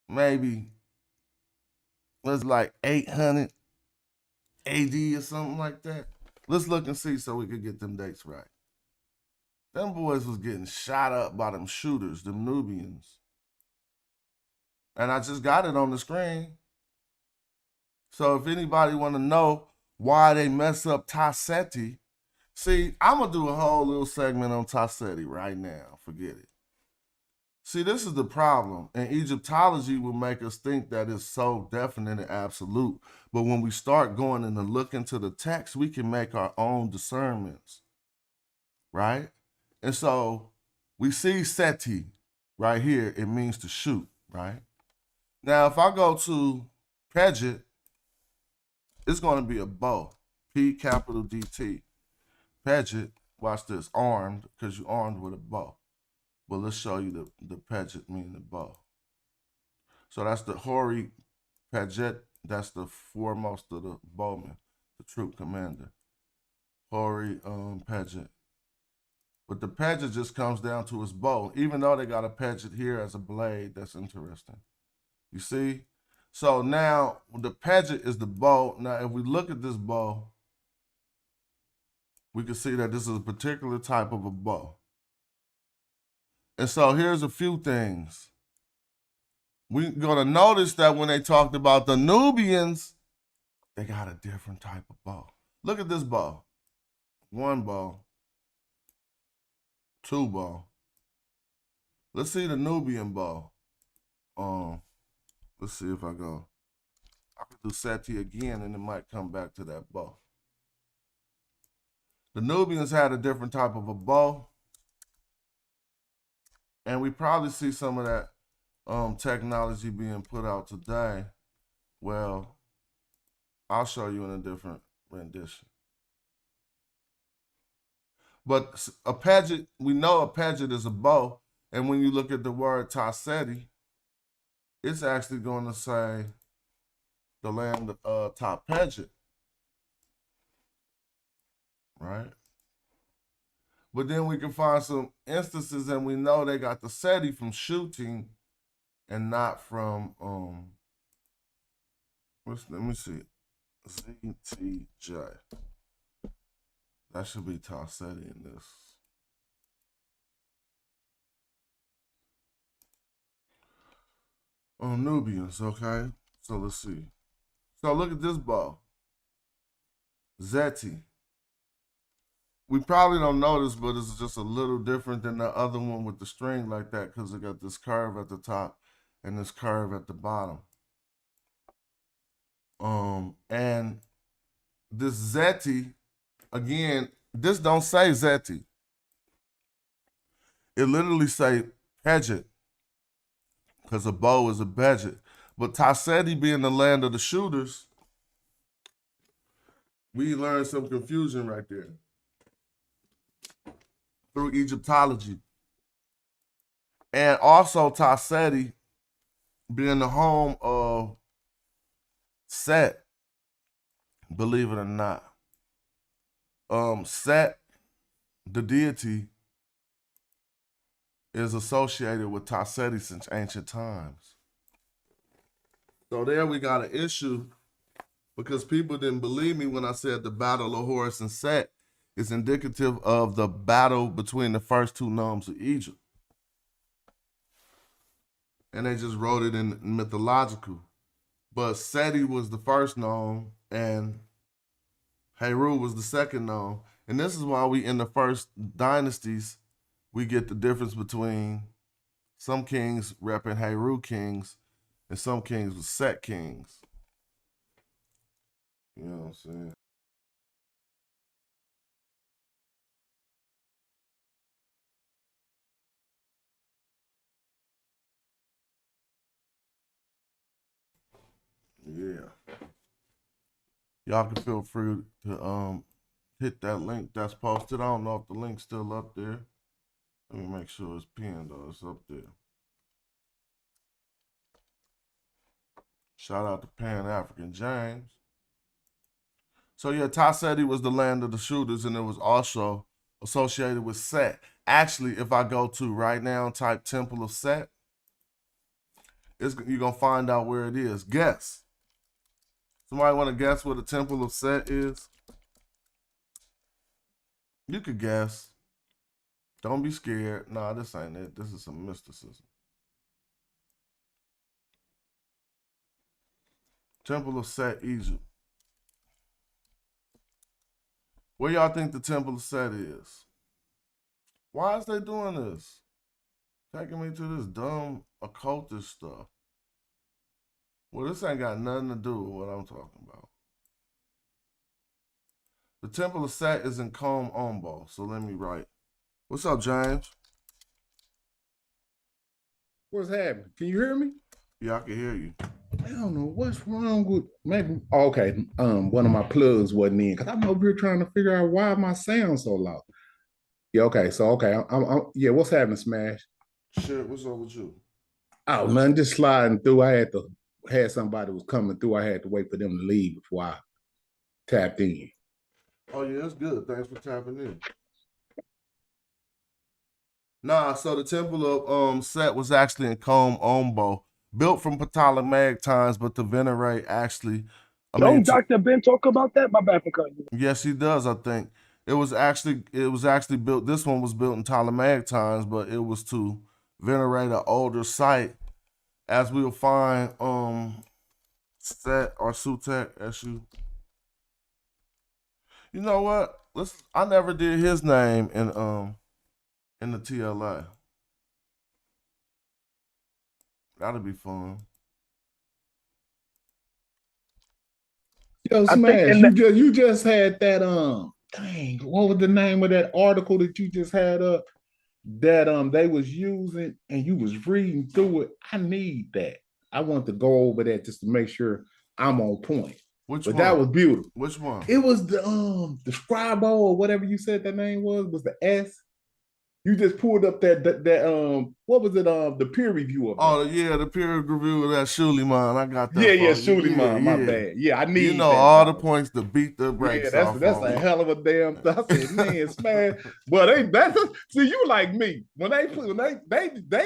B: maybe, was like 800 AD or something like that? Let's look and see so we could get them dates right. Them boys was getting shot up by them shooters, them Nubians. And I just got it on the screen. So if anybody want to know why they mess up Tasseti, see, I'm going to do a whole little segment on Tasseti right now. Forget it. See, this is the problem. And Egyptology will make us think that it's so definite and absolute. But when we start going and look into the text, we can make our own discernments. Right? And so we see Seti right here. It means to shoot, right? Now, if I go to Pejet, it's going to be a bow. P-capital-D-T. Pejet, watch this, armed, because you're armed with a bow. But let's show you the Pejet meaning the bow. So that's the Hori Pejet. That's the foremost of the bowmen, the troop commander. Hori Pejet. But the Pejet just comes down to his bow. Even though they got a Pejet here as a blade, that's interesting. You see? So now the paget is the bow. Now, if we look at this bow, we can see that this is a particular type of a bow. And so here's a few things. We're going to notice that when they talked about the Nubians, they got a different type of bow. Look at this bow. One bow. Two bow. Let's see the Nubian bow. Let's see if I can do Seti again and it might come back to that bow. The Nubians had a different type of a bow. And we probably see some of that technology being put out today. Well, I'll show you in a different rendition. But a paget, we know a paget is a bow. And when you look at the word Taseti, it's actually going to say the land of Tapaget, right? But then we can find some instances, and we know they got the SETI from shooting and not from, let me see, ZTJ. That should be Taseti in this. Nubians, okay? So let's see. So look at this bow. Zeti. We probably don't notice, but it's just a little different than the other one with the string like that because it got this curve at the top and this curve at the bottom. And this Zeti, again, this don't say Zeti. It literally say paget because a bow is a paget. But Taseti being the land of the shooters, we learned some confusion right there through Egyptology. And also Taseti being the home of Set, believe it or not. Set, the deity, is associated with Taseti since ancient times. So there we got an issue because people didn't believe me when I said the battle of Horus and Set is indicative of the battle between the first two nomes of Egypt. And they just wrote it in mythological. But Seti was the first nome and Heru was the second nome. And this is why we, in the first dynasties, we get the difference between some kings repping Heru kings and some kings with Set kings. You know what I'm saying? Yeah. Y'all can feel free to hit that link that's posted. I don't know if the link's still up there. Let me make sure it's pinned or it's up there. Shout out to Pan-African James. So yeah, Taseti was the land of the shooters, and it was also associated with Set. Actually, if I go to right now and type Temple of Set, you're going to find out where it is. Guess. Somebody want to guess what the Temple of Set is? You could guess. Don't be scared. Nah, this ain't it. This is some mysticism. Temple of Set, Egypt. Where y'all think the Temple of Set is? Why is they doing this? Taking me to this dumb occultist stuff. Well, this ain't got nothing to do with what I'm talking about. The Temple of Set is in Combe Ombo. So let me write. What's up, James?
M: What's happening? Can you hear me?
B: Yeah, I can hear you.
M: I don't know what's wrong with maybe. Okay, one of my plugs wasn't in because I'm over here trying to figure out why my sound so loud. Yeah, okay, so okay, yeah. What's happening, Smash?
B: Shit, what's up with you?
M: Oh, nothing, just sliding through. I had somebody was coming through. I had to wait for them to leave before I tapped in.
B: Oh yeah, that's good. Thanks for tapping in. Nah, so the Temple of Set was actually in Combe Ombo, built from Ptolemaic times, but to venerate actually.
L: Don't Dr. Ben talk about that? My bad for cutting you.
B: Yes, he does. I think it was actually built. This one was built in Ptolemaic times, but it was to venerate an older site, as we'll find Set or Sutek SU. You know what? I never did his name in the TLA. That'll be fun.
M: Yo, Smash, you just had that dang, what was the name of that article that you just had up that they was using and you was reading through it? I need that. I want to go over that just to make sure I'm on point.
B: Which one?
M: That was beautiful.
B: Which one?
M: It was the Scribo or whatever you said that name was the S. You just pulled up that what was it? The peer review of it.
B: Oh yeah, the peer review of that Schuliman. I got that.
M: Yeah, Schuliman. My bad. Yeah, I need.
B: You know all the points to beat the brakes off.
M: That's a hell of a damn. I said, man, Smash. Well, see you like me. When they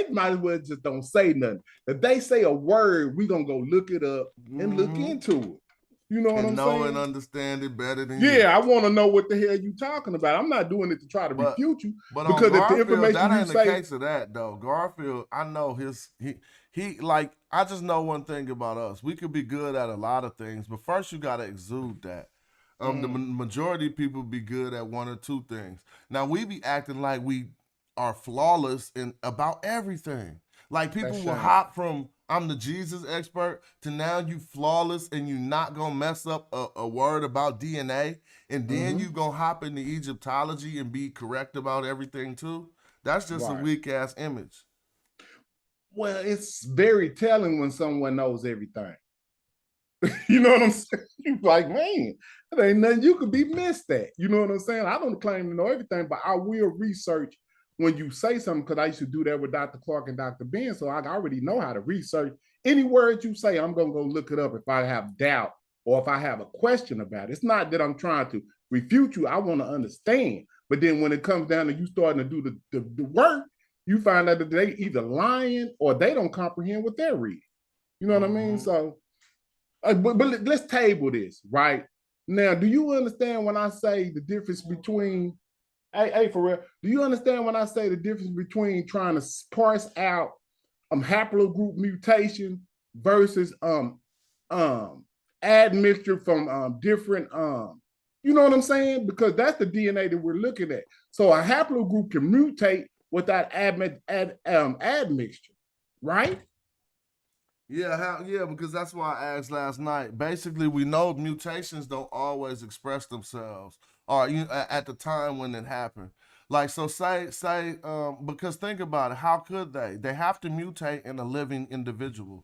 M: might as well just don't say nothing. If they say a word, we gonna go look it up and look into it. You know what I'm saying?
B: Know and understand it better than you.
M: Yeah, I want to know what the hell you talking about. I'm not doing it to try to refute you.
B: But
M: because
B: Garfield,
M: if the information
B: that ain't
M: you
B: the
M: say,
B: case of that though. Garfield, I know he like I just know one thing about us. We could be good at a lot of things, but first you gotta exude that. The majority of people be good at one or two things. Now we be acting like we are flawless in about everything. Like people will hop from I'm the Jesus expert to now you flawless and you not gonna mess up a word about DNA, and then you gonna hop into Egyptology and be correct about everything too. That's just a weak ass image.
M: Well, it's very telling when someone knows everything. You know what I'm saying? You're like, man, there ain't nothing you could be missed at. You know what I'm saying? I don't claim to know everything, but I will research when you say something, because I used to do that with Dr. Clark and Dr. Ben, so I already know how to research. Any word you say, I'm going to go look it up if I have doubt or if I have a question about it. It's not that I'm trying to refute you. I want to understand. But then when it comes down to you starting to do the work, you find out that they either lying or they don't comprehend what they're reading. You know what I mean? So, but let's table this, right? Now, do you understand when I say the difference between Hey, for real, do you understand when I say the difference between trying to parse out haplogroup mutation versus admixture from different you know what I'm saying? Because that's the DNA that we're looking at. So a haplogroup can mutate without admixture, right?
B: Yeah, because that's why I asked last night. Basically, we know mutations don't always express themselves, or at the time when it happened. Like, so say, because think about it, how could they? They have to mutate in a living individual.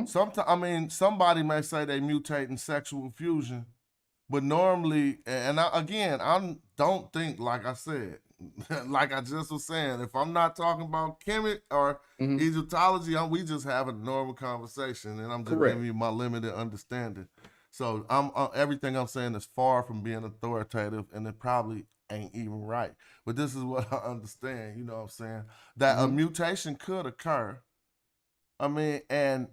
B: Sometimes, somebody may say they mutate in sexual fusion, but normally, and I don't think, like I said, like I just was saying, if I'm not talking about chemic or Egyptology, we just having a normal conversation, and I'm just giving you my limited understanding. So everything I'm saying is far from being authoritative, and it probably ain't even right. But this is what I understand. You know what I'm saying? That a mutation could occur. I mean, and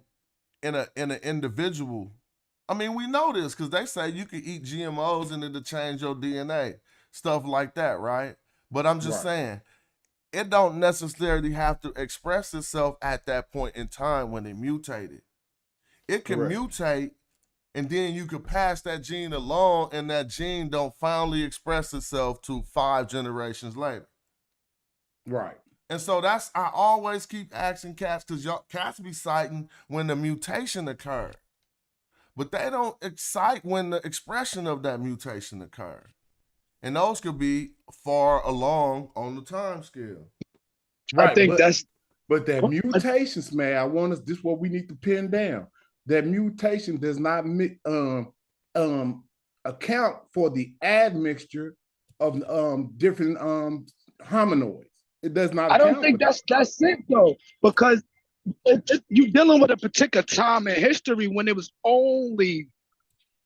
B: in an individual. I mean, we know this because they say you can eat GMOs and it'll change your DNA, stuff like that, right? But I'm just saying, it don't necessarily have to express itself at that point in time when it mutated. It can mutate, and then you could pass that gene along, and that gene don't finally express itself to 5 generations later.
M: Right.
B: And so I always keep asking cats, because cats be citing when the mutation occurred. But they don't excite when the expression of that mutation occurred. And those could be far along on the time scale.
M: Right, I think but that mutations, man, this is what we need to pin down. That mutation does not account for the admixture of different hominoids. It does not.
L: I don't think that's it though, because you're dealing with a particular time in history when it was only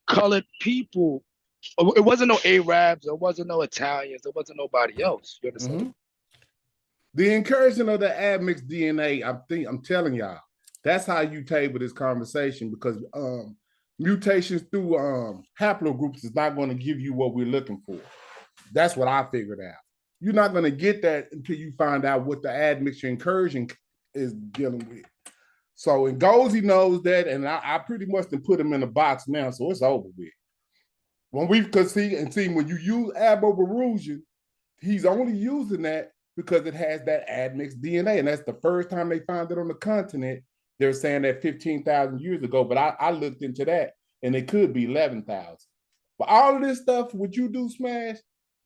L: colored people. It wasn't no Arabs, it wasn't no Italians, it wasn't nobody else. You understand?
M: The incursion of the admixed DNA, I'm telling y'all, That's how you table this conversation, because mutations through haplogroups is not going to give you what we're looking for. That's what I figured out. You're not going to get that until you find out what the admixture incursion is dealing with. So Ngozi knows that, and I pretty much can put him in a box now, so it's over with. When we could see when you use abobarusian, he's only using that because it has that admixed DNA, and that's the first time they found it on the continent. They're saying that 15,000 years ago, but I looked into that, and it could be 11,000. But all of this stuff, what you do, Smash,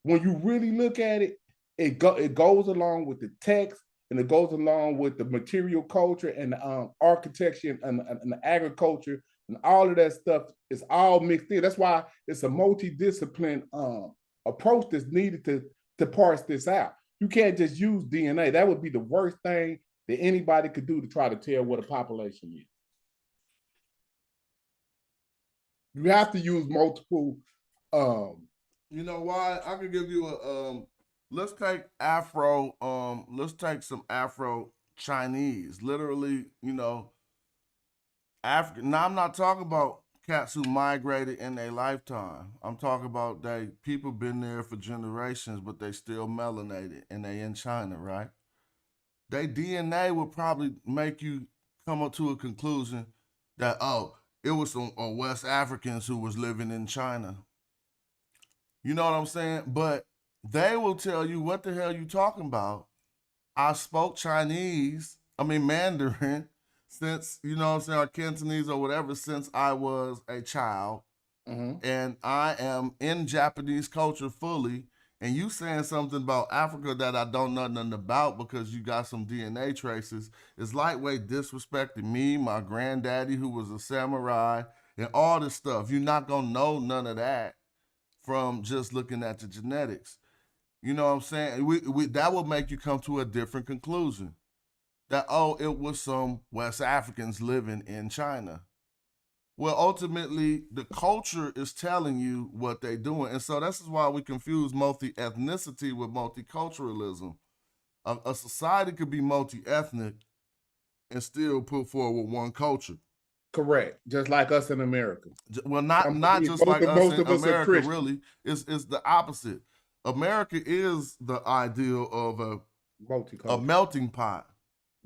M: when you really look at it, it goes along with the text, and it goes along with the material culture and the architecture and the agriculture, and all of that stuff is all mixed in. That's why it's a multidiscipline approach that's needed to parse this out. You can't just use DNA. That would be the worst thing that anybody could do to try to tell what a population is. You have to use multiple.
B: You know why? I could give you a let's take Afro, let's take some Afro Chinese. Literally, you know, African. Now I'm not talking about cats who migrated in their lifetime. I'm talking about people been there for generations, but they still melanated and they in China, right? Their DNA will probably make you come up to a conclusion that, oh, it was some West Africans who was living in China. You know what I'm saying? But they will tell you, what the hell you talking about? I spoke Mandarin, since, you know what I'm saying, or Cantonese or whatever, since I was a child.
M: Mm-hmm.
B: And I am in Japanese culture fully. And you saying something about Africa that I don't know nothing about because you got some DNA traces is lightweight disrespecting me, my granddaddy who was a samurai, and all this stuff. You're not going to know none of that from just looking at the genetics. You know what I'm saying? That will make you come to a different conclusion. That, oh, it was some West Africans living in China. Well, ultimately, the culture is telling you what they're doing. And so this is why we confuse multi-ethnicity with multiculturalism. A society could be multi-ethnic and still put forward one culture.
M: Correct. Just like us in America.
B: Well, not just like us in America, really. It's the opposite. America is the ideal of a melting pot.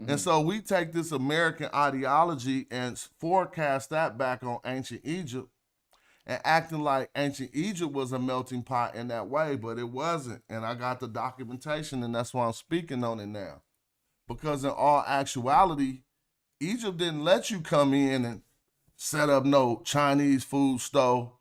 B: Mm-hmm. And so we take this American ideology and forecast that back on ancient Egypt and acting like ancient Egypt was a melting pot in that way, but it wasn't. And I got the documentation, and that's why I'm speaking on it now. Because in all actuality, Egypt didn't let you come in and set up no Chinese food store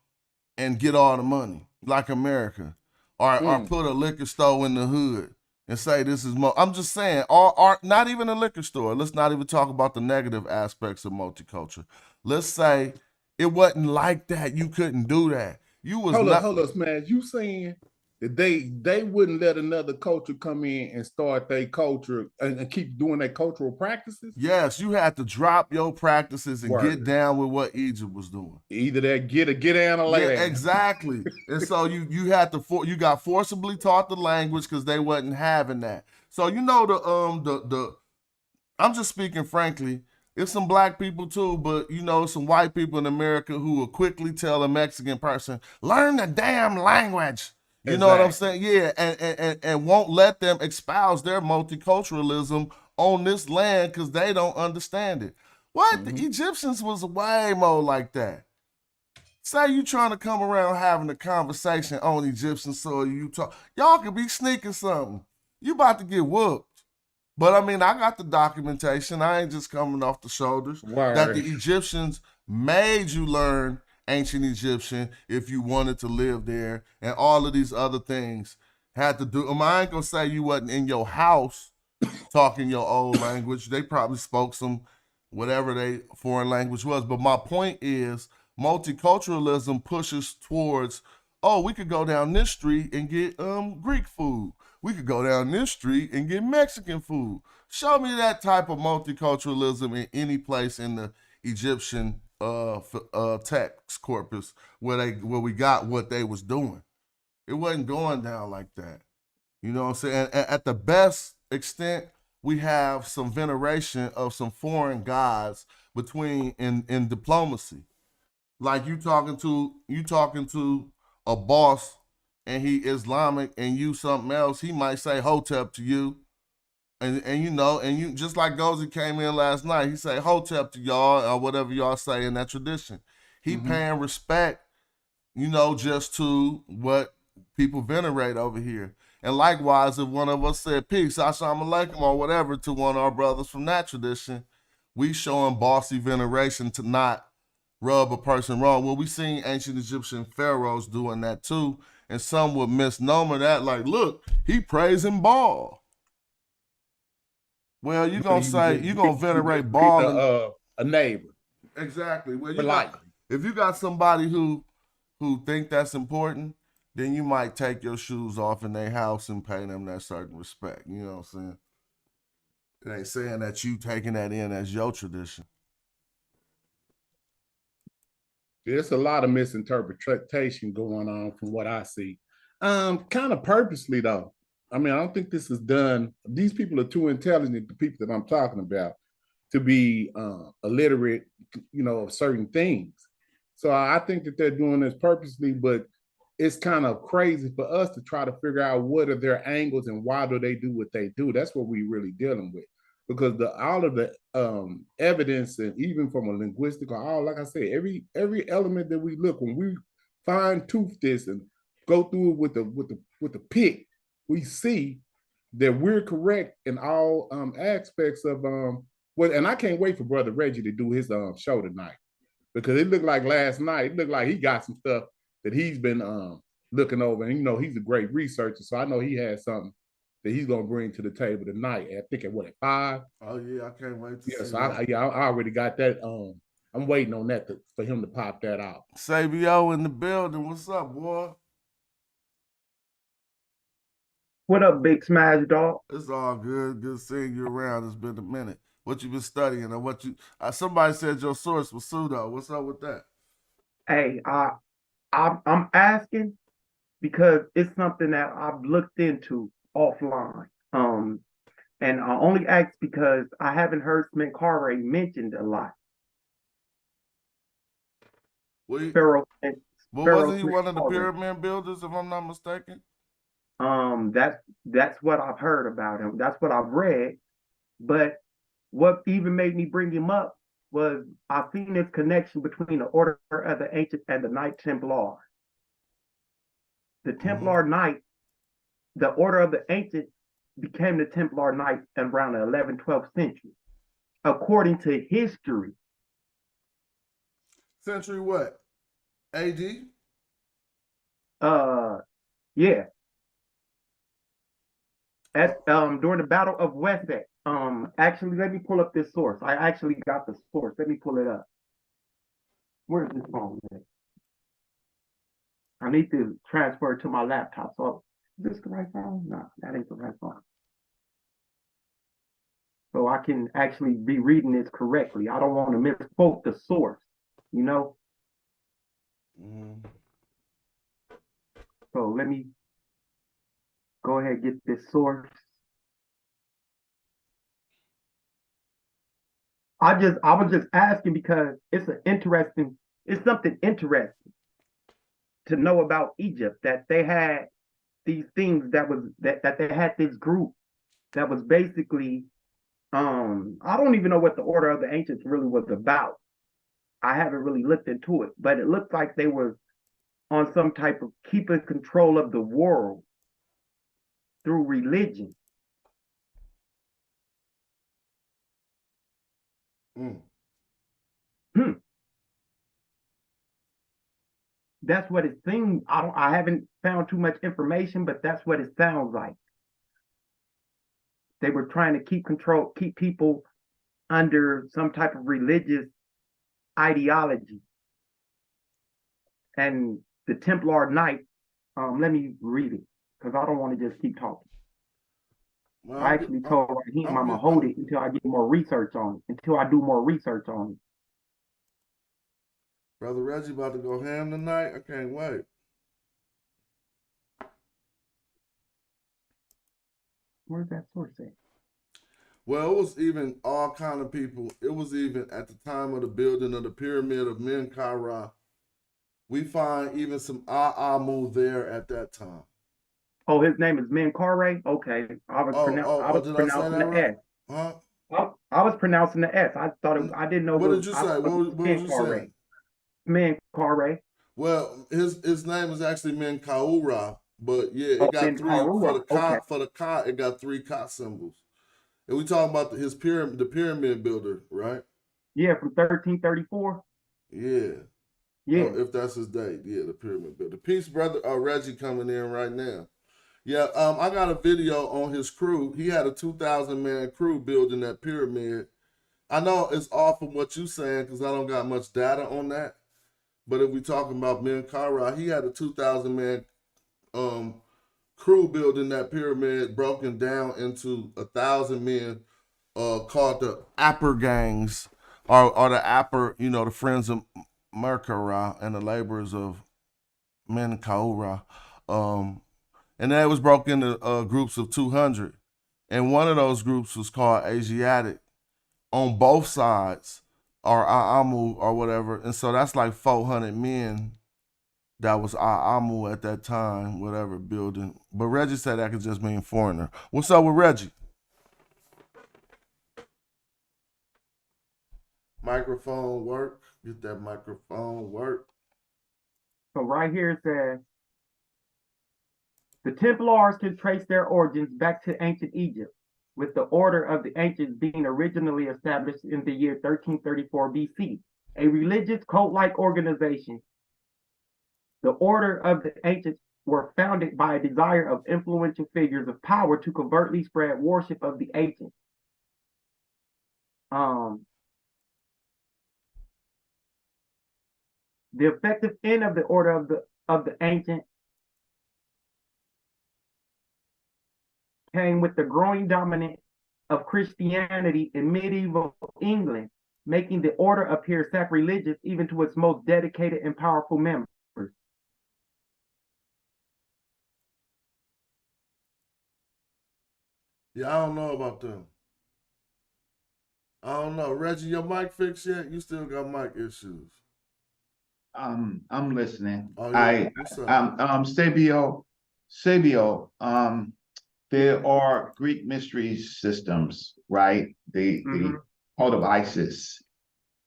B: and get all the money like America, or put a liquor store in the hood and say this is I'm just saying, or not even a liquor store. Let's not even talk about the negative aspects of multicultural. Let's say it wasn't like that. You couldn't do that. You was
M: hold up, man. You saying that they wouldn't let another culture come in and start their culture and keep doing their cultural practices?
B: Yes, you had to drop your practices and get down with what Egypt was doing.
M: Either that get down or lay down.
B: Exactly. And so you had to you got forcibly taught the language because they wasn't having that. So you know the I'm just speaking frankly. It's some black people too, but you know some white people in America who will quickly tell a Mexican person, learn the damn language. You know what I'm saying? Yeah, and won't let them espouse their multiculturalism on this land because they don't understand it. What? Mm-hmm. The Egyptians was way more like that. Say you trying to come around having a conversation on Egyptian soil, you talk, y'all could be sneaking something. You about to get whooped. But I mean, I got the documentation. I ain't just coming off the shoulders. That the Egyptians made you learn ancient Egyptian if you wanted to live there, and all of these other things had to do. I ain't gonna say you wasn't in your house talking your old language. They probably spoke some whatever they foreign language was. But my point is, multiculturalism pushes towards, oh, we could go down this street and get Greek food. We could go down this street and get Mexican food. Show me that type of multiculturalism in any place in the Egyptian text corpus where we got what they was doing. It wasn't going down like that. You know what I'm saying? At the best extent, we have some veneration of some foreign gods between in diplomacy. Like you talking to a boss and he Islamic and you something else, he might say Hotep to you. And you just like Gozy came in last night, he say Hotep to y'all or whatever y'all say in that tradition. He paying respect, just to what people venerate over here. And likewise, if one of us said peace, assalamu alaikum, or whatever to one of our brothers from that tradition, we showing bossy veneration to not rub a person wrong. Well, we seen ancient Egyptian pharaohs doing that too, and some would misnomer that like, look, he praising Baal. Well, you're going to say, you're going to venerate Baal.
M: A neighbor.
B: Exactly. Well, if you got somebody who think that's important, then you might take your shoes off in their house and pay them that certain respect. You know what I'm saying? It ain't saying that you taking that in as your tradition.
M: There's a lot of misinterpretation going on from what I see. Kind of purposely though. I mean, I don't think this is done. These people are too intelligent, the people that I'm talking about, to be illiterate, of certain things. So I think that they're doing this purposely, but it's kind of crazy for us to try to figure out what are their angles and why do they do what they do. That's what we're really dealing with. Because all of the evidence, and even from a linguistic, like I said, every element that we look, when we fine tooth this and go through it with the pick, we see that we're correct in all aspects of and I can't wait for Brother Reggie to do his show tonight, because it looked like last night, it looked like he got some stuff that he's been looking over, and he's a great researcher, so I know he has something that he's gonna bring to the table tonight. I think at 5?
B: Oh yeah, I can't wait to see
M: so
B: that.
M: I already got that. I'm waiting on that for him to pop that out.
B: Savio in the building. What's up, boy?
N: What up, Big Smash Dog?
B: It's all good. Good seeing you around. It's been a minute. What you been studying, or what you? Somebody said your source was pseudo. What's up with that?
N: Hey, I'm asking because it's something that I've looked into offline. And I only asked because I haven't heard Smenkare mentioned a lot.
B: Pharaoh. Wasn't he one of the pyramid builders, if I'm not mistaken?
N: That's what I've heard about him. That's what I've read. But what even made me bring him up was I've seen this connection between the Order of the Ancient and the Knight Templar. The Templar Knight, the Order of the Ancient became the Templar Knights around the 11th, 12th century, according to history.
B: Century what? AD?
N: Yeah. During the Battle of Wessex. Actually, let me pull up this source. I actually got the source. Let me pull it up. Where's this phone at? I need to transfer it to my laptop. So, is this the right phone? No, that ain't the right phone. So I can actually be reading this correctly. I don't want to misquote the source, So let me go ahead and get this source. I was just asking because it's something interesting to know about Egypt, that they had these things that they had this group that was basically I don't even know what the Order of the Ancients really was about. I haven't really looked into it, but it looked like they were on some type of keeping control of the world through religion. That's what it seems. I haven't found too much information, but that's what it sounds like. They were trying to keep people under some type of religious ideology. And the Templar Knight, let me read it, because I don't want to just keep talking. Well, I actually told him I'm gonna hold it until I get more research on it, until I do more research on it.
B: Brother Reggie about to go ham tonight. I can't wait.
N: Where's that source at?
B: Well, it was even all kind of people. It was even at the time of the building of the pyramid of Menkaure. We find even some Aamu there at that time.
N: Oh, his name is Menkaure? Okay. I was
B: Did I say
N: pronouncing
B: that
N: the
B: right?
N: S.
B: Huh?
N: I was pronouncing the S. I didn't know
B: What did you
N: I
B: say?
N: thought it
B: What was you
N: Menkaure.
B: saying?
N: Menkaure.
B: Well, his name is actually Menkaure, but yeah,
N: Oh,
B: it got three for
N: Menkaure.
B: the
N: Okay.
B: ka. It got three ka symbols. And we talking about his pyramid, the pyramid builder, right?
N: Yeah, from 1334.
B: Yeah.
N: Yeah.
B: If that's his date, yeah, the pyramid builder. Peace, brother. Reggie coming in right now. Yeah, I got a video on his crew. He had a 2,000-man crew building that pyramid. I know it's off from what you saying because I don't got much data on that. But if we talking about Menkaure, he had a 2,000-man crew building that pyramid, broken down into 1,000 men, called the Apper gangs, or the Apper, the friends of Merkara and the laborers of Menkaure. And that was broken into groups of 200. And one of those groups was called Asiatic on both sides, or Aamu or whatever. And so that's like 400 men that was Aamu at that time, whatever building. But Reggie said that could just mean foreigner. What's up with Reggie? Microphone work. Get that microphone work.
N: So right here it says, the Templars can trace their origins back to ancient Egypt, with the Order of the Ancients being originally established in the year 1334 BC, a religious cult-like organization. The Order of the Ancients were founded by a desire of influential figures of power to covertly spread worship of the ancients. The effective end of the Order of the Ancient came with the growing dominance of Christianity in medieval England, making the order appear sacrilegious even to its most dedicated and powerful members.
B: Yeah, I don't know about them. I don't know. Reggie, your mic fixed yet? You still got mic issues.
O: I'm listening.
B: Oh, yeah. What's up?
O: Sabio, there are Greek mystery systems, right? The cult of Isis.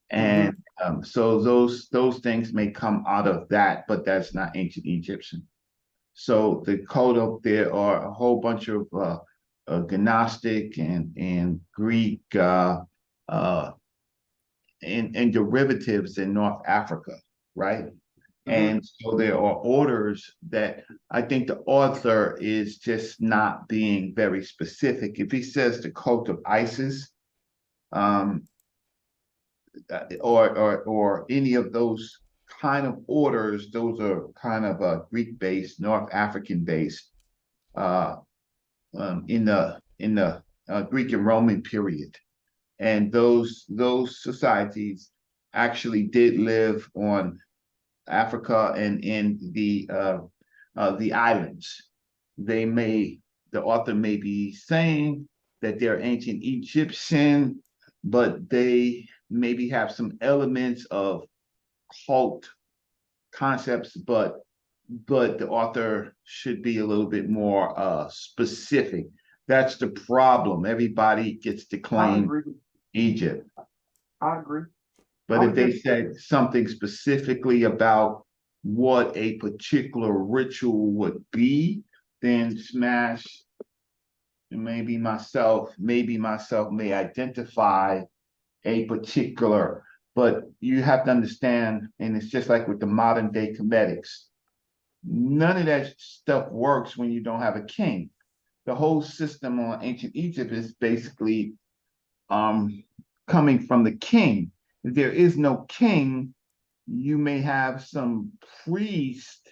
O: And so those things may come out of that, but that's not ancient Egyptian. So the code of there are a whole bunch of Gnostic and Greek and derivatives in North Africa, right? And so there are orders that I think the author is just not being very specific. If he says the cult of Isis, or any of those kind of orders, those are kind of Greek-based, North African-based, in the Greek and Roman period, and those societies actually did live on Africa and in the islands. The author may be saying that they're ancient Egyptian, but they maybe have some elements of cult concepts, but the author should be a little bit more specific. That's the problem. Everybody gets to claim Egypt.
N: I agree.
O: But if they said something specifically about what a particular ritual would be, then Smash, maybe myself may identify a particular, but you have to understand, and it's just like with the modern day comedics, none of that stuff works when you don't have a king. The whole system on ancient Egypt is basically coming from the king. If there is no king, you may have some priest,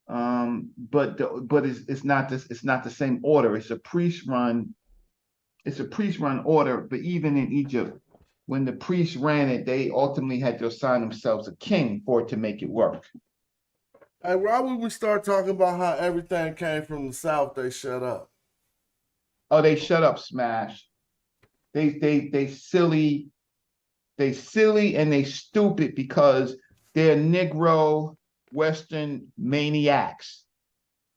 O: but it's not the same order. It's a priest run order. But even in Egypt, when the priests ran it, they ultimately had to assign themselves a king for it to make it work.
B: Hey, why would we start talking about how everything came from the South? They shut up.
O: Oh, they shut up, Smash. they silly and they stupid because they're Negro Western maniacs.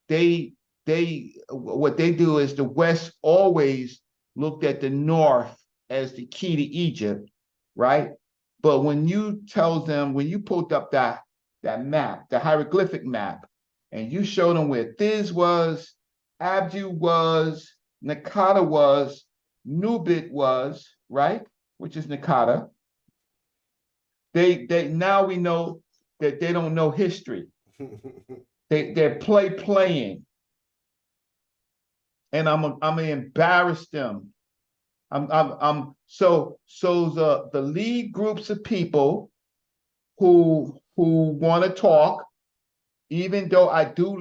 O: What they do is the West always looked at the North as the key to Egypt, right? But when you tell them, when you pulled up that map, the hieroglyphic map, and you showed them where Thiz was, Abdu was, Nakata was, Nubit was, right? Which is Nakata. They now we know that they don't know history. They're playing. And I'm gonna embarrass them. So the lead groups of people who want to talk, even though I do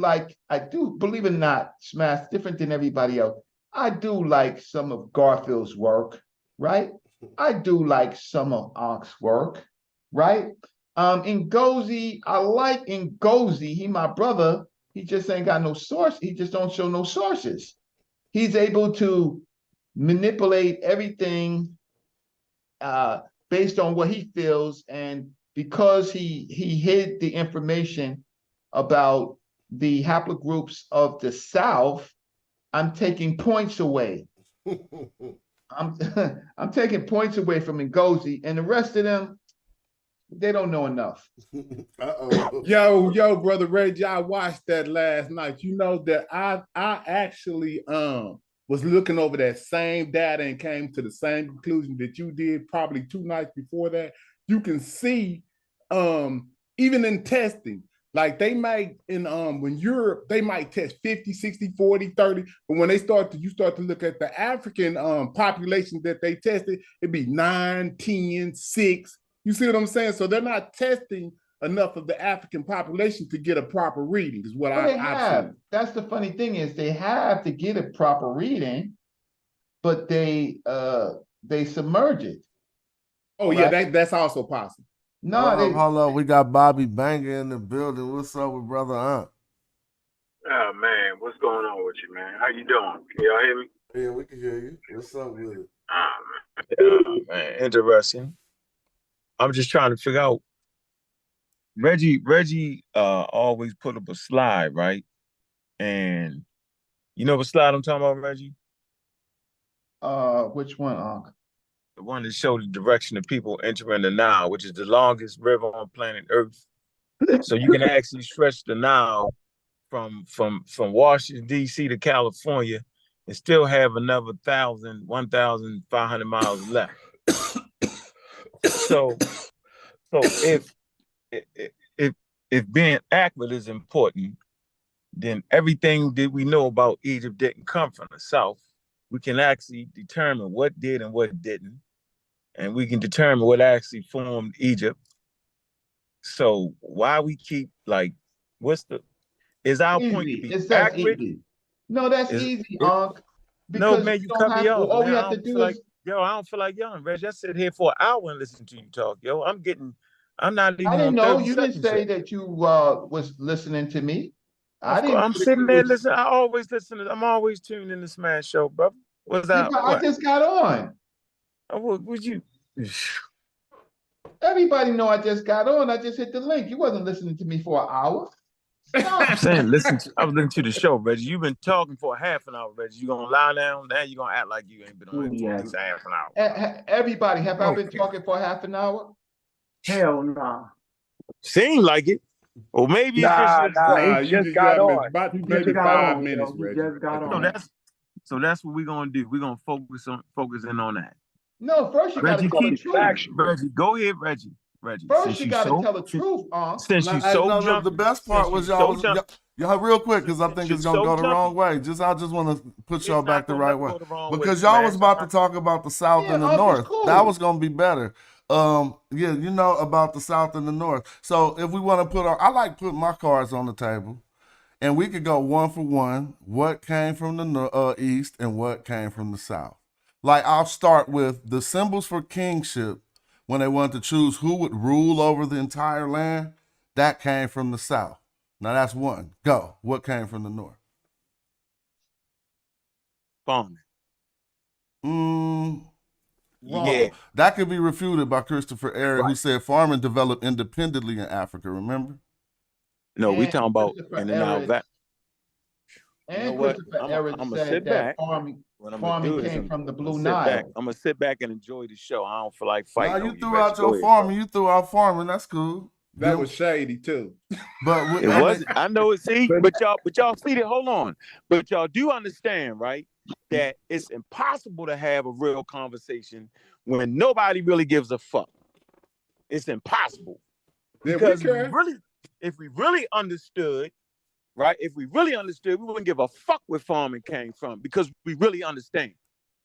O: believe it or not, Smash, different than everybody else. I do like some of Garfield's work, right? I do like some of Ank's work, right? Ngozi, I like Ngozi. He my brother. He just ain't got no source. He just don't show no sources. He's able to manipulate everything based on what he feels, and because he hid the information about the haplogroups of the South, I'm taking points away. I'm taking points away from Ngozi, and the rest of them, they don't know enough.
M: Yo, brother Reggie, I watched that last night. You know that I actually was looking over that same data and came to the same conclusion that you did probably 2 nights before that. You can see even in testing, like they might when Europe, they might test 50, 60, 40, 30, but when you start to look at the African population that they tested, it'd be 9, 10, 6. You see what I'm saying? So they're not testing enough of the African population to get a proper reading, is what
O: Well,
M: I've seen.
O: That's the funny thing, is they have to get a proper reading, but they submerge it.
M: Oh, right? Yeah, that's also possible.
B: No, hold up. We got Bobby Banger in the building. What's up with Brother Aunt?
P: Oh man, what's going on with you, man? How you doing? Can y'all hear me?
B: Yeah, we can hear you. What's up with it?
P: Man, interesting. I'm just trying to figure out. Reggie always put up a slide, right? And you know what slide I'm talking about, Reggie?
O: Which one, Unc?
P: The one that showed the direction of people entering the Nile, which is the longest river on planet Earth. So you can actually stretch the Nile from Washington, D.C. to California and still have another 1,500 miles left. So if being accurate is important, then everything that we know about Egypt didn't come from the South. We can actually determine what did and what didn't, and we can determine what actually formed Egypt. So why we keep is our point to be accurate?
O: Easy. No, that's easy, Unc.
P: No, man, you cut me off. All we have to do is, yo, I don't feel like yelling, Reggie. I sit here for an hour and listen to you talk, yo. I'm not even.
O: I didn't
P: on
O: know. You didn't say that you was listening to me.
P: I'm sitting there listening. I always listen. I'm always tuned in to Smash Show, brother. What's that?
O: I just got on.
P: Would you?
O: Everybody know I just got on. I just hit the link. You wasn't listening to me for an hour.
P: I'm saying, I was listening to the show, Reggie. You've been talking for half an hour, Reggie. You gonna lie down? Now you gonna act like you ain't been on it for at least half an hour.
O: Everybody, have I been talking for half an hour?
N: Hell no. Nah.
P: Seems like it. Or maybe it's
L: he just got on.
M: About maybe 5 minutes,
N: Reggie. Just got on.
P: So that's what we're gonna do. We're gonna focus in on that.
O: No, first you gotta tell the truth.
P: Reggie, go ahead, Reggie.
O: First you gotta tell the truth,
P: Since you so
B: the best part was y'all real quick, because I think it's gonna go the wrong way. I just want to put y'all back the right way, because y'all was about to talk about the South and the North. Cool. That was gonna be better. You know about the South and the North. So if we want to I like putting my cards on the table, and we could go 1 for 1. What came from the East and what came from the South? Like, I'll start with the symbols for kingship. When they wanted to choose who would rule over the entire land, that came from the South. Now that's 1. Go. What came from the North?
P: Farming.
O: wrong.
B: That could be refuted by Christopher Ehret, who said farming developed independently in Africa. Remember?
P: No, we
O: And
P: talking about
O: Christopher
P: in the Nile
O: Ehret-
P: Valley.
O: And
P: You know what?
O: Christopher
P: I'm
O: Ehret
P: gonna
O: said
P: sit
O: that
P: back. What I'm gonna
O: farming
P: do is
O: came from the
P: I'm
O: Blue
P: gonna sit back.
O: Nile.
P: I'm gonna sit back and enjoy the show. I don't feel like
B: Nah,
P: fighting.
B: you threw out your
P: Go ahead,
B: farming. You threw out farming. That's cool.
M: That was shady too.
B: But
P: it wasn't. I know it. See, but y'all see that. Hold on. But y'all do understand, right? That it's impossible to have a real conversation when nobody really gives a fuck. It's impossible. Because if we really understood, right? If we really understood, we wouldn't give a fuck where farming came from because we really understand.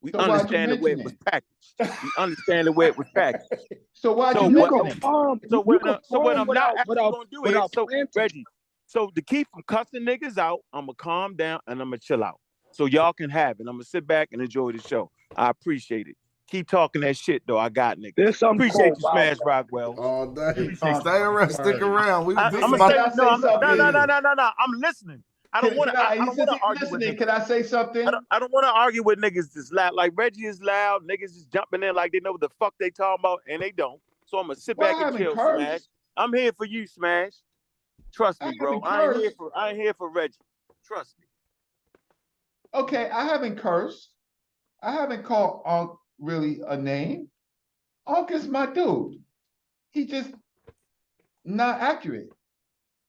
P: We understand the way it was packaged. We understand the way it was packaged.
O: So why'd
P: So
O: you
P: what?
O: mention it?
P: So when I'm not actually
L: without
P: gonna do it, so Reggie. So to keep from cussing niggas out, I'm gonna calm down and I'm gonna chill out. So y'all can have it. I'm gonna sit back and enjoy the show. I appreciate it. Keep talking that shit though. I got niggas. Appreciate you, Smash Rockwell.
B: Oh, dang. Stay around. Stick around.
P: I'm gonna say no. I'm listening. I don't want to argue with niggas.
O: Can I say something?
P: I don't want to argue with niggas that's loud. Like Reggie is loud. Niggas is jumping in like they know what the fuck they talking about, and they don't. So I'm gonna sit back and chill, Smash. I'm here for you, Smash. Trust me, bro. I ain't here for Reggie. Trust me.
O: Okay, I haven't cursed. I haven't called Unc really a name. Unc is my dude. He just not accurate.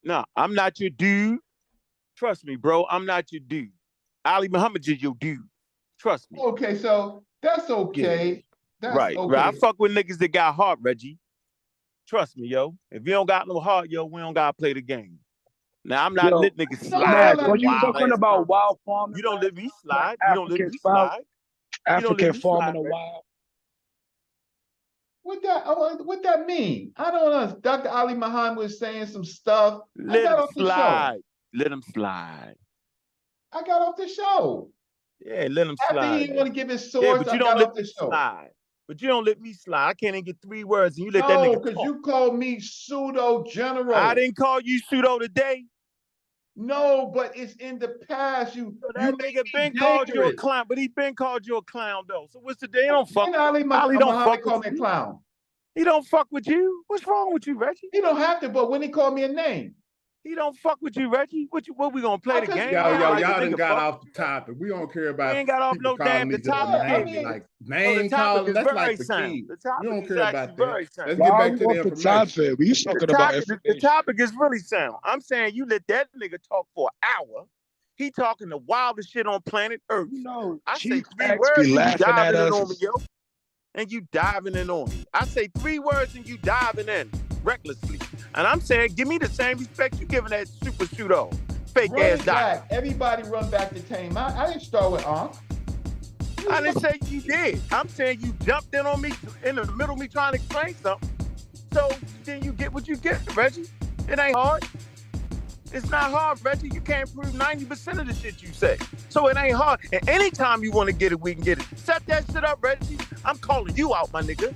P: No, I'm not your dude. Trust me, bro. I'm not your dude. Ali Muhammad is your dude. Trust me.
O: Okay, so that's okay.
P: Yeah.
O: That's
P: right.
O: okay.
P: I fuck with niggas that got heart, Reggie. Trust me, yo. If you don't got no heart, yo, we don't gotta play the game. Now I'm not let niggas slide.
L: When you talking about wild farming,
P: you don't let me slide.
L: Like
P: you don't let me slide.
L: African farming a wild.
O: What that mean? I don't know. Dr. Ali Muhammad was saying some stuff.
P: Let him slide. Let him slide.
O: I got off the show.
P: Yeah, let him slide.
O: After he didn't want to give his source,
P: but you
O: I
P: don't
O: got
P: let
O: off the
P: me
O: show.
P: slide. But you don't let me slide. I can't even get 3 words, and you let that nigga talk.
O: No, because you called me pseudo general.
P: I didn't call you pseudo today.
O: No, but it's in the past.
P: So that nigga been called you a clown, but he been called you a clown though. So what's the day? He don't fuck. Ali don't fuck
O: call
P: with
O: me a clown.
P: He don't fuck with you. What's wrong with you, Reggie?
O: He don't have to, but when he called me a name.
P: He don't fuck with you, Reggie. What we gonna play the game?
M: Y'all done got off the topic. We don't care about.
P: We ain't got off no damn. The topic,
M: like name calling. That's like the key. We don't care about that. Let's get back to the information.
L: We talking about information.
P: The topic is really sound. I'm saying you let that nigga talk for an hour. He talking the wildest shit on planet Earth. I say 3 words and you diving in on me, yo. And you diving in on me. I say 3 words and you diving in recklessly. And I'm saying, give me the same respect you giving that super pseudo fake ass
O: back. Everybody run back to Tame. I didn't start with Unc.
P: I didn't say you did. I'm saying you jumped in on me in the middle of me trying to explain something. So then you get what you get, Reggie. It ain't hard. It's not hard, Reggie. You can't prove 90% of the shit you say. So it ain't hard. And anytime you want to get it, we can get it. Set that shit up, Reggie. I'm calling you out, my nigga.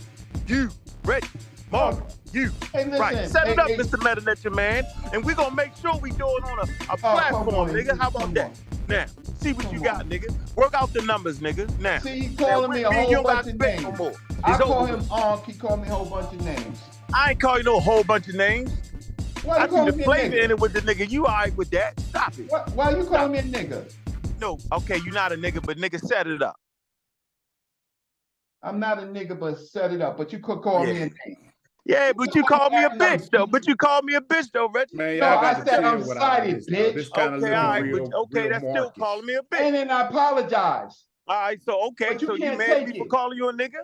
P: You, Reggie. Mark, you.
O: Hey, listen,
P: right. Set it up, Mr. Meta man. And we're going to make sure we do it on a platform, nigga. How about that? Now, see what you got, nigga. Work out the numbers, nigga. Now.
O: See, he calling me a whole bunch of names. I call him Unc. He called me a whole bunch of names.
P: I ain't call you no whole bunch of names.
O: Why
P: I see the flavor in it with the nigga. You all right with that? Stop it.
O: Why you calling me a nigga?
P: No, okay, you're not a nigga, but nigga, set it up.
O: I'm not a nigga, but set it up. But you could call me a name.
P: Yeah, but you called me a bitch, though. But you called me a bitch, though, Reggie.
M: Man,
O: no, I said I'm excited, bitch.
M: This kind
P: okay,
M: of
P: all right,
M: real,
P: okay, that's still calling me a bitch.
O: And then I apologize.
P: All right, so okay, so you mad at me for calling you a nigga?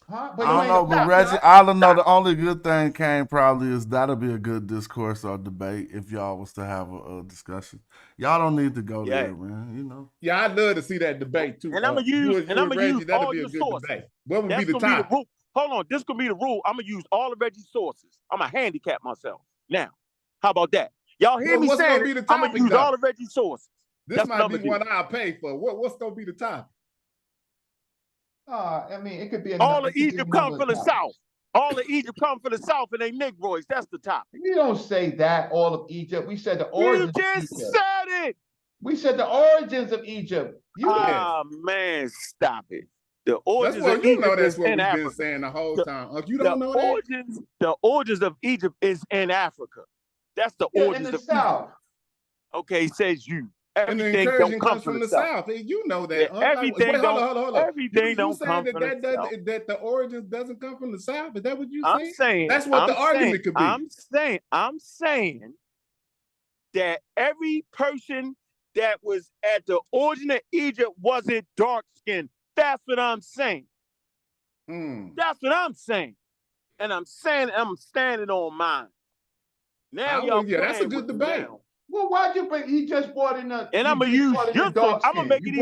O: Huh?
B: I don't know, but Reggie, all I know, the only good thing came probably is that'll be a good discourse or debate if y'all was to have a discussion. Y'all don't need to go there, man. You know.
M: Yeah, I'd love to see that debate too.
P: And I'm gonna use, all your sources.
M: Debate. What would
P: That's
M: be the
P: gonna
M: topic?
P: be the rule. Hold on, this gonna be the rule. I'm gonna use all of Reggie's sources. I'm gonna handicap myself. Now, how about that? Y'all hear me saying
M: gonna be the
P: I'm gonna
M: topic,
P: use
M: though?
P: all of Reggie's sources.
M: This
P: That's
M: might be one I'll pay for. What's gonna be the topic?
O: I mean, it could be
P: all of Egypt come from the south. All of Egypt come from the south and they Negroids. That's the topic.
O: We don't say that, all of Egypt. We said the origins.
P: You just said it.
O: We said the origins of Egypt.
P: Man, stop it. The
M: That's
P: origins of
M: what you know.
P: Egypt
M: That's
P: is
M: what
P: in
M: we've been
P: Africa.
M: saying the whole time. If you
P: The
M: don't know that,
P: origins of Egypt is in Africa. That's the
O: Yeah, in
P: origins
O: the
P: of Egypt.
O: South.
P: Okay, says you.
M: and the
P: Everything don't
M: incursion
P: come
M: comes
P: from
M: from
P: the
M: the
P: south.
M: South. You know
P: Yeah,
M: that. Unlike, wait, hold on, hold on.
P: everything
M: You
P: don't
M: saying
P: come from the south.
M: that the origins doesn't come from the South? Is that what you
P: I'm
M: saying?
P: saying
M: That's what the argument could be.
P: I'm saying that every person that was at the origin of Egypt wasn't dark skinned. That's what I'm saying. That's what I'm saying. And I'm saying I'm standing on mine. Now y'all
M: yeah, that's a good debate.
O: Now. Well, why'd you bring? He just brought in the.
P: And I'm gonna use your source. I'm gonna make it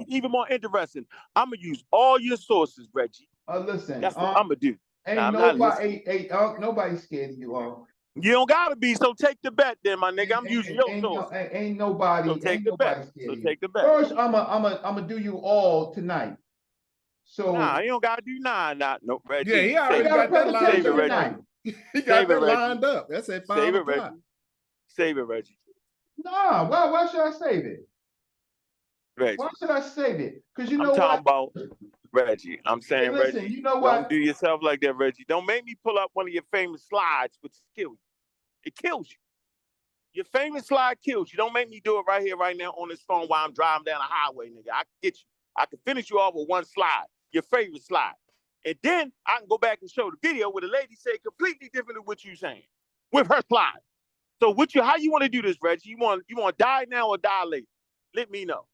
P: even more interesting. I'm gonna use all your sources, Reggie.
O: Listen,
P: that's what I'm gonna do.
O: Ain't nobody's scared of you.
P: You don't gotta be. So take the bet, then, my nigga. I'm using your source.
O: Ain't nobody.
P: So take the bet. So take the bet.
O: First, I'm gonna do you all tonight. So
P: nah, you don't gotta do no, Reggie.
M: Yeah, he already got that lined up.
O: Tonight.
M: He got that lined up. That's at 5 o'clock.
P: Save it, Reggie.
O: Nah, why should I save it?
P: Reggie.
O: Why should I save it? Because you know
P: I'm talking
O: what?
P: about Reggie. I'm saying,
O: Hey, listen,
P: Reggie,
O: you know what?
P: don't do yourself like that, Reggie. Don't make me pull up one of your famous slides, which kills you. It kills you. Your famous slide kills you. Don't make me do it right here, right now on this phone while I'm driving down the highway, nigga. I can get you. I can finish you off with one slide, your favorite slide. And then I can go back and show the video where the lady said completely different than what you saying with her slide. So how you want to do this, Reggie? You want to die now or die later? Let me know.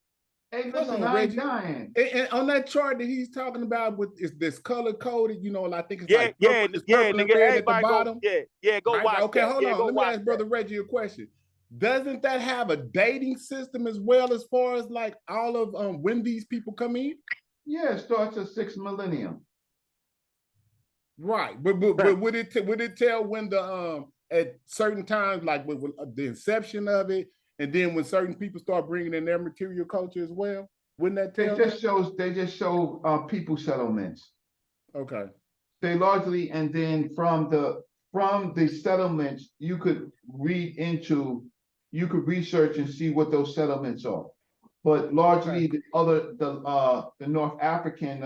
O: Hey, listen, I ain't dying.
M: And on that chart that he's talking about with is this color coded, I think it's
P: like
M: purple and red at the bottom.
P: Go
M: right?
P: watch.
M: Okay,
P: that.
M: hold on. Let me ask Brother
P: that.
M: Reggie a question. Doesn't that have a dating system as well as far as like all of when these people come in?
O: Yeah, it starts at 6th millennium.
M: Right, but would it tell when the at certain times, like with the inception of it, and then when certain people start bringing in their material culture as well? Wouldn't that tell?
O: They just show people settlements.
M: Okay.
O: They largely, and then from the settlements, you could research and see what those settlements are. But largely, the North African,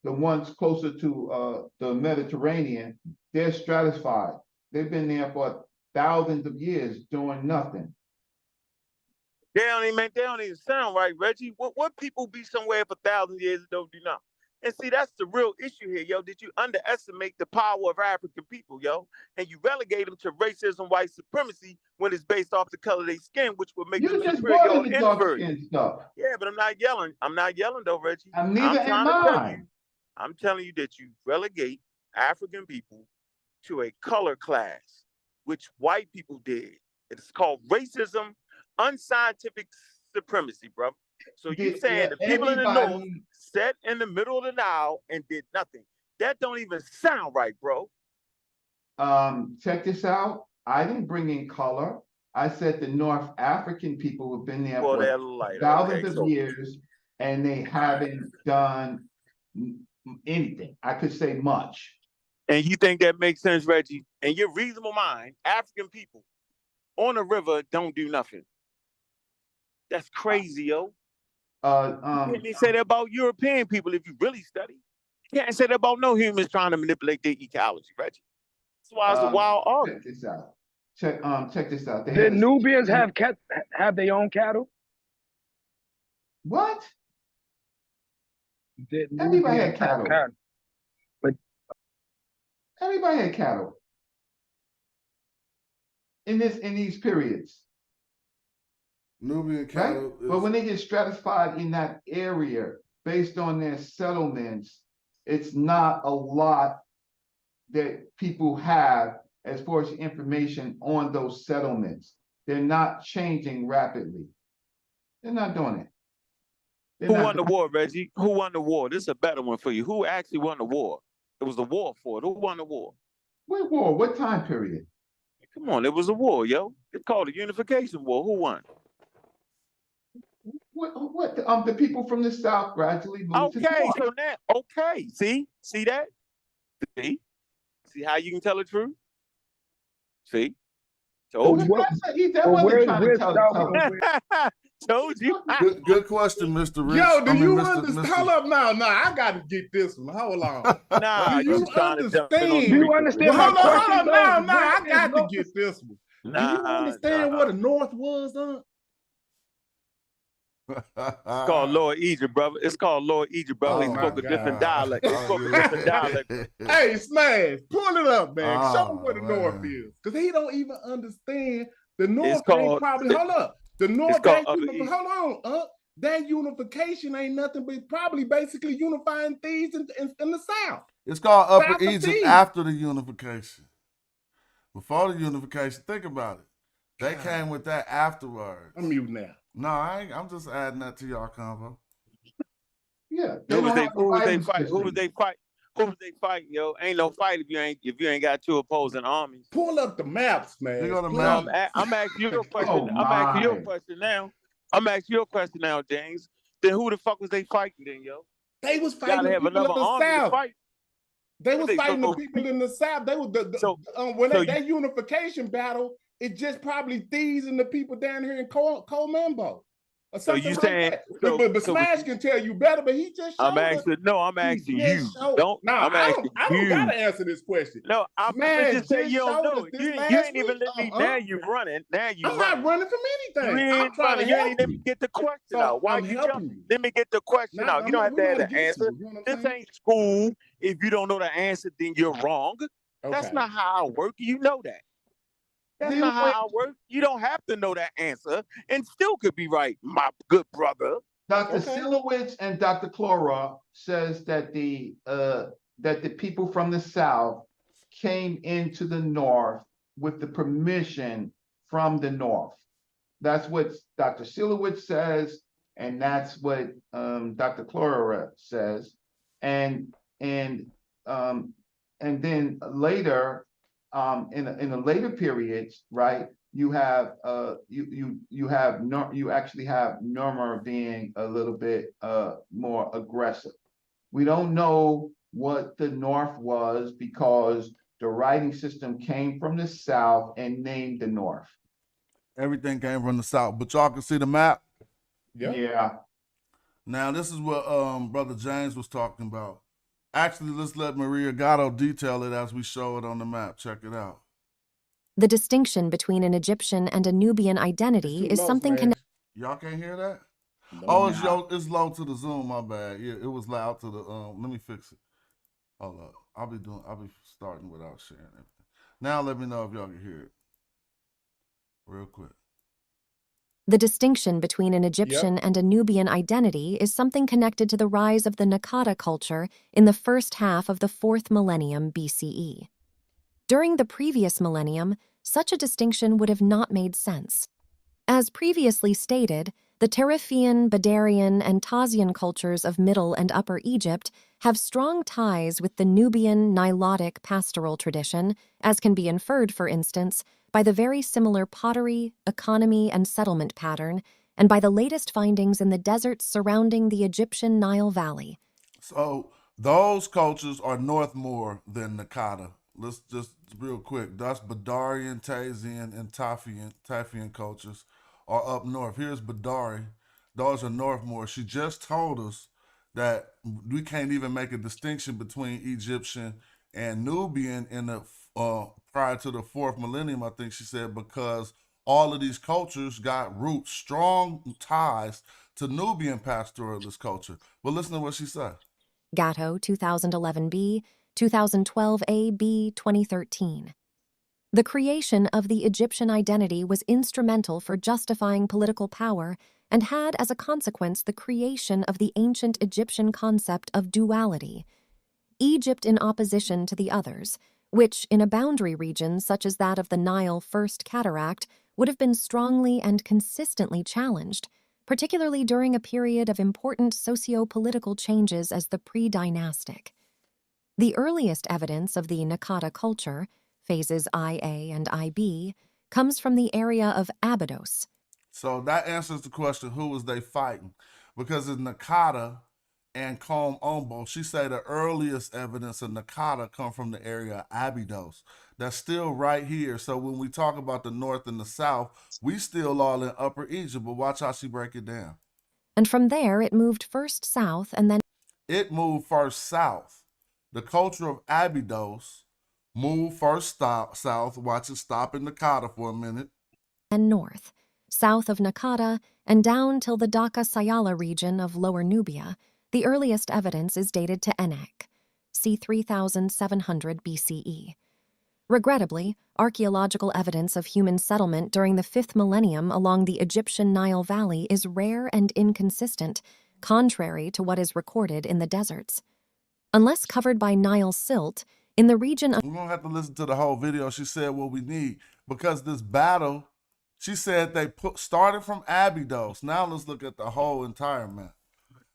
O: the ones closer to the Mediterranean, they're stratified. They've been there for thousands of years doing nothing.
P: They don't even sound right, Reggie. What people be somewhere for thousands of years and don't do nothing? And see, that's the real issue here, yo. Did you underestimate the power of African people, yo? And you relegate them to racism, white supremacy, when it's based off the color of their skin, which would make them superior or inferior. Yeah, but I'm not yelling. I'm not yelling though, Reggie.
O: Neither am I.
P: I'm telling you that you relegate African people to a color class, which white people did. It's called racism, unscientific supremacy, bro. So you saying the people in the north sat in the middle of the Nile and did nothing. That don't even sound right, bro.
O: Check this out. I didn't bring in color. I said the North African people have been there for thousands of years, and they haven't done anything. I could say much.
P: And you think that makes sense, Reggie? In your reasonable mind, African people on the river don't do nothing. That's crazy, yo. You can't say that about European people if you really study. You can't say that about no humans trying to manipulate their ecology, Reggie. That's why it's a wild argument.
O: Check this out. Check this out.
L: Did Nubians have their own cattle?
O: What? Everybody had cattle.
L: But
O: everybody had cattle in these periods.
B: Nubian cattle.
O: Right? But when they get stratified in that area based on their settlements, it's not a lot that people have as far as information on those settlements. They're not changing rapidly. They're not doing it.
P: Who won the war, Reggie? Who won the war? This is a better one for you. Who actually won the war? It was a war for it. Who won the war?
O: What war? What time period?
P: Come on, it was a war, yo. It's called a unification war. Who won?
O: What? The people from the South gradually moved to the North.
P: So now, see that? See how you can tell the truth? See, Told you.
O: That wasn't trying to tell
P: Told you.
B: Good question, Mr. Rich.
M: Yo, do you
B: Mr.
M: understand?
B: Mr.
M: Hold up now. I got to get this one. Hold on.
P: Nah,
M: do you
P: trying to jump in on
M: understand?
L: Do you understand my question?
M: Hold on. Now, I
L: Where
M: got
L: is
M: to
L: North-
M: get this one. Do you understand what the North was, huh?
P: It's called Lower Egypt, brother. It's called Lower Egypt, brother. They spoke a different dialect. They spoke a different dialect.
M: Hey, Smash, pull it up, man. Show him what the
B: man.
M: North is. Because he don't even understand. The North
P: called-
M: ain't probably, hold up. The North,
P: called
M: hold on, that unification ain't nothing but probably basically unifying thieves in the South.
B: It's called Upper
M: South of
B: Egypt
M: Thebes.
B: after the unification. Before the unification, think about it. They came with that afterwards.
M: I'm mute now.
B: No, I'm just adding that to y'all convo.
O: Yeah.
P: Who was they fighting, yo? Ain't no fight if you ain't got two opposing armies.
M: Pull up the maps, man.
B: You go to
P: No,
B: map.
P: I'm asking you a question.
O: Oh,
P: I'm asking you a
O: my.
P: question now. I'm asking you a question now, James. Then who the fuck was they fighting then, yo?
M: They was
P: Gotta
M: fighting the
P: have
M: people
P: another
M: in the
P: army to
M: South.
P: fight.
M: They was fighting the
P: so-
M: people in the South. They was that unification battle. It just probably thieves and the people down here in Comembo. Or
P: So
M: something
P: you
M: like
P: saying-
M: that.
P: so-
M: but
P: so
M: Smash can tell you better, but he just showed
P: I'm asking you.
M: I don't gotta answer this question.
P: No, I'm
M: Smash
P: just saying you don't
M: showed
P: know.
M: us this
P: You
M: last
P: ain't even
M: week.
P: let me. Now you running. Now you
M: I'm
P: running.
M: not running from anything.
P: You
M: I'm
P: ain't
M: trying
P: running.
M: to
P: You
M: help
P: ain't let me
M: you.
P: get the question
M: So
P: out. Why
M: I'm
P: you
M: helping
P: jump?
M: you.
P: Let me get the question out. You don't have to have the answer.
M: You know what I'm
P: This
M: saying?
P: ain't school. If you don't know the answer, then you're wrong. That's
M: Okay.
P: not how I work. You know that. That's not how I work. You don't have to know that answer and still could be right, my good brother.
O: Dr. Silowitz and Dr. Clora says that the people from the South came into the North with the permission from the North. That's what Dr. Silowitz says, and that's what Dr. Clora says, and then later, in the later periods, right? You have you actually have Norma being a little bit more aggressive. We don't know what the North was because the writing system came from the South and named the North.
B: Everything came from the South, but y'all can see the map.
O: Yeah.
B: Now this is what Brother James was talking about. Actually, let's let Maria Gatto detail it as we show it on the map. Check it out.
H: The distinction between an Egyptian and a Nubian identity is something connected.
B: Y'all can't hear that?
M: No,
B: Oh, it's low to the Zoom. My bad. Yeah, it was loud to the. Let me fix it. Hold up. I'll be starting without sharing everything. Now let me know if y'all can hear it. Real quick.
H: The distinction between an Egyptian and a Nubian identity is something connected to the rise of the Nakata culture in the first half of the 4th millennium BCE. During the previous millennium, such a distinction would have not made sense. As previously stated, the Tarifian, Badarian, and Tazian cultures of Middle and Upper Egypt have strong ties with the Nubian Nilotic pastoral tradition, as can be inferred, for instance, by the very similar pottery, economy, and settlement pattern, and by the latest findings in the deserts surrounding the Egyptian Nile Valley.
B: So those cultures are north more than Nakata. Let's just real quick. That's Badarian, Tazian, and Tafian cultures are up north. Here's Badari. Those are north more. She just told us that we can't even make a distinction between Egyptian and Nubian in the prior to the 4th millennium, I think she said, because all of these cultures got roots, strong ties to Nubian pastoralist culture. But listen to what she said.
H: Gatto, 2011b, 2012a-b, 2013. The creation of the Egyptian identity was instrumental for justifying political power and had as a consequence the creation of the ancient Egyptian concept of duality, Egypt in opposition to the others, which, in a boundary region such as that of the Nile First Cataract, would have been strongly and consistently challenged, particularly during a period of important socio-political changes as the pre-dynastic. The earliest evidence of the Nakata culture, phases IA and IB, comes from the area of Abydos.
B: So that answers the question, who was they fighting? Because in Nakata, and Combe Ombo. She say the earliest evidence of Nakata come from the area of Abydos. That's still right here. So when we talk about the north and the south, we still all in Upper Egypt, but watch how she break it down.
H: And from there, it moved first south and then
B: it moved first south. The culture of Abydos moved first south. Watch it stop in Nakata for a minute.
H: And north, south of Nakata, and down till the Dhaka Sayala region of Lower Nubia. The earliest evidence is dated to Enek, c. 3700 BCE. Regrettably, archaeological evidence of human settlement during the 5th millennium along the Egyptian Nile Valley is rare and inconsistent, contrary to what is recorded in the deserts. Unless covered by Nile silt, in the region of...
B: We're going to have to listen to the whole video. She said what we need, because this battle, she said they started from Abydos. Now let's look at the whole entire map.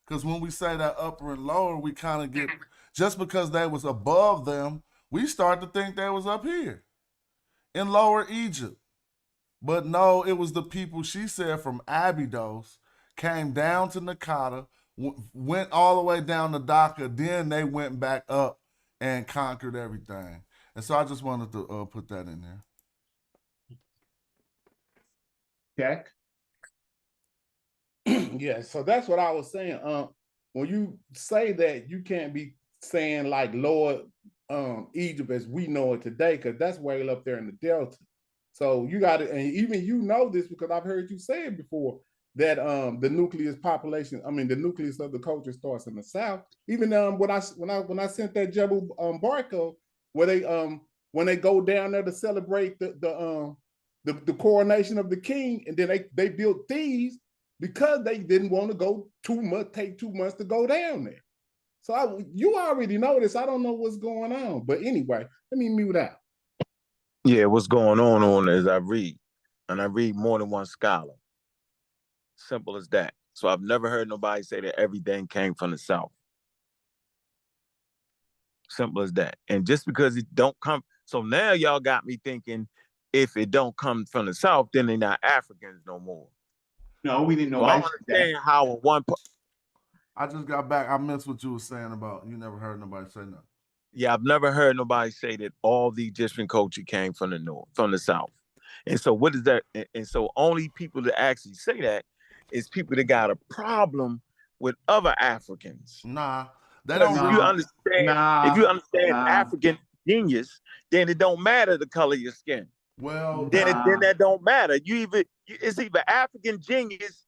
B: Because when we say that upper and lower, we kind of get, just because they was above them, we start to think they was up here in Lower Egypt. But no, it was the people, she said, from Abydos, came down to Nakata, went all the way down to Dhaka, then they went back up and conquered everything. And so I just wanted to put that in there.
M: Jack? Yeah, so that's what I was saying. When you say that, you can't be saying like Lower Egypt as we know it today, because that's way up there in the Delta. So you got to, and even you know this because I've heard you say it before, that the nucleus population, I mean the nucleus of the culture starts in the South. Even when I sent that Jebel Barco, where they when they go down there to celebrate the coronation of the king, and then they built these because they didn't want to go take 2 months to go down there. So you already know this. I don't know what's going on. But anyway, let me mute out.
P: Yeah, what's going on is I read, and I read more than one scholar. Simple as that. So I've never heard nobody say that everything came from the South. Simple as that. And just because it don't come, so now y'all got me thinking, if it don't come from the South, then they're not Africans no more.
O: No, we didn't know.
P: So I understand how one.
B: I just got back. I missed what you were saying about you never heard nobody say nothing.
P: Yeah, I've never heard nobody say that all the Egyptian culture came from the North, from the South. And so what is that? And so only people that actually say that is people that got a problem with other Africans.
B: Nah, they
P: don't.
B: don't.
P: If you understand African genius, then it don't matter the color of your skin.
B: Well,
P: then that don't matter. It's either African genius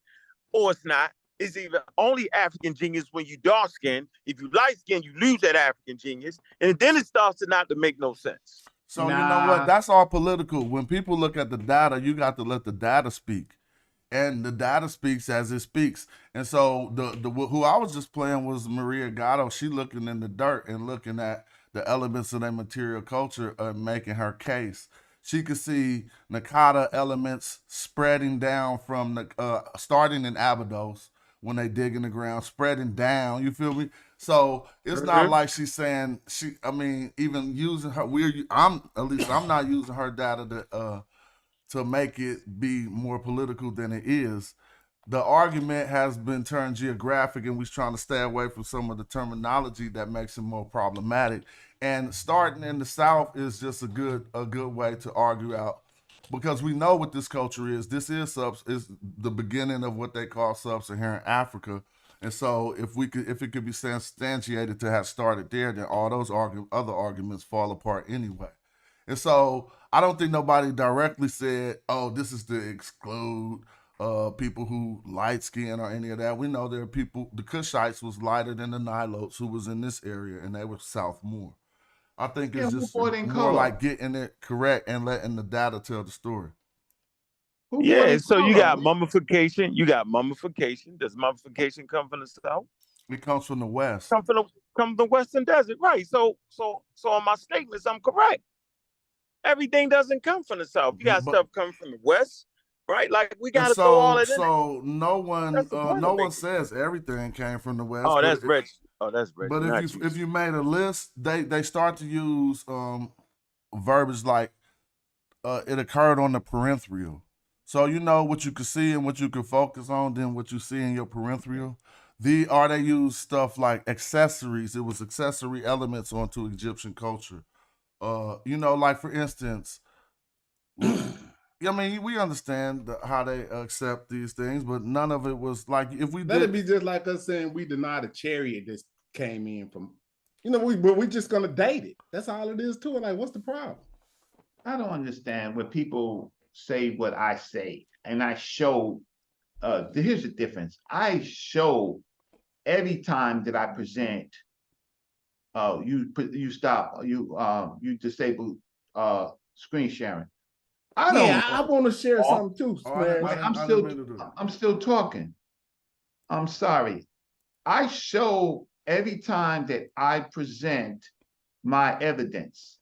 P: or it's not. It's either only African genius when you dark skin. If you light skin, you lose that African genius, and then it starts to not to make no sense.
B: So you know what? That's all political. When people look at the data, you got to let the data speak, and the data speaks as it speaks. And so the who I was just playing was Maria Gatto. She looking in the dirt and looking at the elements of their material culture and making her case. She could see Nakata elements spreading down from the starting in Abydos when they dig in the ground, spreading down. You feel me? So it's not like she's saying I mean, even using her. I'm not using her data to make it be more political than it is. The argument has been turned geographic, and we're trying to stay away from some of the terminology that makes it more problematic. And starting in the South is just a good way to argue out, because we know what this culture is. This is the beginning of what they call sub-Saharan Africa. And so if it could be substantiated to have started there, then all those other arguments fall apart anyway. And so I don't think nobody directly said, oh, this is to exclude people who light skin or any of that. We know there are people, the Kushites was lighter than the Nilotes who was in this area, and they were south more. I think it's just more like getting it correct and letting the data tell the story.
P: Yeah, so you got mummification. Does mummification come from the South?
B: It comes from the West.
P: Come from the Western Desert, right? So on my statements, I'm correct. Everything doesn't come from the South. You got stuff coming from the West, right? Like we got to throw all that in.
B: So no one says everything came from the West.
P: Oh, that's rich.
B: But if you made a list, they start to use verbiage like it occurred on the parenthetial. So you know what you could see and what you could focus on, then what you see in your parenthetial. Or they used stuff like accessories. It was accessory elements onto Egyptian culture. Like for instance, I mean, we understand how they accept these things, but none of it was like if we
M: That'd be just like us saying we denied a chariot that came in from, we're just gonna date it. That's all it is to it. Like, what's the problem?
O: I don't understand when people say what I say, and I show. Here's the difference. I show every time that I present. You disable screen sharing.
M: I want to share something too, Smash.
O: I'm still talking. I'm sorry. I show every time that I present my evidence,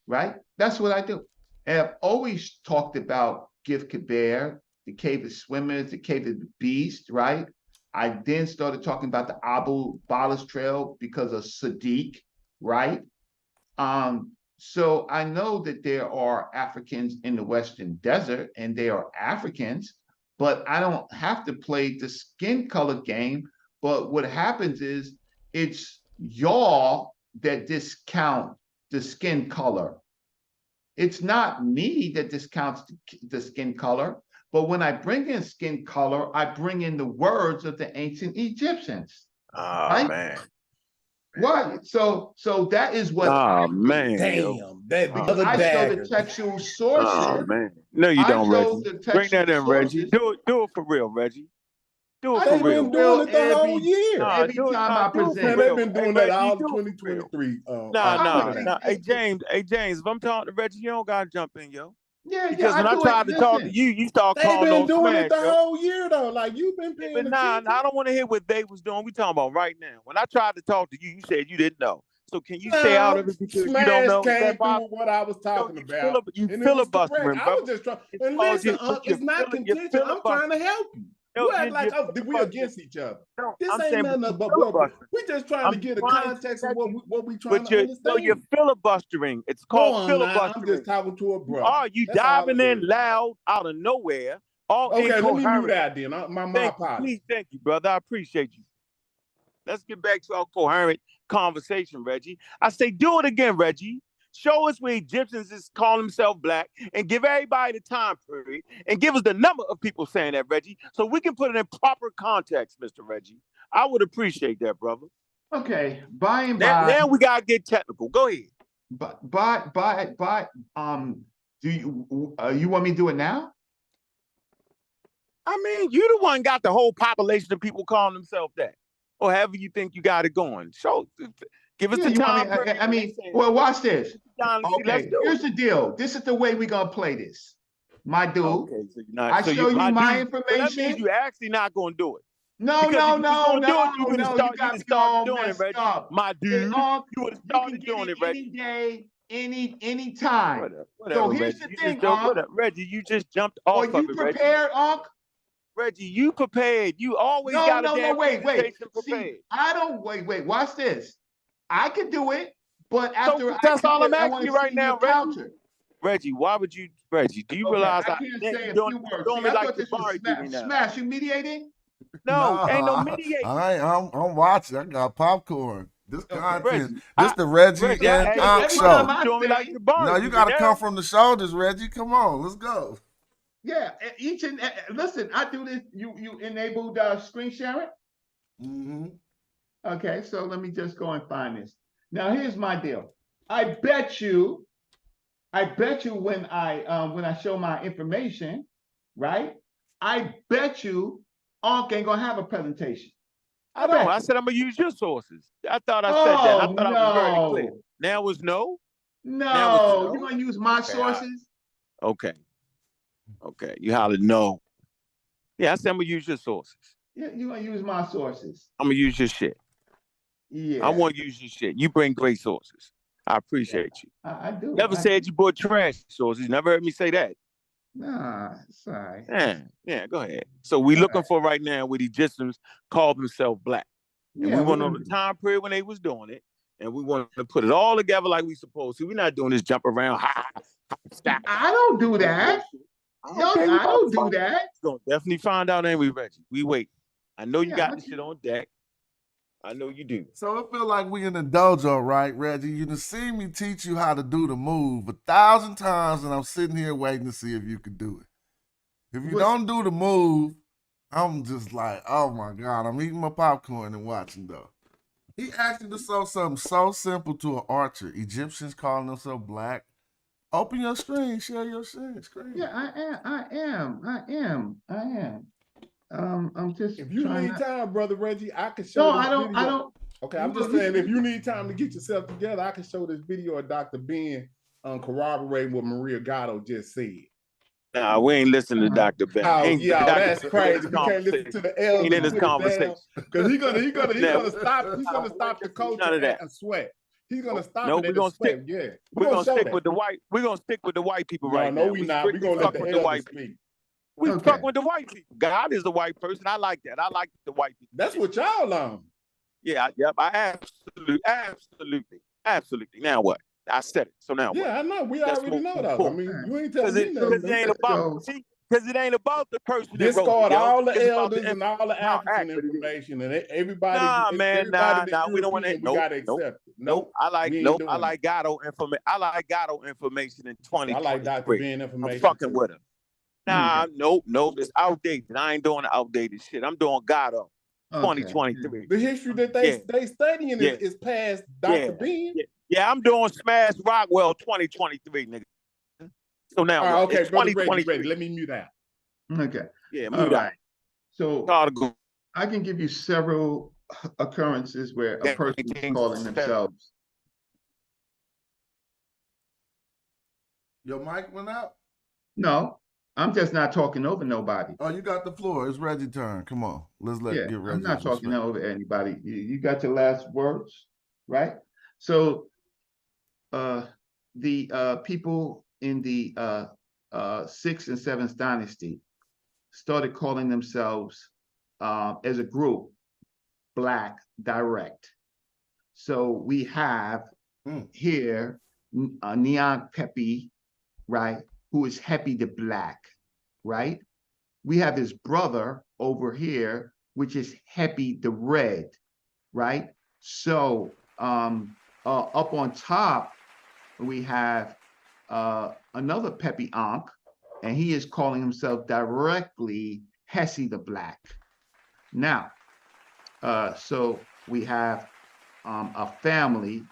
O: right? That's what I do. And I've always talked about Gif Kaber, the Cave of Swimmers, the Cave of the Beast, right? I then started talking about the Abu Balas Trail because of Sadiq, right? So I know that there are Africans in the Western Desert and they are Africans, but I don't have to play the skin color game. But what happens is it's y'all that discount the skin color. It's not me that discounts the skin color, but when I bring in skin color, I bring in the words of the ancient Egyptians.
P: Oh, man.
O: Right. So that is what.
P: Oh, man.
M: Damn.
O: Because I show the textual sources.
P: Oh, man. No, you don't, Reggie. Bring that in, Reggie. Do it for real, Reggie. Do it for real.
M: They've been doing it the whole year.
O: Every time I present.
M: They've been doing that all 2023.
P: Nah. Hey, James, if I'm talking to Reggie, you don't got to jump in, yo.
O: Yeah,
P: because when I tried to talk to you, you start calling on Smash.
M: They've been doing it the whole year, though. Like, you've been paying attention.
P: Nah, I don't want to hear what they was doing. We talking about right now. When I tried to talk to you, you said you didn't know. So can you stay out of it because you don't know?
M: Came through what I was talking about.
P: You filibustering, bro.
M: I was just trying. And listen, it's not contention. I'm trying to help you. You act like we against each other. This ain't nothing but we just trying to get a context of what we trying to understand.
P: So you're filibustering. It's called filibustering.
M: I'm just talking to a brother.
P: Are you diving in loud out of nowhere?
M: Okay, let me mute that then. My apologies.
P: Thank you, brother. I appreciate you. Let's get back to our coherent conversation, Reggie. I say do it again, Reggie. Show us where Egyptians is calling themselves black and give everybody the time period and give us the number of people saying that, Reggie, so we can put it in proper context, Mr. Reggie. I would appreciate that, brother.
O: Okay, by and
P: by.
O: Now
P: we gotta get technical. Go ahead.
O: Do you want me to do it now?
P: I mean, you the one got the whole population of people calling themselves that, or however you think you got it going. So. Give us the time.
O: Well, watch this. Okay, here's the deal. This is the way we're gonna play this. My dude, I show you my information.
P: That means you actually not gonna do it.
O: No. You got to start doing it, Reggie.
P: My dude, you would have started doing it, Reggie.
O: Any day, any time. So here's the thing,
P: Reggie, you just jumped off of it, Reggie.
O: Are you prepared, Unc?
P: Reggie, you prepared. You always got a damn presentation prepared.
O: See, I don't wait. Watch this. I could do it, but after
P: that's all I'm asking you right now, Reggie. Reggie, why would you, Reggie? Do you realize
O: I can't say a few words? I thought this was Smash. You mediating?
P: No, ain't no mediating.
B: I'm watching. I got popcorn. This content. This the Reggie and Unc show. No, you got to come from the shoulders, Reggie. Come on, let's go.
O: Yeah, listen. I do this. You enabled screen sharing.
B: Mm-hmm.
O: Okay, so let me just go and find this. Now, here's my deal. I bet you when I show my information, right? I bet you Unc ain't gonna have a presentation.
P: I said I'm gonna use your sources. I thought I said that. I thought I was very clear. Now it's no.
O: No, you gonna use my sources?
P: Okay. You hollered no. Yeah, I said I'm gonna use your sources.
O: Yeah, you gonna use my sources.
P: I'm gonna use your shit.
O: Yeah.
P: I want to use your shit. You bring great sources. I appreciate you.
O: I do.
P: Never said you brought trash sources. Never heard me say that.
O: Nah, sorry.
P: Yeah, go ahead. So we looking for right now what Egyptians call themselves black. And we want to know the time period when they was doing it. And we want to put it all together like we supposed to. We're not doing this jump around.
O: Stop. I don't do that. I don't do that.
P: We're going to definitely find out, ain't we, Reggie? We wait. I know you
B: Yeah,
P: got
B: I
P: the shit on deck. I know you do.
B: So it feel like we in the dojo, right, Reggie? You done see me teach you how to do the move 1,000 times, and I'm sitting here waiting to see if you can do it. If you don't do the move, I'm just like, oh my God, I'm eating my popcorn and watching though. He asked you to show something so simple to an archer. Egyptians calling themselves black. Open your screen, share your screen.
O: Yeah, I am. I'm just
M: If you
O: trying
M: need
O: to.
M: time, brother Reggie, I can show
O: No,
M: this
O: I don't.
M: video.
O: I don't.
M: Okay, I'm just saying, if you need time to get yourself together, I can show this video of Dr. Ben corroborating what Maria Gatto just said.
P: Nah, we ain't listening to Dr. Ben.
M: Oh,
P: Ain't
M: yeah,
P: Dr.
M: that's
P: Ben
M: crazy.
P: in
M: We
P: this
M: can't listen to the
P: conversation. Ain't
M: elders
P: in this
M: put it
P: conversation.
M: down because he's
P: Nah,
M: gonna stop. He's gonna stop the culture
P: none of that.
M: and sweat. He's gonna stop
P: No,
M: it
P: we're
M: at the
P: gonna
M: sweat.
P: stick.
M: Yeah,
P: We're gonna
M: show
P: stick
M: that.
P: with the white. We're gonna stick with the white people right
M: No,
P: now.
M: we
P: We
M: not. We're gonna let the elders speak.
P: We fuck with the white people. God is a white person. I like that. I like the white people.
M: That's what y'all on.
P: Yeah, yep. I absolutely. Now what? I said it. So now what?
M: Yeah, I know. We
P: Let's
M: already
P: move
M: know that. I
P: forward.
M: mean, you ain't telling me
P: Because
M: nothing.
P: it ain't about because it ain't about the person that wrote
M: Discard
P: it, yo.
M: all the
P: It's about
M: elders and all the
P: how
M: African
P: accurate it is.
M: information and everybody.
P: Nah, man,
M: everybody
P: nah.
M: that's
P: We don't want to.
M: European, we gotta accept it. Nope.
P: I
M: doing
P: like Gatto information. I like Gatto information in 2023.
M: I like Dr. Ben
P: I'm
M: information.
P: fucking with him. Nah, nope. It's outdated. I ain't doing the outdated shit. I'm doing Gatto 2023.
M: The history that they studying is past Dr. Ben.
P: Yeah, I'm doing Smash Rockwell 2023, nigga. So now
M: all right,
P: what?
M: okay,
P: It's
M: brother
P: 2023.
M: Reggie, let me mute out.
O: Okay.
P: Yeah,
O: All
P: mute out.
O: right. So I can give you several occurrences where a person is calling themselves.
B: Your mic went out?
O: No, I'm just not talking over nobody.
B: Oh, you got the floor. It's Reggie's turn. Come on. Let's get Reggie.
O: I'm not talking over anybody. You got your last words, right? So the people in the 6th and 7th dynasty started calling themselves as a group Black Direct. So we have here Neon Pepi, right, who is Happy the Black, right? We have his brother over here, which is Happy the Red, right? So up on top, we have another Pepi Ankh, and he is calling himself directly Hesi the Black. Now, so we have a family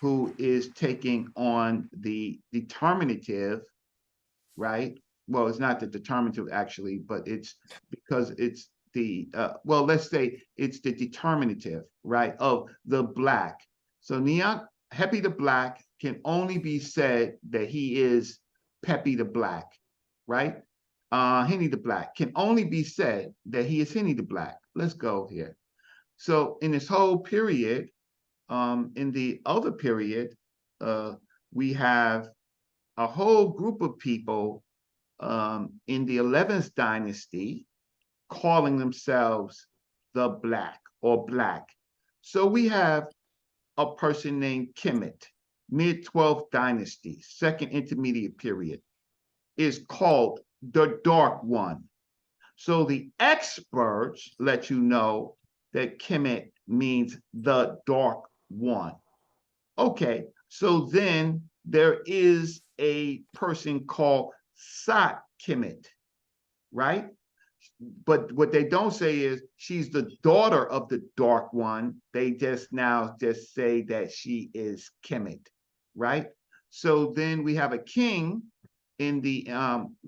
O: who is taking on the determinative, right? Well, it's not the determinative actually, but it's because it's the, well, let's say it's the determinative, right, of the Black. So Neon Happy the Black can only be said that he is Pepi the Black, right? Henny the Black can only be said that he is Henny the Black. Let's go here. So in this whole period, in the other period, we have a whole group of people in the 11th dynasty calling themselves the Black or Black. So we have a person named Kemet, mid-12th dynasty, second intermediate period, is called the Dark One. So the experts let you know that Kemet means the Dark One. Okay, so then there is a person called Sat Kemet, right? But what they don't say is she's the daughter of the Dark One. They just say that she is Kemet, right? So then we have a king in the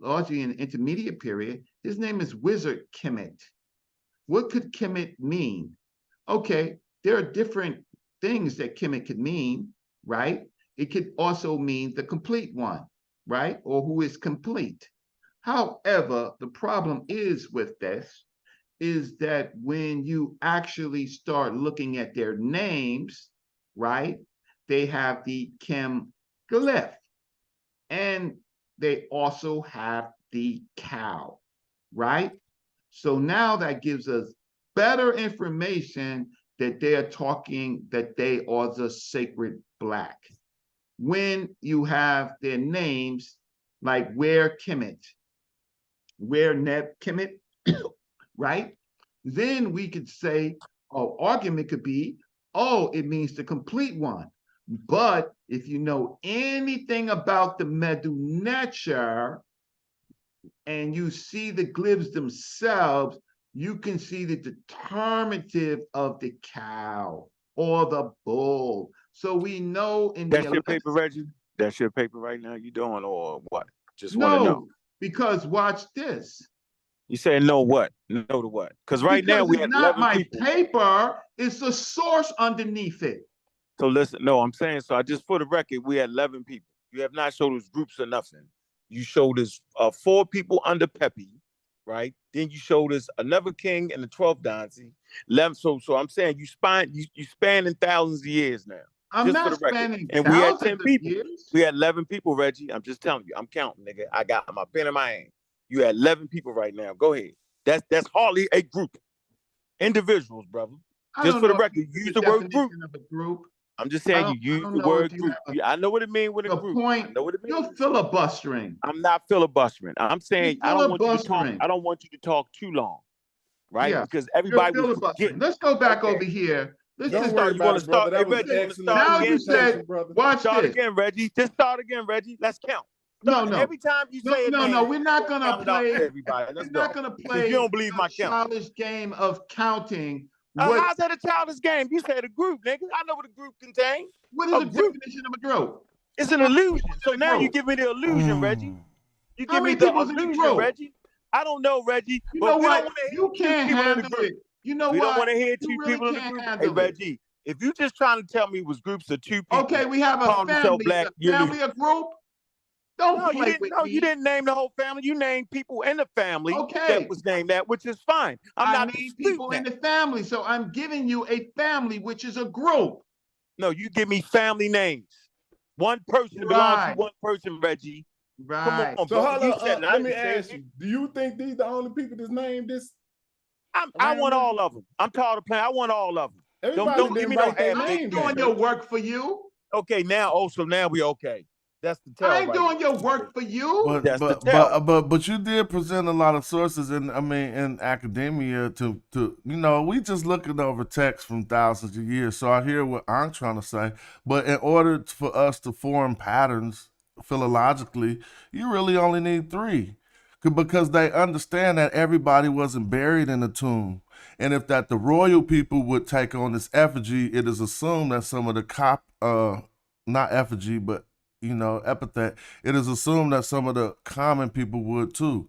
O: largely in the intermediate period. His name is Wizard Kemet. What could Kemet mean? Okay, there are different things that Kemet could mean, right? It could also mean the complete one, right? Or who is complete. However, the problem is with this is that when you actually start looking at their names, right, they have the Kem glyph, and they also have the cow, right? So now that gives us better information that they are talking that they are the sacred Black. When you have their names like Where Kemet, Where Neb Kemet, right? then we could say, oh, argument could be, oh, it means the complete one. But if you know anything about the Medu Neter and you see the glyphs themselves, you can see the determinative of the cow or the bull. So we know in
P: That's your paper, Reggie? That's your paper right now you doing or what? Just want to know.
O: No, because watch this.
P: You saying no what? No to what? Because right now we
O: it's
P: have
O: not
P: 11
O: my
P: people.
O: paper, it's the source underneath it.
P: So listen, no, I'm saying, so I just, for the record, we had 11 people. You have not showed us groups or nothing. You showed us 4 people under Pepi, right? Then you showed us another king and the 12th dynasty. 11. So I'm saying you spanning thousands of years now.
O: I'm
P: just
O: not
P: for the record.
O: spanning
P: And we had 10
O: thousands of
P: people.
O: years.
P: We had 11 people, Reggie. I'm just telling you. I'm counting, nigga. I got my pen in my hand. You had 11 people right now. Go ahead. That's hardly a group. Individuals, brother. Just for the record, use the word group.
O: Of a group.
P: I'm just saying you use the word group. I know what it means with a group. I know what it means.
O: You're filibustering.
P: I'm not filibustering. I'm saying I don't want you to talk. I don't want you to talk too long, right?
O: Yeah,
P: because everybody
O: was
P: forgetting.
O: Let's go back over here.
P: Don't worry about it, brother. That was an excellent
O: now you said, watch
P: start
O: this.
P: again, Reggie. Just start again, Reggie. Let's count.
O: No.
P: Every time you say
O: no, we're not gonna play.
P: Everybody, let's go.
O: We're not gonna play.
P: You don't believe my count.
O: Childish game of counting.
P: How's that a childish game? You said a group, nigga. I know what a group contains.
O: What is the definition of a group?
P: It's an illusion. So now you give me the illusion, Reggie. You give me the illusion, Reggie. I don't know, Reggie.
O: You know what? You can't handle it. You know what?
P: We don't want to hear 2
O: really
P: people in the group. Hey, Reggie, if you just trying to tell me it was groups of 2 people.
O: Okay, we have a family.
P: Black,
O: family, a group. Don't play with me.
P: You didn't name the whole family. You named people in the family that was named that, which is fine. I
O: named people in the family, so I'm giving you a family, which is a group.
P: No, you give me family names. One person belongs to one person, Reggie.
O: Right.
P: Come on,
M: so hold on, let me ask you, do you think these the only people that's named this?
P: I want all of them. I'm tired of playing. I want all of them.
M: Everybody
P: don't give me no
M: name.
O: I ain't doing your work for you.
P: Okay, now now we okay. That's the tell.
O: I ain't doing your work for you.
B: But you did present a lot of sources in academia to we just looking over text from thousands of years. So I hear what I'm trying to say. But in order for us to form patterns philologically, you really only need 3. Because they understand that everybody wasn't buried in a tomb. And if that the royal people would take on this effigy, it is assumed that some of the not effigy, but epithet, it is assumed that some of the common people would too.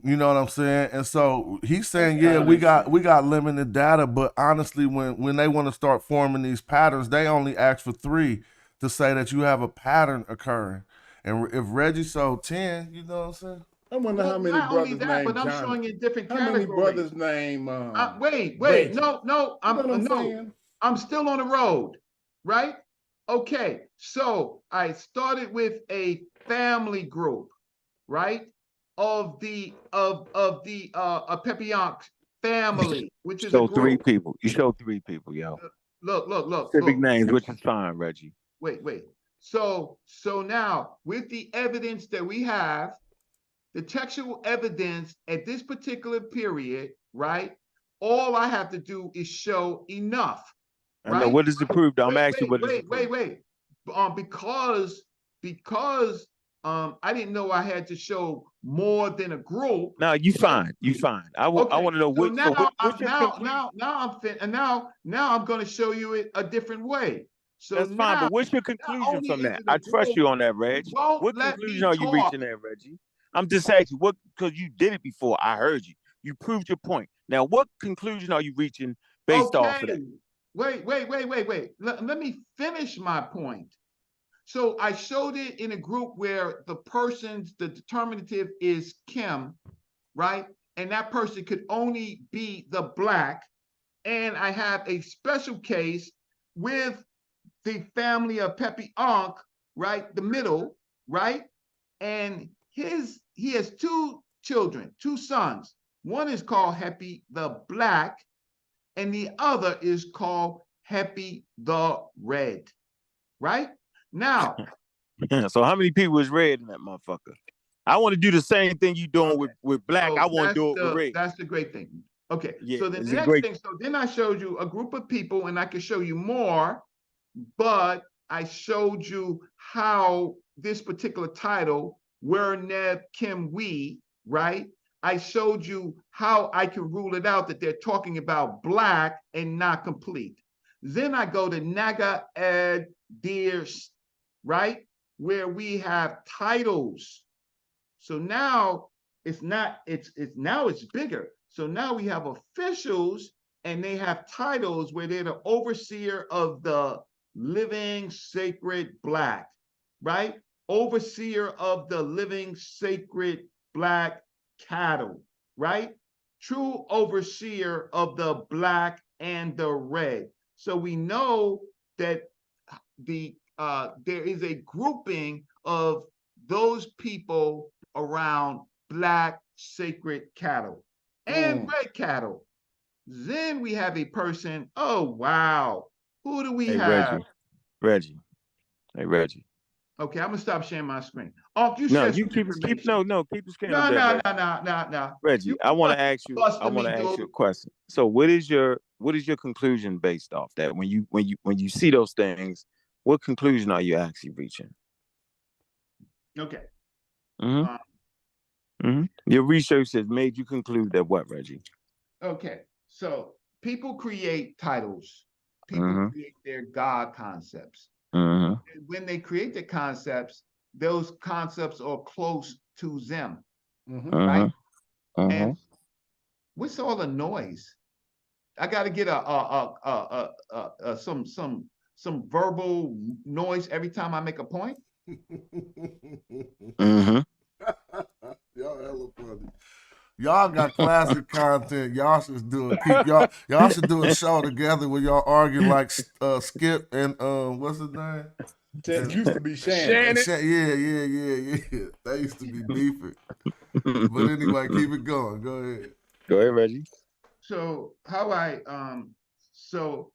B: You know what I'm saying? And so he's saying, yeah, we got limited data, but honestly, when they want to start forming these patterns, they only ask for 3 to say that you have a pattern occurring. And if Reggie sold 10, you know what I'm saying?
M: I wonder how many brothers named
O: but I'm
M: Johnny.
O: showing you different
M: categories. How many brothers named
O: wait, no, I'm still on the road, right? Okay, so I started with a family group, right? Of the Pepiank family, which is a group.
P: 3 people. You showed 3 people, yo.
O: Look.
P: Specific names, which is fine, Reggie.
O: Wait. So now with the evidence that we have, the textual evidence at this particular period, right? All I have to do is show enough.
P: I know. What does it prove? I'm asking what
O: wait. Because I didn't know I had to show more than a group.
P: No, you fine. You fine. I want to know what.
O: Now I'm going to show you it a different way. So
P: that's fine. But what's your conclusion from that? I trust you on that, Reg. What conclusion are you reaching there, Reggie? I'm just asking what, because you did it before. I heard you. You proved your point. Now, what conclusion are you reaching based off of that?
O: Wait. Let me finish my point. So I showed it in a group where the determinative is Kim, right? And that person could only be the Black. And I have a special case with the family of Pepiank, right? The middle, right? And he has 2 children, 2 sons. One is called Hepi the Black, and the other is called Hepi the Red, right? Now.
P: So how many people is red in that motherfucker? I want to do the same thing you doing with Black. I want to do it with red.
O: That's the great thing. Okay,
P: Yeah,
O: so the
P: it's a
O: next
P: great.
O: thing, so then I showed you a group of people, and I could show you more, but I showed you how this particular title, Where Neb Kim We, right? I showed you how I can rule it out that they're talking about black and not complete. Then I go to Naga Ed Deers, right? Where we have titles. So now it's not, it's now it's bigger. So now we have officials and they have titles where they're the overseer of the living sacred black, right? Overseer of the living sacred black cattle, right? True overseer of the black and the red. So we know that there is a grouping of those people around black sacred cattle and red cattle. Then we have a person, oh wow, who do we
P: Hey,
O: have?
P: Reggie. Hey, Reggie.
O: Okay, I'm gonna stop sharing my screen. Oh, you
P: No,
O: share
P: you
O: some
P: keep
O: information.
P: keep the screen
O: No,
P: up there,
O: no,
P: Reggie.
O: no.
P: Reggie, I want to ask you. I want to ask you a question. So, what is your conclusion based off that? When you see those things, what conclusion are you actually reaching?
O: Okay.
P: Your research has made you conclude that what, Reggie?
O: Okay, so people create titles. People create their God concepts. And when they create the concepts, those concepts are close to them, right? And what's all the noise? I got to get some verbal noise every time I make a point.
B: Y'all hella funny. Y'all got classic content. Y'all should do y'all should do a show together where y'all argue like Skip and what's his name?
M: It used to be Shannon.
B: Yeah. They used to be beefing. But anyway, keep it going. Go ahead.
P: Go ahead, Reggie.
O: So how I so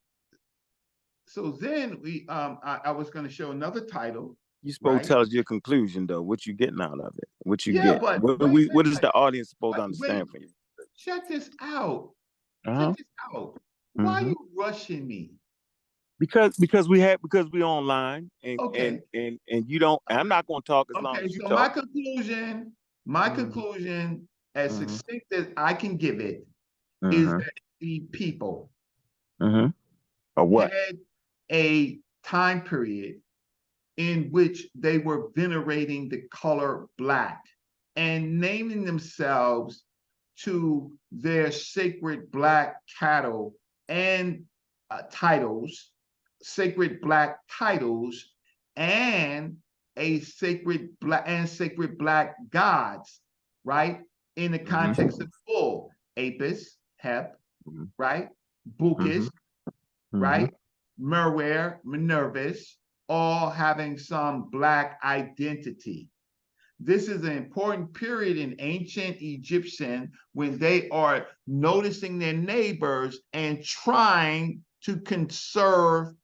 O: then we I was going to show another title.
P: You supposed to tell us your conclusion though. What you getting out of it? What you get?
O: But
P: what is the audience supposed to understand from you?
O: Check this out. Check this out. Why are you rushing me?
P: Because we online and you don't. I'm not going to talk as long as you
O: so
P: talk.
O: my conclusion, as succinct as I can give it, is that the people had a time period in which they were venerating the color black and naming themselves to their sacred black cattle and titles, sacred black titles, and sacred black gods, right? In the context of bull, Apis, Hep, right? Bukis, right? Merwer, Minervis, all having some black identity. This is an important period in ancient Egyptian when they are noticing their neighbors and trying to conserve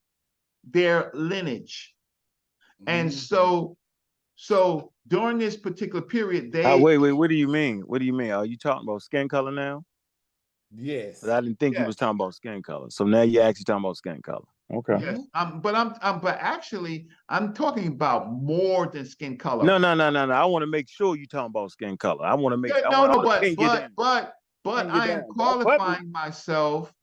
O: their lineage. And so during this particular period, they
P: wait, what do you mean? What do you mean? Are you talking about skin color now?
M: Yes.
P: But I didn't think you was talking about skin color. So now you're actually talking about skin color. Okay.
O: Yes. But actually I'm talking about more than skin color.
P: No. I want to make sure you're talking about skin color. I want to make
O: but I am qualifying myself.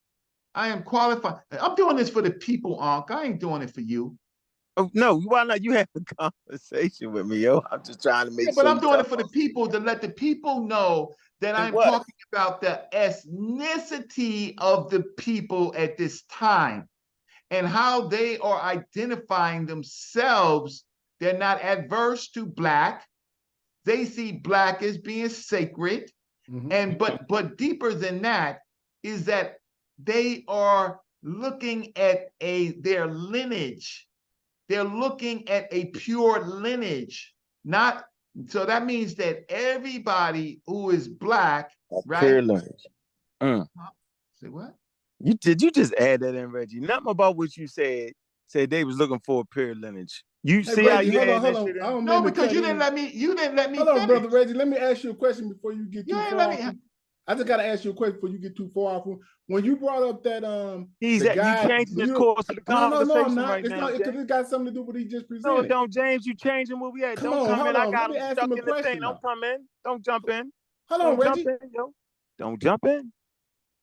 O: I am qualified. I'm doing this for the people, Unc. I ain't doing it for you.
P: Oh, no, why not? You have a conversation with me, yo. I'm just trying to make sure.
O: But I'm doing it for the people to let the people know that I'm talking about the ethnicity of the people at this time and how they are identifying themselves. They're not adverse to black. They see black as being sacred. And but deeper than that is that they are looking at their lineage. They're looking at a pure lineage, not so that means that everybody who is black, right?
P: Pure lineage.
O: Say what?
P: You just add that in, Reggie? Nothing about what you said. Said they was looking for a pure lineage. You see
M: Reggie,
P: how you
M: hold
P: add that
M: on.
P: shit in?
M: I don't
O: No,
M: mean
O: because you didn't let me. You didn't let me.
M: Hold on, brother Reggie. Let me ask you a question before you get too far. I just gotta ask you a question before you get too far off. When you brought up that
P: he's
M: the guy,
P: you changing the course of the conversation
M: I'm not.
P: right
M: It's
P: now.
M: not because it got something to do with what he just
P: No,
M: presented.
P: don't, James. You changing where we at?
M: Come
P: Don't
M: on,
P: come
M: hold
P: in.
M: on.
P: I got
M: Let me
P: him
M: ask
P: stuck
M: him a
P: in the thing.
M: question.
P: Don't come in. Don't jump in.
M: Hold on,
P: Don't
M: Reggie.
P: jump in, yo. Don't jump in.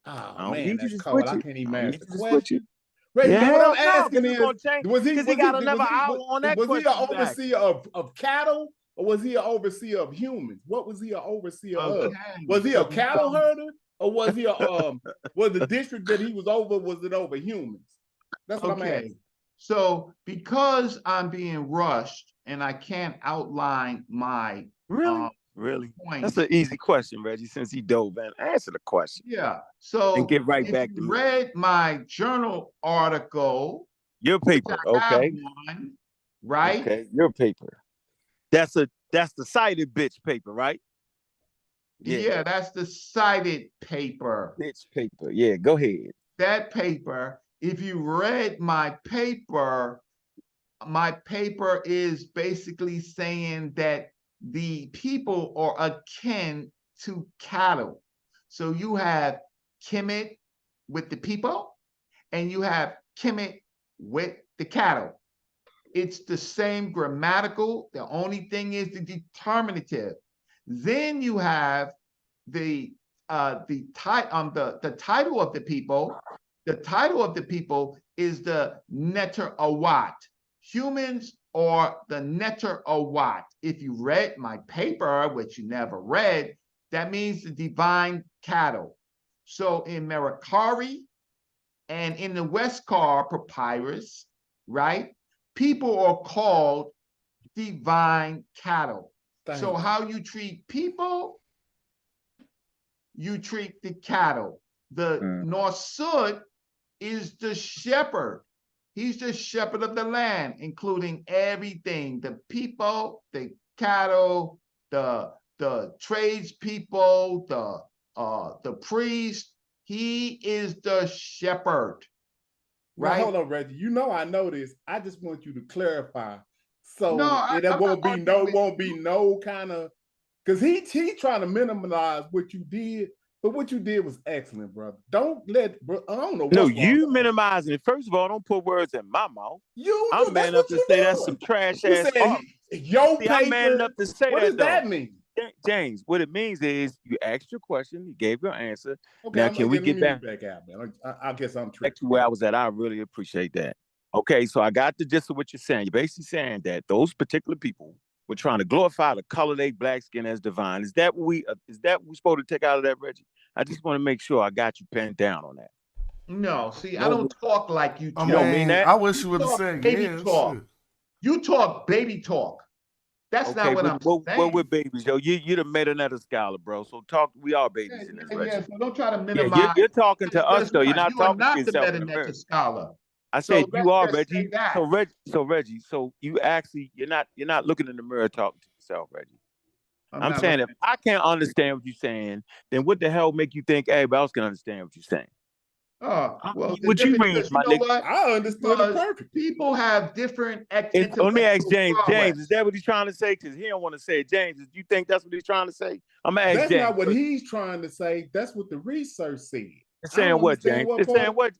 M: Oh man, that's cold. I can't even answer the
P: Switch
M: question.
P: it.
M: Reggie,
P: Yeah,
M: what I'm
P: hell no,
M: asking
P: it's
M: is,
P: gonna change.
M: was he
P: got another hour on that
M: was he an
P: question you asked.
M: overseer of cattle, or was he an overseer of humans? What was he an overseer of? Was he a cattle herder, or was he a was the district that he was over, was it over humans? That's what I'm asking.
O: So because I'm being rushed and I can't outline my
P: Really?
O: point.
P: That's an easy question, Reggie, since he dove in. Answer the question.
O: Yeah. So
P: and get right back to me.
O: Read my journal article.
P: Your paper, okay.
O: One, right?
P: Okay, your paper. That's the cited bitch paper, right?
O: Yeah, that's the cited paper.
P: Bitch paper. Yeah, go ahead.
O: That paper, if you read my paper is basically saying that the people are akin to cattle. So you have Kemet with the people, and you have Kemet with the cattle. It's the same grammatical. The only thing is the determinative. Then you have the title of the people. The title of the people is the Neter Awat. Humans are the Neter Awat. If you read my paper, which you never read, that means the divine cattle. So in Merikari and in the Westcar papyrus, right, people are called divine cattle. So how you treat people, you treat the cattle. The Norsud is the shepherd. He's the shepherd of the land, including everything, the people, the cattle, the tradespeople, the priest. He is the shepherd.
M: Right? Now, hold on, Reggie. You know I know this. I just want you to clarify. So it won't be no kind of, because he trying to minimize what you did, but what you did was excellent, brother. Don't let, bro, I don't know.
P: No, you minimizing it. First of all, don't put words in my mouth. I'm man enough to say that's some trash ass art.
M: Your paper.
P: I'm man enough to say
M: what
P: that.
M: What does that mean?
P: James, what it means is you asked your question, you gave your answer.
M: Okay,
P: now can we get back
M: out, man? I guess I'm
P: back to where I was at. I really appreciate that. Okay, so I got the gist of what you're saying. You're basically saying that those particular people were trying to glorify the color of their black skin as divine. Is that what we're supposed to take out of that, Reggie? I just want to make sure I got you pinned down on that.
O: No, see, I don't talk like you talk.
B: I mean that? I wish you would have said
O: baby talk. You talk baby talk. That's not what I'm saying.
P: Well, we're babies, yo. You're the Meta scholar, bro. So talk. We are babies in this, Reggie.
O: Yeah, so don't try to minimize.
P: You're talking to us, though. You're not talking to yourself.
O: You are not the Meta scholar.
P: I said you are, Reggie. So Reggie, so you actually you're not looking in the mirror talking to yourself, Reggie. I'm saying if I can't understand what you're saying, then what the hell make you think everybody else can understand what you're saying?
O: Oh, well,
P: what you mean, my nigga?
M: I understood it perfect.
O: People have different.
P: Let me ask James. James, is that what he's trying to say? Because he don't want to say it. James, do you think that's what he's trying to say? I'm gonna ask
M: James.
P: That's
M: not what he's trying to say. That's what the research said.
P: It's saying what, James?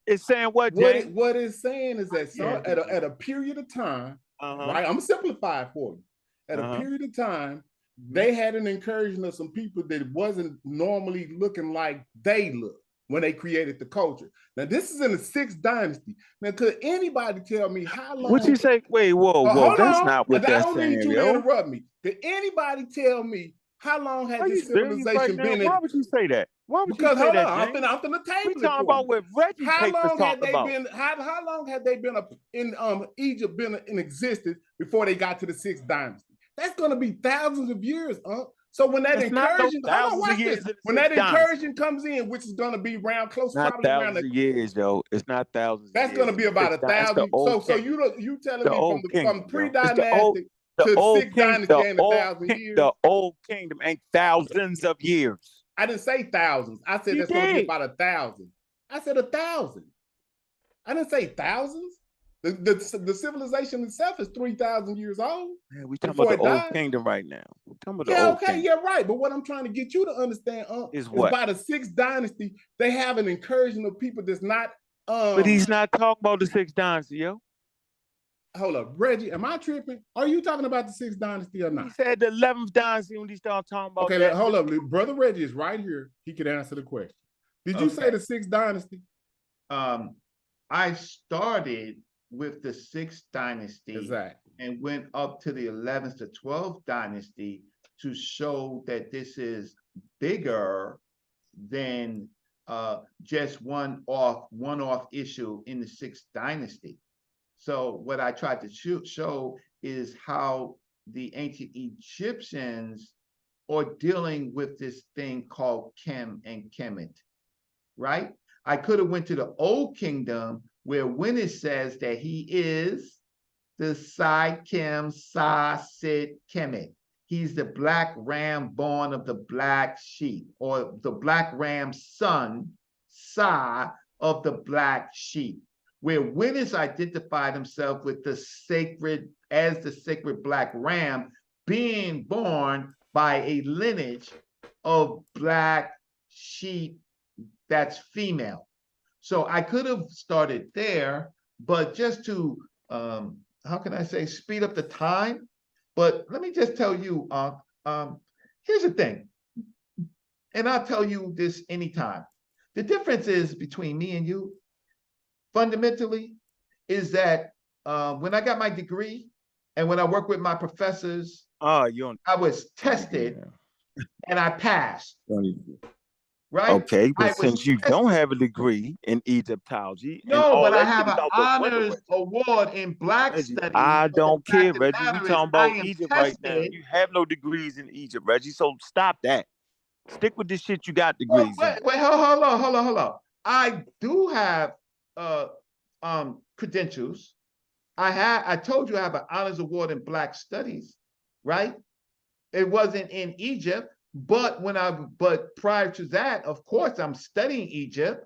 P: It's saying what, James?
M: What it's saying is that at a period of time, right? I'm gonna simplify it for you. At a period of time, they had an incursion of some people that wasn't normally looking like they look when they created the culture. Now, this is in the 6th dynasty. Now, could anybody tell me how long?
P: What you say? Wait, whoa, that's not what that's saying,
M: I don't need you to interrupt me. Could anybody tell me how long had this civilization been in?
P: Why would you say that? Why would
M: you say that? I'm
P: James?
M: I'm the table.
P: We talking about what Reggie
M: how long had they
P: about.
M: been? How long had they been in Egypt been in existence before they got to the 6th dynasty? That's going to be thousands of years, So when that incursion, when that incursion comes in, which is going to be close,
P: not
M: probably
P: thousands of years, though. It's not thousands.
M: That's going to be about 1,000. So you telling me from pre-dynastic to the 6th dynasty ain't 1,000 years?
P: The old kingdom ain't thousands of years.
M: I didn't say thousands. I said that's going to be about 1,000. I said 1,000. I didn't say thousands. The civilization itself is 3,000 years old.
P: Man, we talking
M: before
P: about the
M: it
P: old
M: died.
P: kingdom right now. We're talking about the
M: Yeah,
P: old
M: okay,
P: kingdom.
M: yeah, right. But what I'm trying to get you to understand
P: Is
M: is
P: what?
M: by the sixth dynasty, they have an incursion of people that's not.
P: But he's not talking about the sixth dynasty, yo.
M: Hold up, Reggie, am I tripping? Are you talking about the sixth dynasty or not?
P: He said the 11th dynasty when he started talking about
M: Okay,
P: that.
M: hold up. Brother Reggie is right here. He could answer the question. Did you say the sixth dynasty?
O: I started with the sixth dynasty and went up to the 11th to 12th dynasty to show that this is bigger than just one-off issue in the sixth dynasty. So what I tried to show is how the ancient Egyptians are dealing with this thing called Kem and Kemet, right? I could have went to the Old Kingdom where when it says that he is the Sai Kem Sa Sit Kemet. He's the black ram born of the black sheep, or the black ram's son, Sa, of the black sheep. Where Winnis identified himself with the sacred black ram, being born by a lineage of black sheep that's female. So I could have started there, but just to, how can I say, speed up the time. But let me just tell you, here's the thing, and I'll tell you this anytime. The difference is between me and you, fundamentally, is that when I got my degree and when I worked with my professors, I was tested and I passed. Right?
P: Okay, but since you don't have a degree in Egyptology,
O: no, but I have an honors award in Black studies.
P: I don't care, Reggie. We talking about Egypt right now. You have no degrees in Egypt, Reggie. So stop that. Stick with this shit you got degrees in.
O: Wait, hold on. I do have credentials. I told you I have an honors award in Black studies, right? It wasn't in Egypt. But prior to that, of course, I'm studying Egypt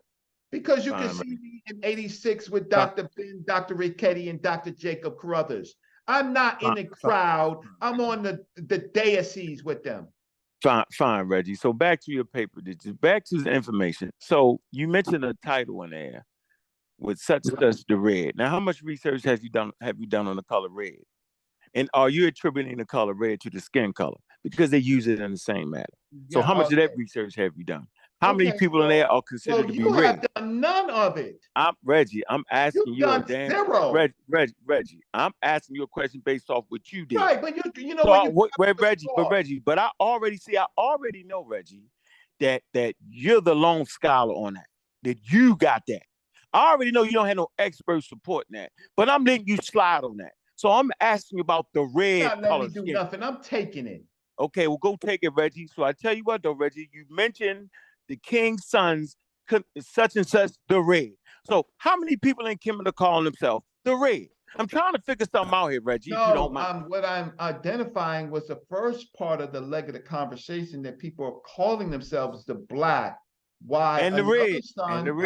O: because you can see me in '86 with Dr. Ben, Dr. Richetti, and Dr. Jacob Carruthers. I'm not in the crowd. I'm on the daises with them.
P: Fine, Reggie. So back to your paper. Back to the information. So you mentioned a title in there with such and such the red. Now, how much research have you done on the color red? And are you attributing the color red to the skin color? Because they use it in the same matter. So how much of that research have you done? How many people in there are considered to be red?
O: You have done none of it.
P: Reggie, I'm asking you a damn
O: zero.
P: Reggie, I'm asking you a question based off what you did.
O: Right, but you know
P: Reggie, but I already know, Reggie, that you're the lone scholar on that. That you got that. I already know you don't have no expert supporting that, but I'm letting you slide on that. So I'm asking you about the red color.
O: Not letting me do nothing. I'm taking it.
P: Okay, well, go take it, Reggie. So I tell you what, though, Reggie, you mentioned the king's sons, such and such, the red. So how many people in Kemet are calling themselves the red? I'm trying to figure something out here, Reggie, if you don't mind.
O: What I'm identifying was the first part of the leg of the conversation that people are calling themselves the black. Why?
P: And the red.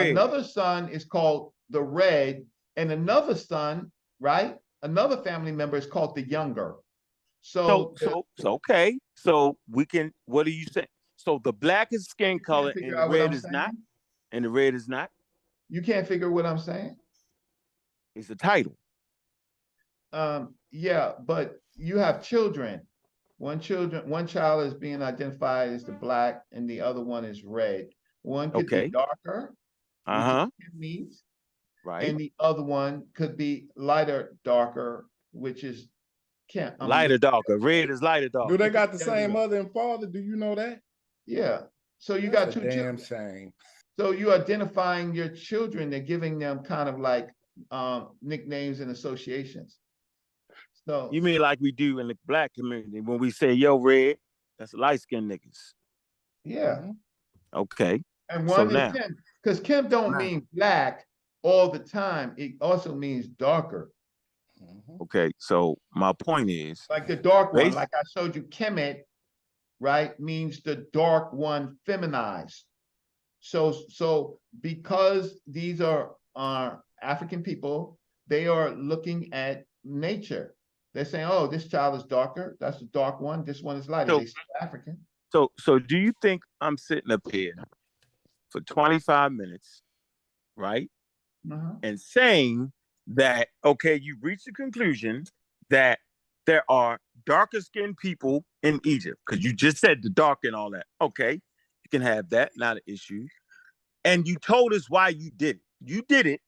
O: Another son is called the red, and another son, right? Another family member is called the younger. So
P: okay. So we can, what do you say? So the black is skin color and the red is not? And the red is not?
O: You can't figure what I'm saying?
P: It's a title.
O: Yeah, but you have children. One child is being identified as the black and the other one is red. One could be darker, which means,
P: right?
O: And the other one could be lighter, darker, which is
P: lighter, darker. Red is lighter, darker.
M: Do they got the same mother and father? Do you know that?
O: Yeah. So you got two
M: damn
O: children.
M: shame.
O: So you're identifying your children. They're giving them kind of like nicknames and associations. So
P: you mean like we do in the black community when we say yo red, that's light-skinned niggas.
O: Yeah.
P: Okay.
O: And one is Kim, because Kim don't mean black all the time. It also means darker.
P: Okay, so my point is,
O: like the dark one, like I showed you, Kemet, right, means the dark one feminized. So because these are African people they are looking at nature. They're saying, oh, this child is darker. That's a dark one. This one is lighter. They still African.
P: So do you think I'm sitting up here for 25 minutes, right? And saying that, okay, you reached the conclusion that there are darker skinned people in Egypt, because you just said the dark and all that. Okay, you can have that, not an issue. And you told us why you did it. You did it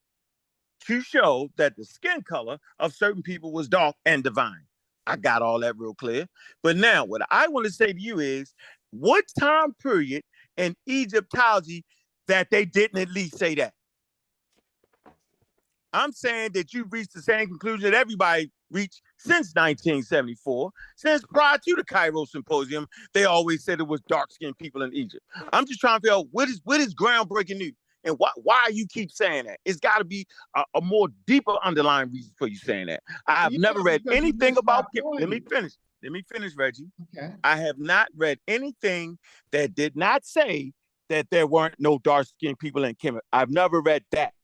P: to show that the skin color of certain people was dark and divine. I got all that real clear. But now what I want to say to you is, what time period in Egyptology that they didn't at least say that? I'm saying that you reached the same conclusion that everybody reached since 1974. Since prior to the Cairo Symposium, they always said it was dark-skinned people in Egypt. I'm just trying to figure out what is groundbreaking news, and why you keep saying that. It's got to be a more deeper underlying reason for you saying that. I have never read anything about. Let me finish, Reggie.
O: Okay.
P: I have not read anything that did not say that there weren't no dark-skinned people in Kemet. I've never read that.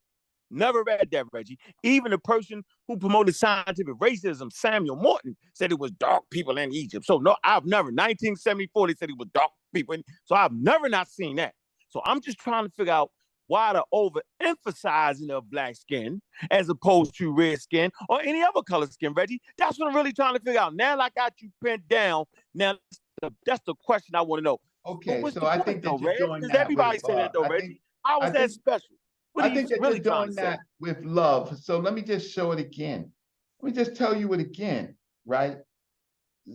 P: Never read that, Reggie. Even the person who promoted scientific racism, Samuel Morton, said it was dark people in Egypt. So no, I've never, 1974, they said it was dark people. So I've never not seen that. So I'm just trying to figure out why the overemphasizing of black skin as opposed to red skin or any other color skin, Reggie. That's what I'm really trying to figure out. Now I got you pinned down. Now that's the question I want to know.
O: Okay,
P: what's
O: so
P: the
O: I
P: point,
O: think that
P: though,
O: you're
P: Reg?
O: doing
P: Because
O: that
P: everybody
O: with,
P: said that, though, Reggie. How is that special?
O: I think that you're doing that with love. So let me just show it again. Let me just tell you it again, right?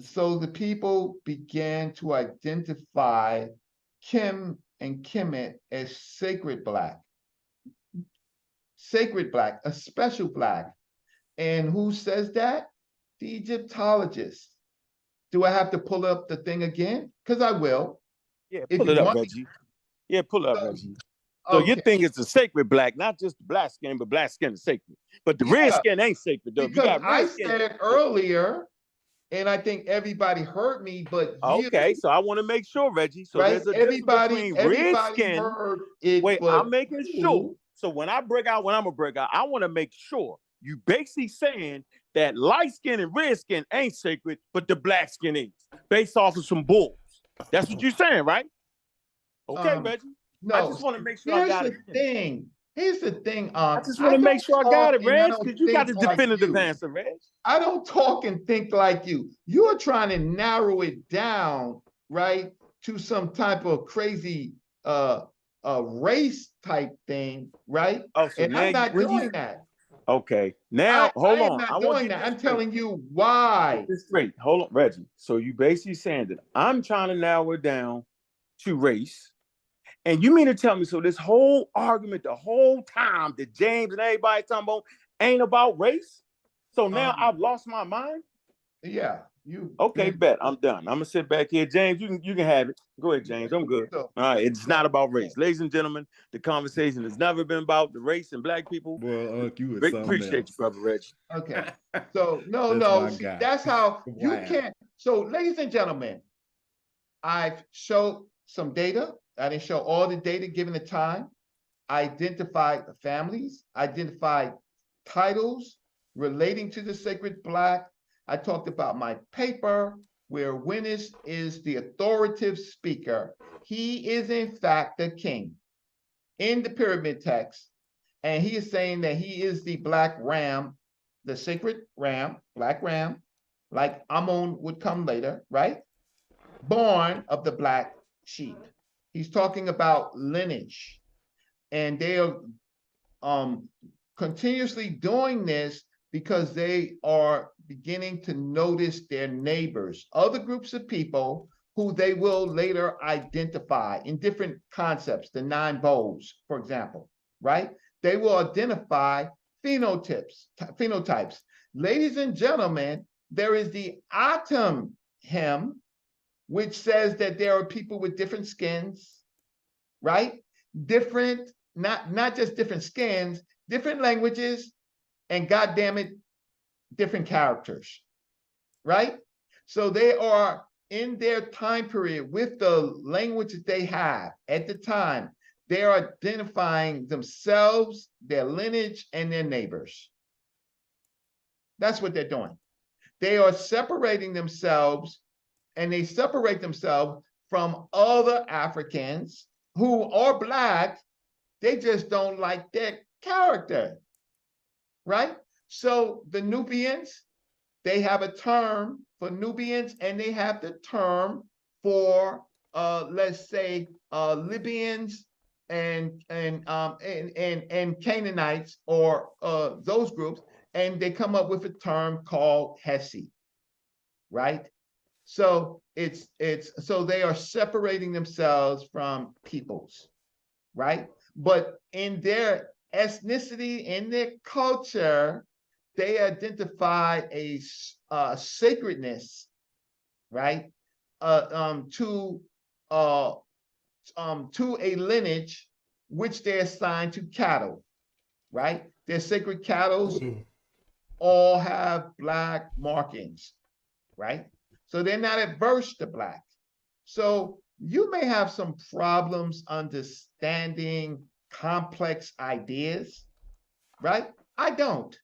O: So the people began to identify Kim and Kemet as sacred black, a special black. And who says that? The Egyptologists. Do I have to pull up the thing again? Because I will.
P: Yeah, pull it up, Reggie. Yeah, pull it up, Reggie. So
O: Okay.
P: you think it's a sacred black, not just black skin, but black skin is sacred. But the red skin ain't sacred, though.
O: Because I said earlier, and I think everybody heard me, but
P: okay, so I want to make sure, Reggie. So there's a difference between red skin.
O: Heard it,
P: wait,
O: but
P: I'm making sure. So when I'm gonna break out, I want to make sure you basically saying that light skin and red skin ain't sacred, but the black skin is, based off of some bulls. That's what you're saying, right? Okay, Reggie.
O: No,
P: I just want to make sure I got it.
O: Here's the thing.
P: I just want to make sure I got it, Reg, because you got the definitive answer, Reg.
O: I don't talk and think like you. You are trying to narrow it down, right, to some type of crazy race type thing, right?
P: Oh, so
O: and I'm not doing that.
P: Okay, now hold on.
O: I want you. I'm telling you why.
P: It's straight. Hold on, Reggie. So you basically saying that I'm trying to narrow it down to race. And you mean to tell me, so this whole argument, the whole time that James and everybody talking about ain't about race? So now I've lost my mind?
O: Yeah.
P: Okay, bet. I'm done. I'm gonna sit back here. James, you can have it. Go ahead, James. I'm good. All right, it's not about race. Ladies and gentlemen, the conversation has never been about the race and black people.
M: Well, you
P: appreciate you, brother Reggie.
O: Okay. So no. See, that's how you can't. So, ladies and gentlemen, I've showed some data. I didn't show all the data given the time. I identified the families, identified titles relating to the sacred black. I talked about my paper where Winnis is the authoritative speaker. He is in fact the king in the pyramid text. And he is saying that he is the black ram, the sacred ram, black ram, like Amun would come later, right? Born of the black sheep. He's talking about lineage, and they are continuously doing this because they are beginning to notice their neighbors, other groups of people who they will later identify in different concepts, the 9 bowls, for example, right? They will identify phenotypes. Ladies and gentlemen, there is the Atom hymn, which says that there are people with different skins, right? Different, not just different skins, different languages, and goddamn it, different characters, right? So they are in their time period with the language that they have at the time. They are identifying themselves, their lineage, and their neighbors. That's what they're doing. They are separating themselves, and they separate themselves from other Africans who are Black. They just don't like their character, right? So the Nubians, they have a term for Nubians, and they have the term for let's say Libyans and Canaanites, or those groups, and they come up with a term called Hesi, right? So so they are separating themselves from peoples, right? But in their ethnicity, in their culture, they identify a sacredness, right? To a lineage which they assign to cattle, right? Their sacred cattle all have Black markings, right? So they're not adverse to Black. So you may have some problems understanding complex ideas, right? I don't.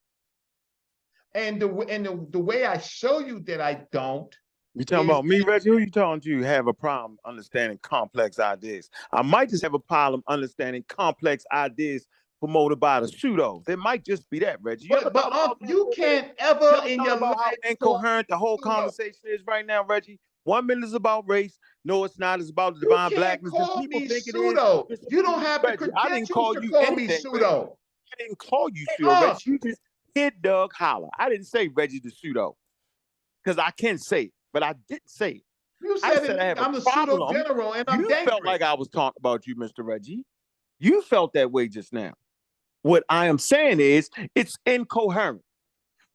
O: And the way I show you that I don't.
P: You talking about me, Reggie? Who you talking to? You have a problem understanding complex ideas. I might just have a problem understanding complex ideas promoted by the pseudos. It might just be that, Reggie.
O: You can't ever in your life
P: how incoherent the whole conversation is right now, Reggie. 1 minute is about race. No, it's not. It's about the divine blackness.
O: Call me pseudo. You don't have the credentials
P: I didn't call
O: to
P: you
O: call
P: anything,
O: me pseudo.
P: Reggie. I didn't call you pseudo, Reggie. You just hit Doug holler. I didn't say Reggie the pseudo, because I can say it, but I didn't say it.
O: You said I'm the pseudo general, and I'm
P: You felt like I was talking about you, Mr. Reggie. You felt that way just now. What I am saying is it's incoherent.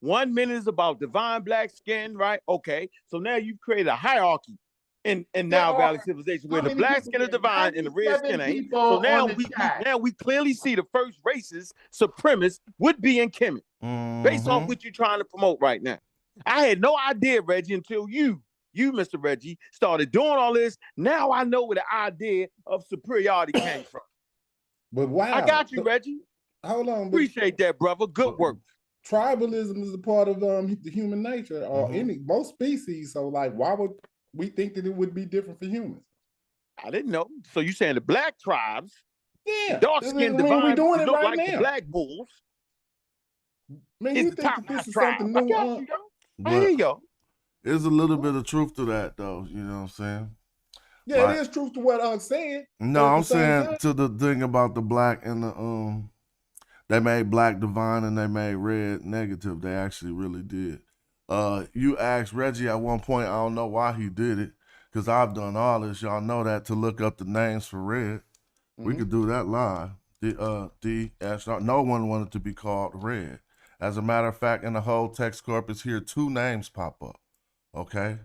P: 1 minute is about divine Black skin, right? Okay, so now you've created a hierarchy in Nile Valley civilization where the Black skin is divine and the red skin ain't. So now we clearly see the first racist supremacist would be in Kemet, based on what you're trying to promote right now. I had no idea, Reggie, until you, Mr. Reggie, started doing all this. Now I know where the idea of superiority came from.
M: But wow,
P: I got you, Reggie.
M: Hold on.
P: Appreciate that, brother. Good work.
M: Tribalism is a part of the human nature, or most species. So, like, why would we think that it would be different for humans?
P: I didn't know. So you saying the Black tribes,
M: yeah,
P: dark-skinned
M: divine, we doing it
P: look
M: right
P: like
M: now.
P: The Black bulls.
M: Man, you think that this is something new?
P: I hear y'all.
B: There's a little bit of truth to that, though. You know what I'm saying?
M: Yeah, like, it is truth to what I'm saying.
B: No, I'm saying to the thing about the Black and the they made Black divine and they made red negative. They actually really did. You asked Reggie at one point, I don't know why he did it, because I've done all this. Y'all know that, to look up the names for red. We could do that live. No one wanted to be called red. As a matter of fact, in the whole text corpus here, 2 names pop up. Okay?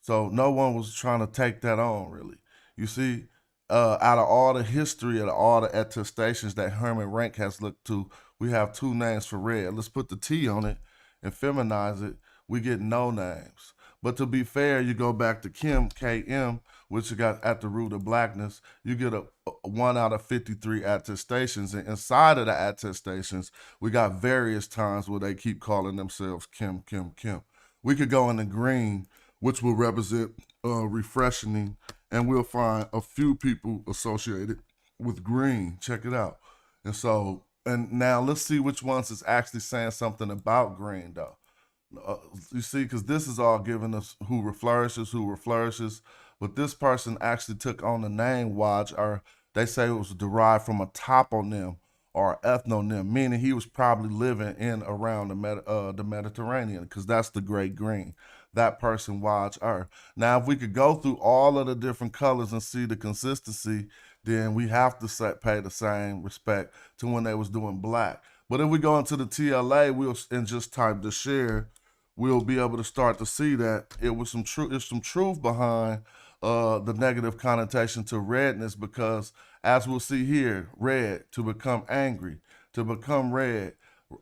B: So no one was trying to take that on, really. You see, out of all the history of all the attestations that Herman Rank has looked to, we have 2 names for red. Let's put the T on it and feminize it. We get no names. But to be fair, you go back to Kim, KM, which you got at the root of blackness, you get a 1 out of 53 attestations. And inside of the attestations, we got various times where they keep calling themselves Kim, Kim, Kim. We could go in the green, which will represent refreshing, and we'll find a few people associated with green. Check it out. And now let's see which ones is actually saying something about green, though. You see, because this is all giving us who flourishes, but this person actually took on the name Waj, or they say it was derived from a toponym or ethnonym, meaning he was probably living in around the Mediterranean, because that's the great green. That person Waj. Now, if we could go through all of the different colors and see the consistency, then we have to pay the same respect to when they was doing black. But if we go into the TLA, and just type the share, we'll be able to start to see that it was some truth behind the negative connotation to redness, because as we'll see here, red, to become angry, to become red,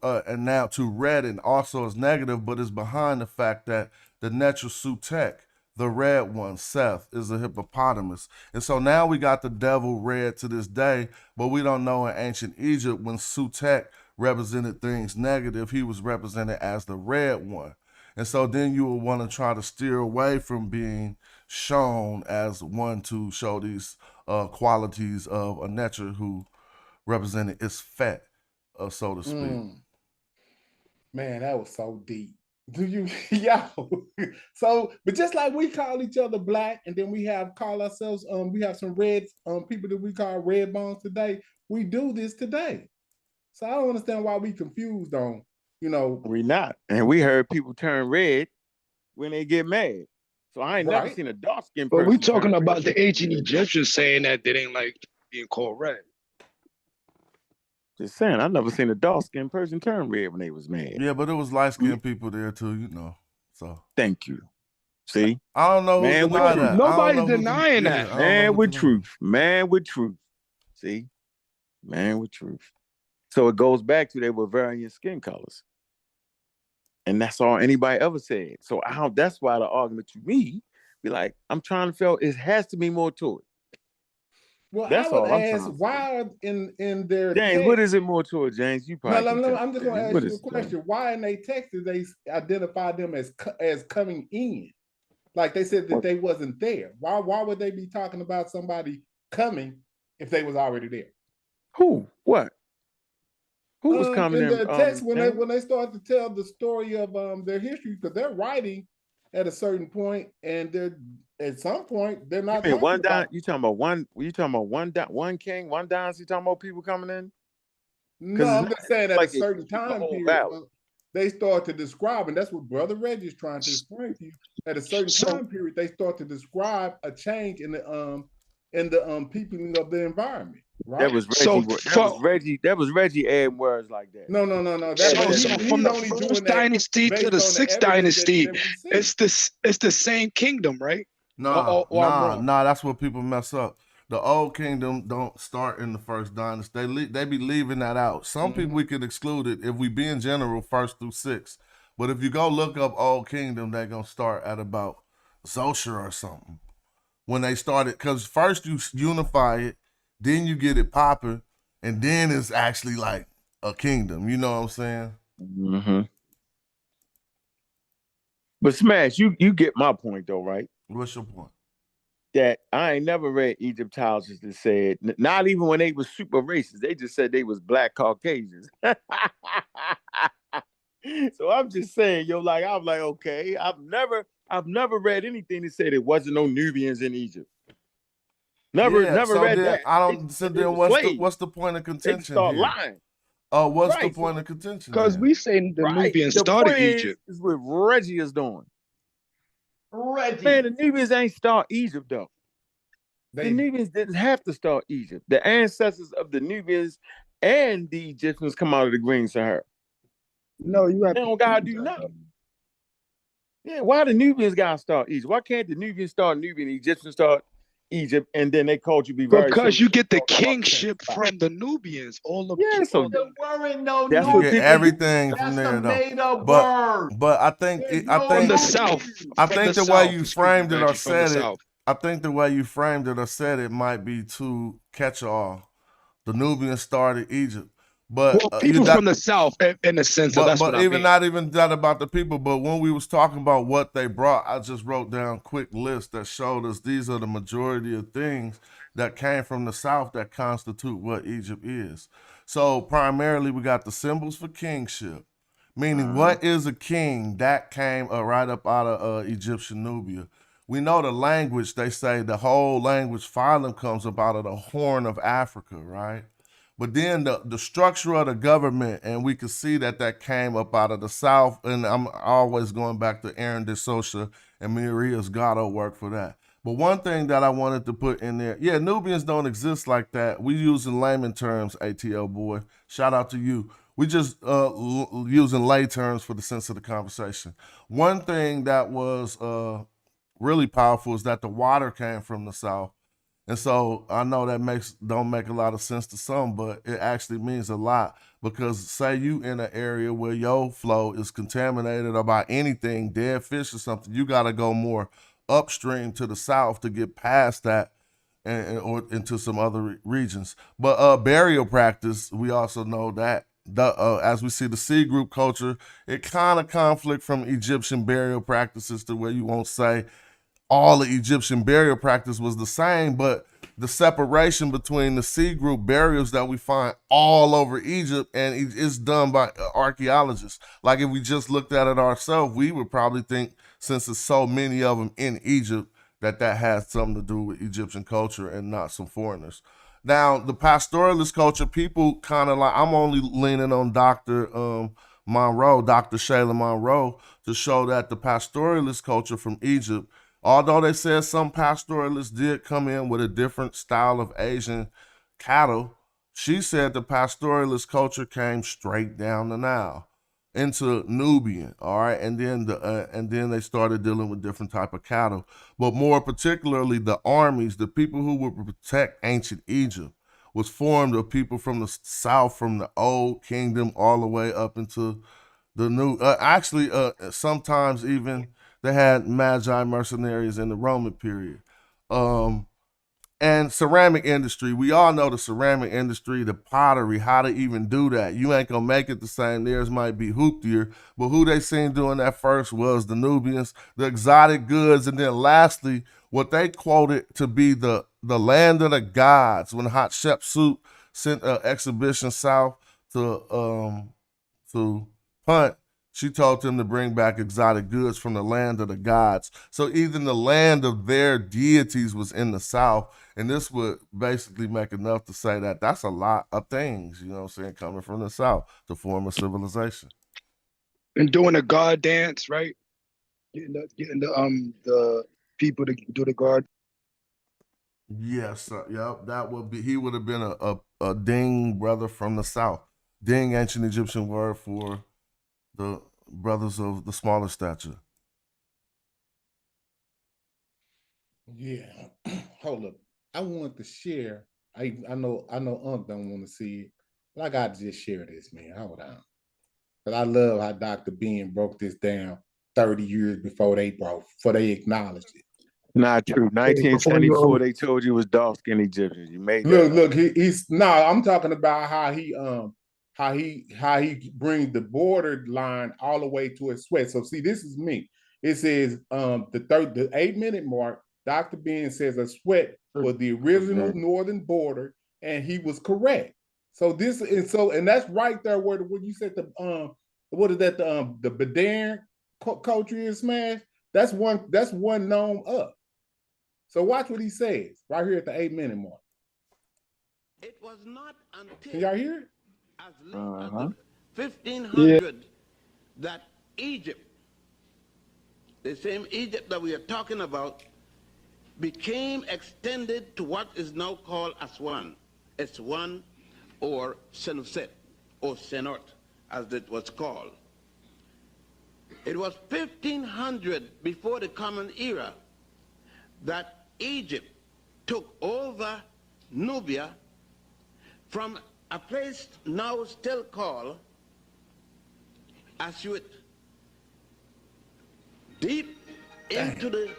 B: and now to redden also is negative, but it's behind the fact that the natural Sutek, the red one, Seth, is a hippopotamus. And so now we got the devil red to this day, but we don't know in ancient Egypt when Sutek represented things negative, he was represented as the red one. And so then you will want to try to steer away from being shown as one to show these qualities of a nature who represented its fat, so to speak.
M: Man, that was so deep. Do you, yo? So, but just like we call each other black, and then we call ourselves, we have some red people that we call red bones today. We do this today. So I don't understand why we confused on,
P: We not, and we heard people turn red when they get mad. So I ain't never seen a dark skinned person.
L: But we talking
P: turn
L: about
P: red.
L: the ancient Egyptians saying that they didn't like being called red.
P: Just saying, I never seen a dark skinned person turn red when they was mad.
B: Yeah, but it was light skinned people there too, So
P: thank you. See,
B: I don't know
P: man,
B: who denied that.
L: Nobody's denying that.
P: Man with truth. Man with truth. See, man with truth. So it goes back to they were varying skin colors. And that's all anybody ever said. So that's why the argument to me be like, I'm trying to feel it has to be more to it.
M: Well,
P: That's
M: I would
P: all I'm
M: ask,
P: trying to
M: why are in their
P: James,
M: text,
P: what is it more to it, James? You probably
M: no, I'm just going to ask you a
P: it,
M: question. Why in their text did they identify them as coming in? Like they said that they wasn't there. Why would they be talking about somebody coming if they was already there?
P: Who? What? Who was coming
M: in
P: in?
M: the text when they start to tell the story of their history, because they're writing at a certain point, and they're at some point they're not.
P: You talking about one king, one dynasty? Talking about people coming in?
M: No, I'm just saying at a certain time period, they start to describe, and that's what Brother Reggie is trying to explain to you. At a certain time period, they start to describe a change in the peopling of the environment. Right?
P: That was Reggie. That was Reggie adding words like that.
M: No.
L: So from the first dynasty to the sixth dynasty, it's the same kingdom, right?
B: Nah, that's what people mess up. The old kingdom don't start in the first dynasty. They be leaving that out. Some people we could exclude it if we be in general 1st through 6th. But if you go look up old kingdom, they're gonna start at about Zoshar or something. When they started, because first you unify it, then you get it popping, and then it's actually like a kingdom. You know what I'm saying?
P: Mm-hmm. But Smash, you get my point though, right?
B: What's your point?
P: That I ain't never read Egyptologists that said, not even when they was super racist, they just said they was black Caucasians. So I'm just saying, I'm like, okay, I've never read anything that said it wasn't no Nubians in Egypt. Never read that.
B: I don't. So then, what's the point of contention?
P: Start lying.
B: What's the point of contention?
L: Because we say the Nubians started Egypt.
P: Is what Reggie is doing.
O: Reggie.
P: Man, the Nubians ain't start Egypt though. The Nubians didn't have to start Egypt. The ancestors of the Nubians and the Egyptians come out of the Green Sahara.
L: No, you have.
P: They don't gotta do nothing. Yeah, why the Nubians gotta start Egypt? Why can't the Nubians start Nubian, the Egyptians start Egypt, and then they culture be very
L: because you get the kingship from the Nubians. All the
P: so
O: there weren't no
P: that's
B: what everything
O: that's
B: from there though.
O: made up word.
B: But I think
L: from the south.
B: I think the way you framed it or said it, I think the way you framed it or said it might be too catch-all. The Nubians started Egypt. But
L: people from the south, in the sense of that's what I mean.
B: Not even that about the people. But when we was talking about what they brought, I just wrote down a quick list that showed us these are the majority of things that came from the south that constitute what Egypt is. So primarily, we got the symbols for kingship, meaning what is a king? That came right up out of Egyptian Nubia. We know the language. They say the whole language phylum comes up out of the Horn of Africa, right? But then the structure of the government, and we could see that came up out of the South, and I'm always going back to Aaron de Socha and Maria's Gatto work for that. But one thing that I wanted to put in there, Nubians don't exist like that. We using layman terms, ATL boy. Shout out to you. We just using lay terms for the sense of the conversation. One thing that was really powerful is that the water came from the South. And so I know that don't make a lot of sense to some, but it actually means a lot, because say you in an area where your flow is contaminated or by anything, dead fish or something, you got to go more upstream to the south to get past that or into some other regions. But burial practice, we also know that as we see the C group culture, it kind of conflict from Egyptian burial practices to where you won't say all the Egyptian burial practice was the same, but the separation between the C group burials that we find all over Egypt, and it's done by archaeologists. Like if we just looked at it ourselves, we would probably think, since there's so many of them in Egypt, that has something to do with Egyptian culture and not some foreigners. Now, the pastoralist culture, people kind of like, I'm only leaning on Dr. Monroe, Dr. Shayla Monroe, to show that the pastoralist culture from Egypt, although they said some pastoralists did come in with a different style of Asian cattle, she said the pastoralist culture came straight down the Nile into Nubian, all right, and then they started dealing with different type of cattle, but more particularly the armies, the people who would protect ancient Egypt, was formed of people from the south, from the old kingdom all the way up into the new. Sometimes even they had magi mercenaries in the Roman period. And ceramic industry, we all know the ceramic industry, the pottery, how to even do that. You ain't gonna make it the same. Theirs might be hooptier, but who they seen doing that first was the Nubians, the exotic goods, and then lastly, what they quoted to be the land of the gods when Hatshepsut sent an exhibition south to Punt. She told them to bring back exotic goods from the land of the gods. So even the land of their deities was in the south. And this would basically make enough to say that that's a lot of things, you know what I'm saying, coming from the south to form a civilization.
L: And doing a god dance, right? Getting the people to do the god.
B: Yes, yep. That would be. He would have been a Ding brother from the south. Ding, ancient Egyptian word for the brothers of the smaller stature.
M: Yeah. Hold up. I want to share. I know Unc don't want to see it, but I got to just share this, man. Hold on. But I love how Dr. Ben broke this down 30 years before they acknowledged it.
P: Not true. 1974, they told you it was dark-skinned Egyptians. You made that.
M: Look. I'm talking about how he brings the border line all the way to his sweat. So see, this is me. It says the 8-minute mark. Dr. Ben says a sweat was the original northern border, and he was correct. So that's right there where you said the Badarin culture is smashed. That's one known up. So watch what he says right here at the 8-minute mark.
Q: It was not until
M: Can y'all hear it?
Q: As late as the 1500 that Egypt, the same Egypt that we are talking about, became extended to what is now called Aswan, S1 or Senusset or Senort as it was called. It was 1500 before the Common Era that Egypt took over Nubia from a place now still called Asyut, deep into the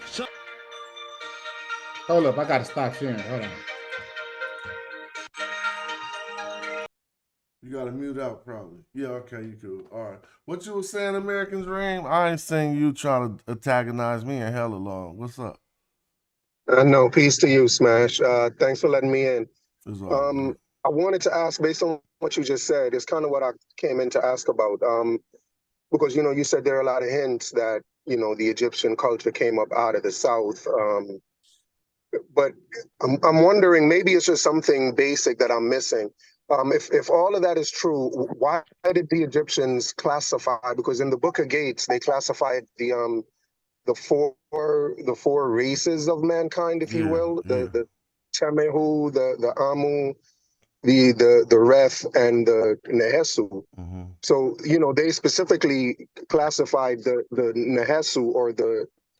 Q: sun.
M: Hold up, I gotta stop sharing. Hold on.
B: You gotta mute out probably. Yeah, okay, you cool. All right. What you was saying, American Dream? I ain't seen you trying to antagonize me in hella long. What's up?
R: No, peace to you, Smash. Thanks for letting me in.
B: I
R: wanted to ask, based on what you just said, it's kind of what I came in to ask about. Because, you said there are a lot of hints that, the Egyptian culture came up out of the South. But I'm wondering, maybe it's just something basic that I'm missing. If all of that is true, why did the Egyptians classify? Because in the Book of Gates, they classified the four races of mankind, if you will, the Temehu, the Amu, the Reth, and the Nehesu.
B: Mm-hmm.
R: So they specifically classified the Nehesu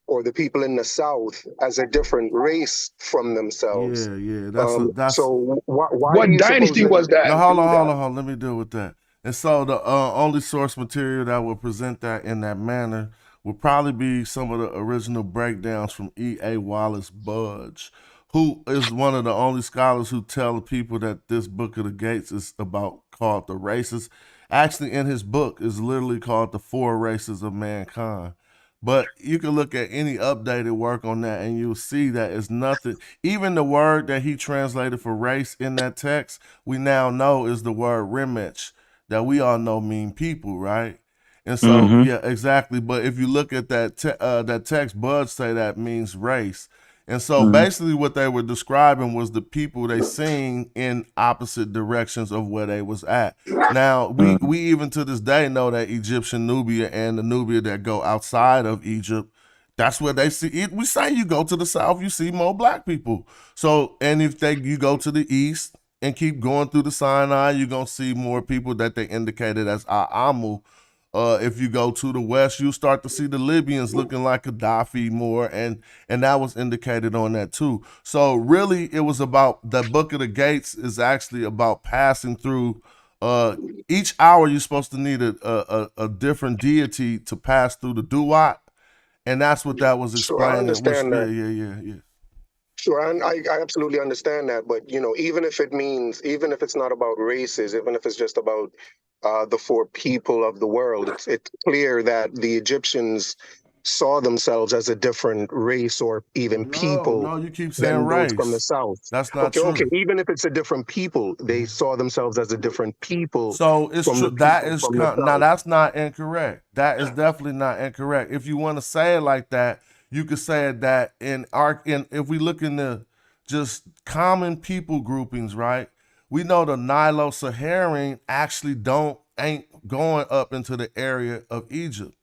R: or the people in the South as a different race from themselves.
B: Yeah. That's
R: so why
L: what dynasty was that?
B: No, hold on. Let me deal with that. And so the only source material that will present that in that manner will probably be some of the original breakdowns from E.A. Wallace Budge, who is one of the only scholars who tell people that this Book of the Gates is about called the races. Actually, in his book is literally called the Four Races of Mankind. But you can look at any updated work on that and you'll see that it's nothing. Even the word that he translated for race in that text, we now know is the word remech, that we all know mean people, right? And so, yeah, exactly. But if you look at that that text, Bud say that means race. And so basically what they were describing was the people they seen in opposite directions of where they was at. Now, we even to this day know that Egyptian Nubia and the Nubia that go outside of Egypt, that's where they see it. We say you go to the south, you see more black people. So, and if you go to the east and keep going through the Sinai, you're going to see more people that they indicated as A'amu. If you go to the west, you start to see the Libyans looking like Gaddafi more, and that was indicated on that too. So really, it was about the Book of the Gates is actually about passing through. Each hour you're supposed to need a different deity to pass through the duat, and that's what that was explaining.
R: Sure, I understand that.
B: Yeah.
R: Sure, and I absolutely understand that. But even if it's not about races, even if it's just about the four people of the world, it's clear that the Egyptians saw themselves as a different race or even people
B: No, you keep saying
R: than those
B: race.
R: from the south.
B: That's not
R: Okay,
B: true.
R: okay. Even if it's a different people, they saw themselves as a different people.
B: So it's true. That is
R: from the
B: now
R: south.
B: that's not incorrect. That is definitely not incorrect. If you want to say it like that, you could say it that in if we look in the just common people groupings, right? We know the Nilo-Saharan actually ain't going up into the area of Egypt.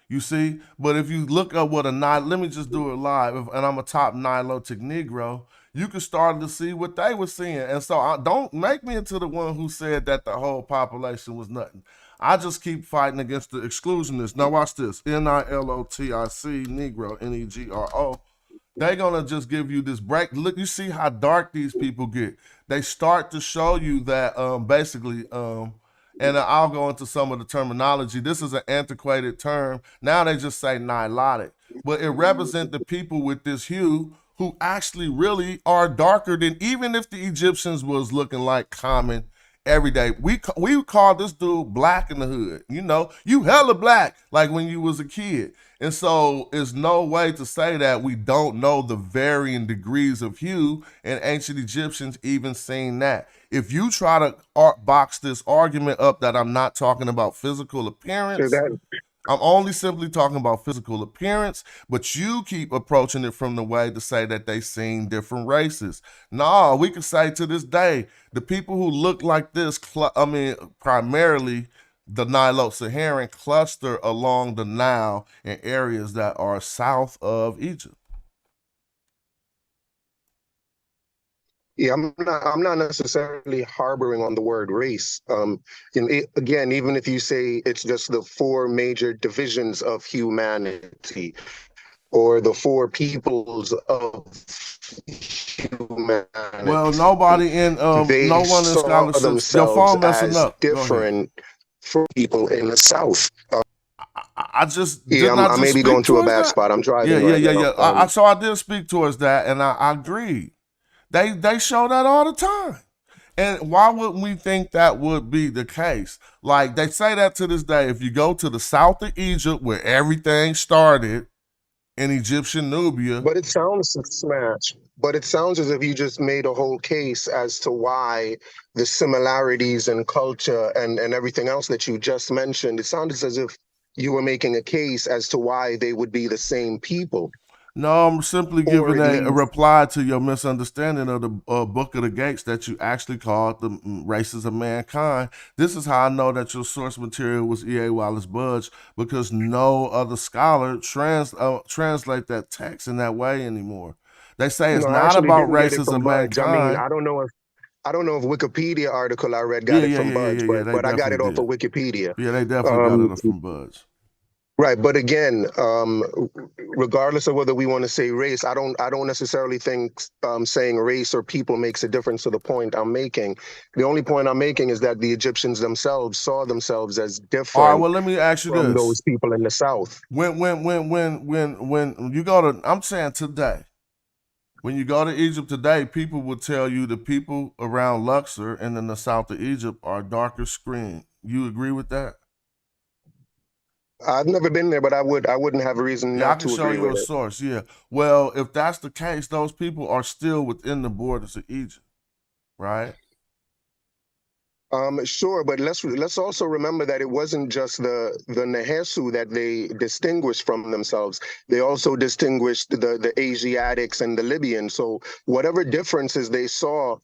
B: You see, but if you look up what let me just do it live, and I'm a top Nilotic Negro, you can start to see what they were seeing. And so don't make me into the one who said that the whole population was nothing. I just keep fighting against the exclusionists. Now watch this, Nilotic Negro, Negro. They're gonna just give you this break. Look, you see how dark these people get. They start to show you that basically and I'll go into some of the terminology. This is an antiquated term. Now they just say Nilotic, but it represents the people with this hue who actually really are darker than even if the Egyptians was looking like common every day. We call this dude black in the hood. You hella black like when you was a kid. And so it's no way to say that we don't know the varying degrees of hue, and ancient Egyptians even seen that. If you try to box this argument up that I'm not talking about physical appearance, I'm only simply talking about physical appearance, but you keep approaching it from the way to say that they seen different races. No, we can say to this day, the people who look like this, primarily the Nilo-Saharan cluster along the Nile in areas that are south of Egypt.
R: Yeah, I'm not necessarily harboring on the word race. Again, even if you say it's just the four major divisions of humanity, or the four peoples of humanity.
B: Well, nobody in no one in scholarship. Your phone messing up.
R: Different from people in the South.
B: I just
R: I may be going through a bad spot. I'm driving.
B: Yeah. So I did speak towards that, and I agreed. They show that all the time. And why wouldn't we think that would be the case? Like they say that to this day. If you go to the south of Egypt where everything started in Egyptian Nubia.
R: But it sounds smash. But it sounds as if you just made a whole case as to why the similarities in culture and everything else that you just mentioned, it sounded as if you were making a case as to why they would be the same people.
B: No, I'm simply giving a reply to your misunderstanding of the Book of the Gates that you actually called the races of mankind. This is how I know that your source material was E.A. Wallace Budge, because no other scholar translate that text in that way anymore. They say it's not about races of mankind.
R: I mean, I don't know if Wikipedia article I read got it from Budge, but I got it off of Wikipedia.
B: Yeah, they definitely got it from Budge.
R: Right, but again, regardless of whether we want to say race, I don't necessarily think saying race or people makes a difference to the point I'm making. The only point I'm making is that the Egyptians themselves saw themselves as different.
B: All right, well, let me ask you
R: from
B: this:
R: those people in the South.
B: When you go to, I'm saying today, When you go to Egypt today, people will tell you the people around Luxor and in the south of Egypt are darker skinned. You agree with that?
R: I've never been there, but I wouldn't have a reason
B: Yeah, I
R: not
B: can
R: to
B: show
R: agree
B: you
R: with
B: a
R: it.
B: source. Yeah. Well, if that's the case, those people are still within the borders of Egypt, right?
R: Sure, but let's also remember that it wasn't just the Nehesu that they distinguished from themselves. They also distinguished the Asiatics and the Libyans. So whatever differences they saw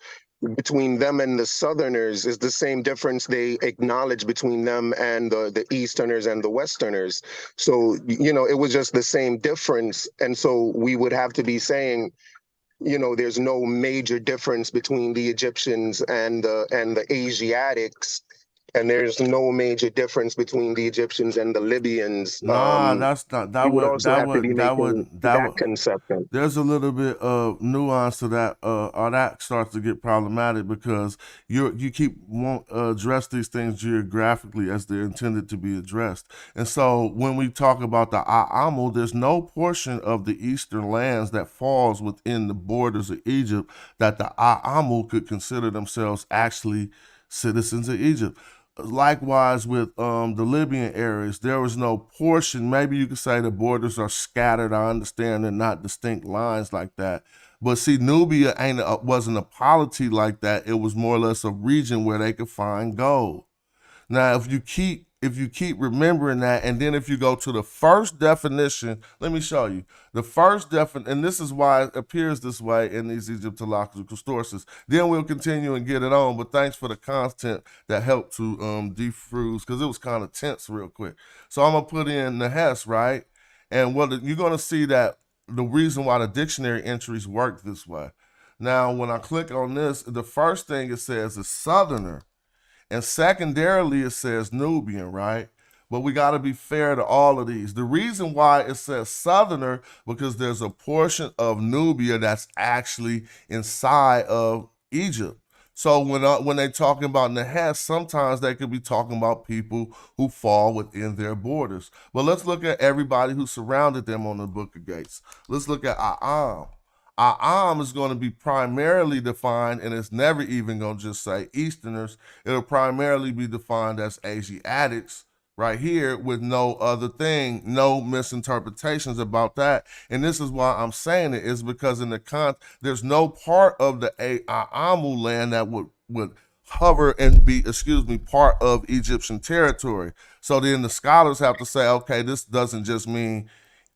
R: between them and the Southerners is the same difference they acknowledge between them and the Easterners and the Westerners. So, you know, it was just the same difference. And so we would have to be saying, you know, there's no major difference between the Egyptians and the Asiatics, and there's no major difference between the Egyptians and the Libyans.
B: Nah, that's not
R: We
B: that
R: would
B: would
R: also
B: that
R: have to be
B: would that
R: making
B: would that
R: that
B: would
R: conception.
B: there's a little bit of nuance to that, or that starts to get problematic because you keep won't address these things geographically as they're intended to be addressed. And so when we talk about the A'amu, there's no portion of the eastern lands that falls within the borders of Egypt that the A'amu could consider themselves actually citizens of Egypt. Likewise with the Libyan areas, there was no portion. Maybe you could say the borders are scattered. I understand they're not distinct lines like that. But see, Nubia wasn't a polity like that. It was more or less a region where they could find gold. Now, if you keep remembering that, and then if you go to the first definition, let me show you the first definition, and this is why it appears this way in these Egyptological sources. Then we'll continue and get it on. But thanks for the content that helped to defuse because it was kind of tense real quick. So I'm gonna put in the Hess, right, and what you're gonna see that the reason why the dictionary entries work this way. Now, when I click on this, the first thing it says is Southerner. And secondarily, it says Nubian, right? But we got to be fair to all of these. The reason why it says Southerner, because there's a portion of Nubia that's actually inside of Egypt. So when they're talking about Nahes, sometimes they could be talking about people who fall within their borders. But let's look at everybody who surrounded them on the Book of Gates. Let's look at A'am. A'am is going to be primarily defined, and it's never even going to just say Easterners. It'll primarily be defined as Asiatics right here with no other thing, no misinterpretations about that. And this is why I'm saying it is because in there's no part of the A'amu land that would hover and be, part of Egyptian territory. So then the scholars have to say, okay, this doesn't just mean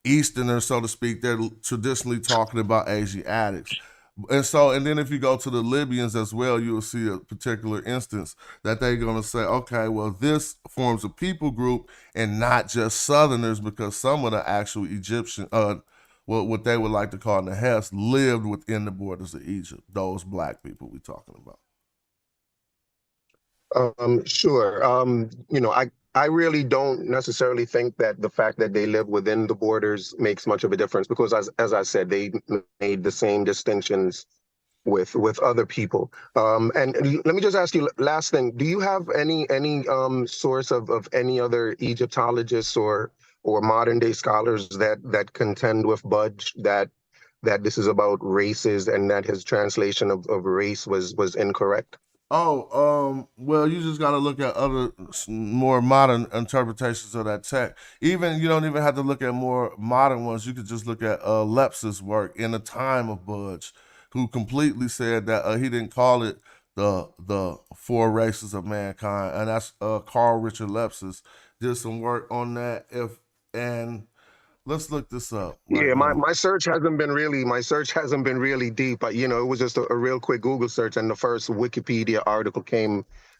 B: Easterners, so to speak. They're traditionally talking about Asiatics. And then if you go to the Libyans as well, you will see a particular instance that they're going to say, okay, well, this forms a people group and not just Southerners, because some of the actual Egyptian, what they would like to call Nahes, lived within the borders of Egypt, those black people we're talking about.
R: Sure. You know, I really don't necessarily think that the fact that they live within the borders makes much of a difference because, as I said, they made the same distinctions with other people. And let me just ask you last thing: do you have any source of any other Egyptologists or modern day scholars that contend with Budge that this is about races and that his translation of race was incorrect?
B: Well, you just got to look at other more modern interpretations of that text. Even you don't even have to look at more modern ones. You could just look at Lepsis' work in the time of Budge, who completely said that he didn't call it the four races of mankind, and that's Carl Richard Lepsis did some work on that. And let's look this up.
R: Yeah, my search hasn't been really deep, but you know, it was just a real quick Google search, and the first Wikipedia article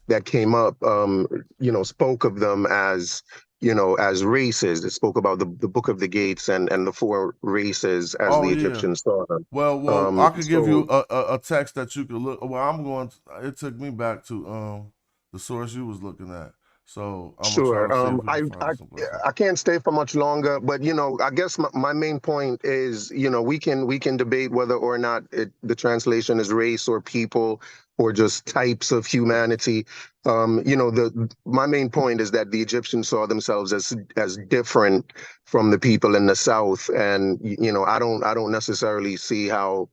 R: that came up, you know, spoke of them as, you know, as races. It spoke about the Book of the Gates and the four races as the Egyptians saw them.
B: Well, I could give you a text that you could look. Well, it took me back to the source you was looking at. So I'm gonna try to see if we can find something.
R: I can't stay for much longer, but you know, I guess my main point is, you know, we can debate whether or not the translation is race or people or just types of humanity. You know, my main point is that the Egyptians saw themselves as different from the people in the South, and you know, I don't necessarily see how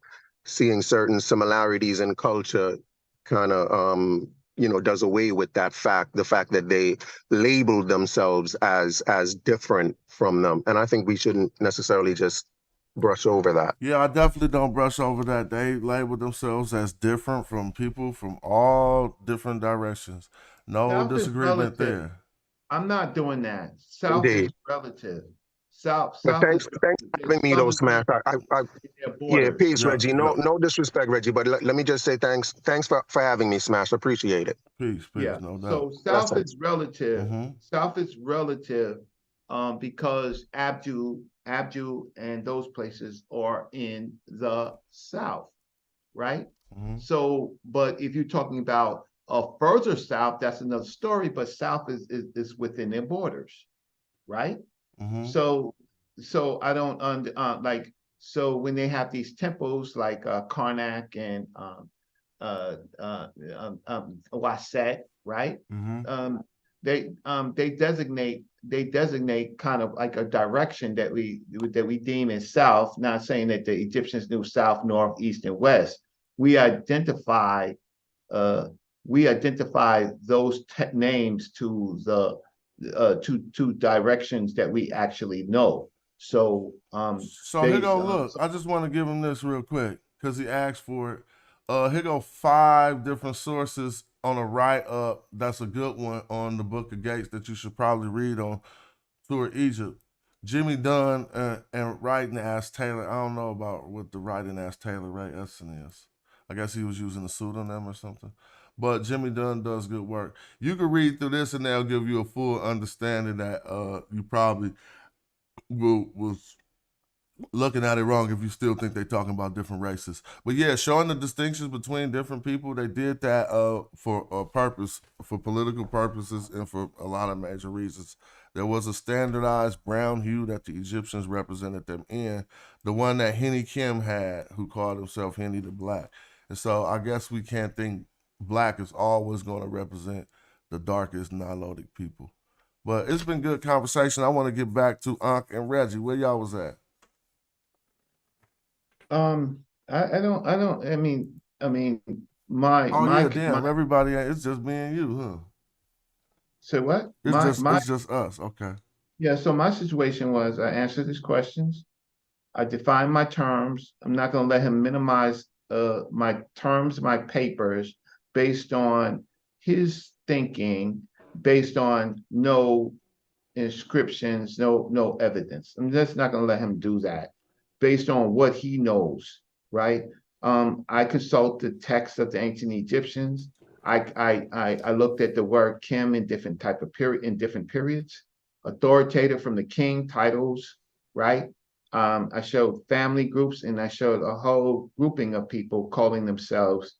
R: seeing certain similarities in culture kind of does away with that fact, the fact that they labeled themselves as different from them. And I think we shouldn't necessarily just brush over that.
B: Yeah, I definitely don't brush over that. They label themselves as different from people from all different directions. No
O: South is
B: disagreement
O: relative.
B: there.
O: I'm not doing that. South
R: Indeed.
O: is relative. South
R: But
O: is
R: thanks for having me, though, Smash. Yeah, peace,
B: Yeah,
R: Reggie. No disrespect, Reggie, but let me just say thanks. Thanks for having me, Smash. Appreciate it.
B: Peace,
O: Yeah.
B: no doubt.
O: So South
R: Blessings.
O: is relative. South is relative because Abdu and those places are in the South, right? So, but if you're talking about further south, that's another story. But South is within their borders, right? So I don't like. So when they have these temples like Karnak and Waset, right? They designate kind of like a direction that we deem as south. Not saying that the Egyptians knew south, north, east, and west. We identify those names to the to directions that we actually know. So
B: here go look. I just want to give him this real quick because he asked for it. Here go 5 different sources on a write-up. That's a good one on the Book of Gates that you should probably read on Tour Egypt. Jimmy Dunn and Writing as Taylor. I don't know about what the Writing as Taylor Ray Essen is. I guess he was using a pseudonym or something. But Jimmy Dunn does good work. You can read through this and they'll give you a full understanding that you probably was looking at it wrong if you still think they're talking about different races. But yeah, showing the distinctions between different people. They did that for a purpose, for political purposes and for a lot of major reasons. There was a standardized brown hue that the Egyptians represented them in, the one that Henny Kim had, who called himself Henny the Black. And so I guess we can't think black is always going to represent the darkest Nilotic people. But it's been good conversation. I want to get back to Ankh and Reggie. Where y'all was at?
O: I mean,
B: everybody, it's just me and you, huh?
O: So what?
B: It's just us. Okay.
O: Yeah. So my situation was I answered his questions. I defined my terms. I'm not going to let him minimize my terms, my papers, based on his thinking, based on no inscriptions, no evidence. I'm just not going to let him do that, based on what he knows, right? I consult the text of the ancient Egyptians. I looked at the word Kim in different periods, authoritative from the king titles, right? I showed family groups and I showed a whole grouping of people calling themselves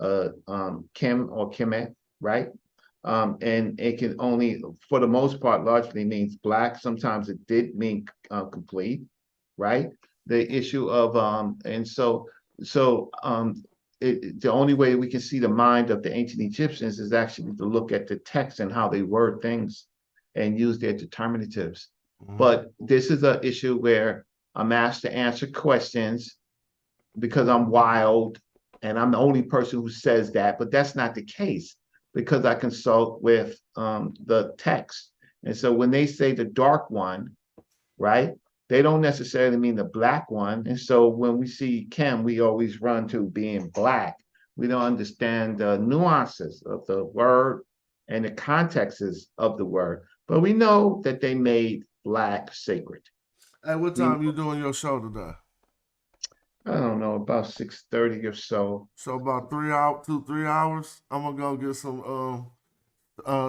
O: Kim or Kemet, right? And it can only, for the most part, largely means black. Sometimes it did mean complete, right? The issue of the only way we can see the mind of the ancient Egyptians is actually to look at the text and how they word things and use their determinatives. But this is an issue where I'm asked to answer questions because I'm wild and I'm the only person who says that, but that's not the case because I consult with the text. And so when they say the dark one, right, they don't necessarily mean the black one. And so when we see Kim, we always run to being black. We don't understand the nuances of the word and the contexts of the word, but we know that they made black sacred.
B: At what time you doing your show today?
O: I don't know, about 6:30 or so.
B: So about 2-3 hours. I'm gonna go get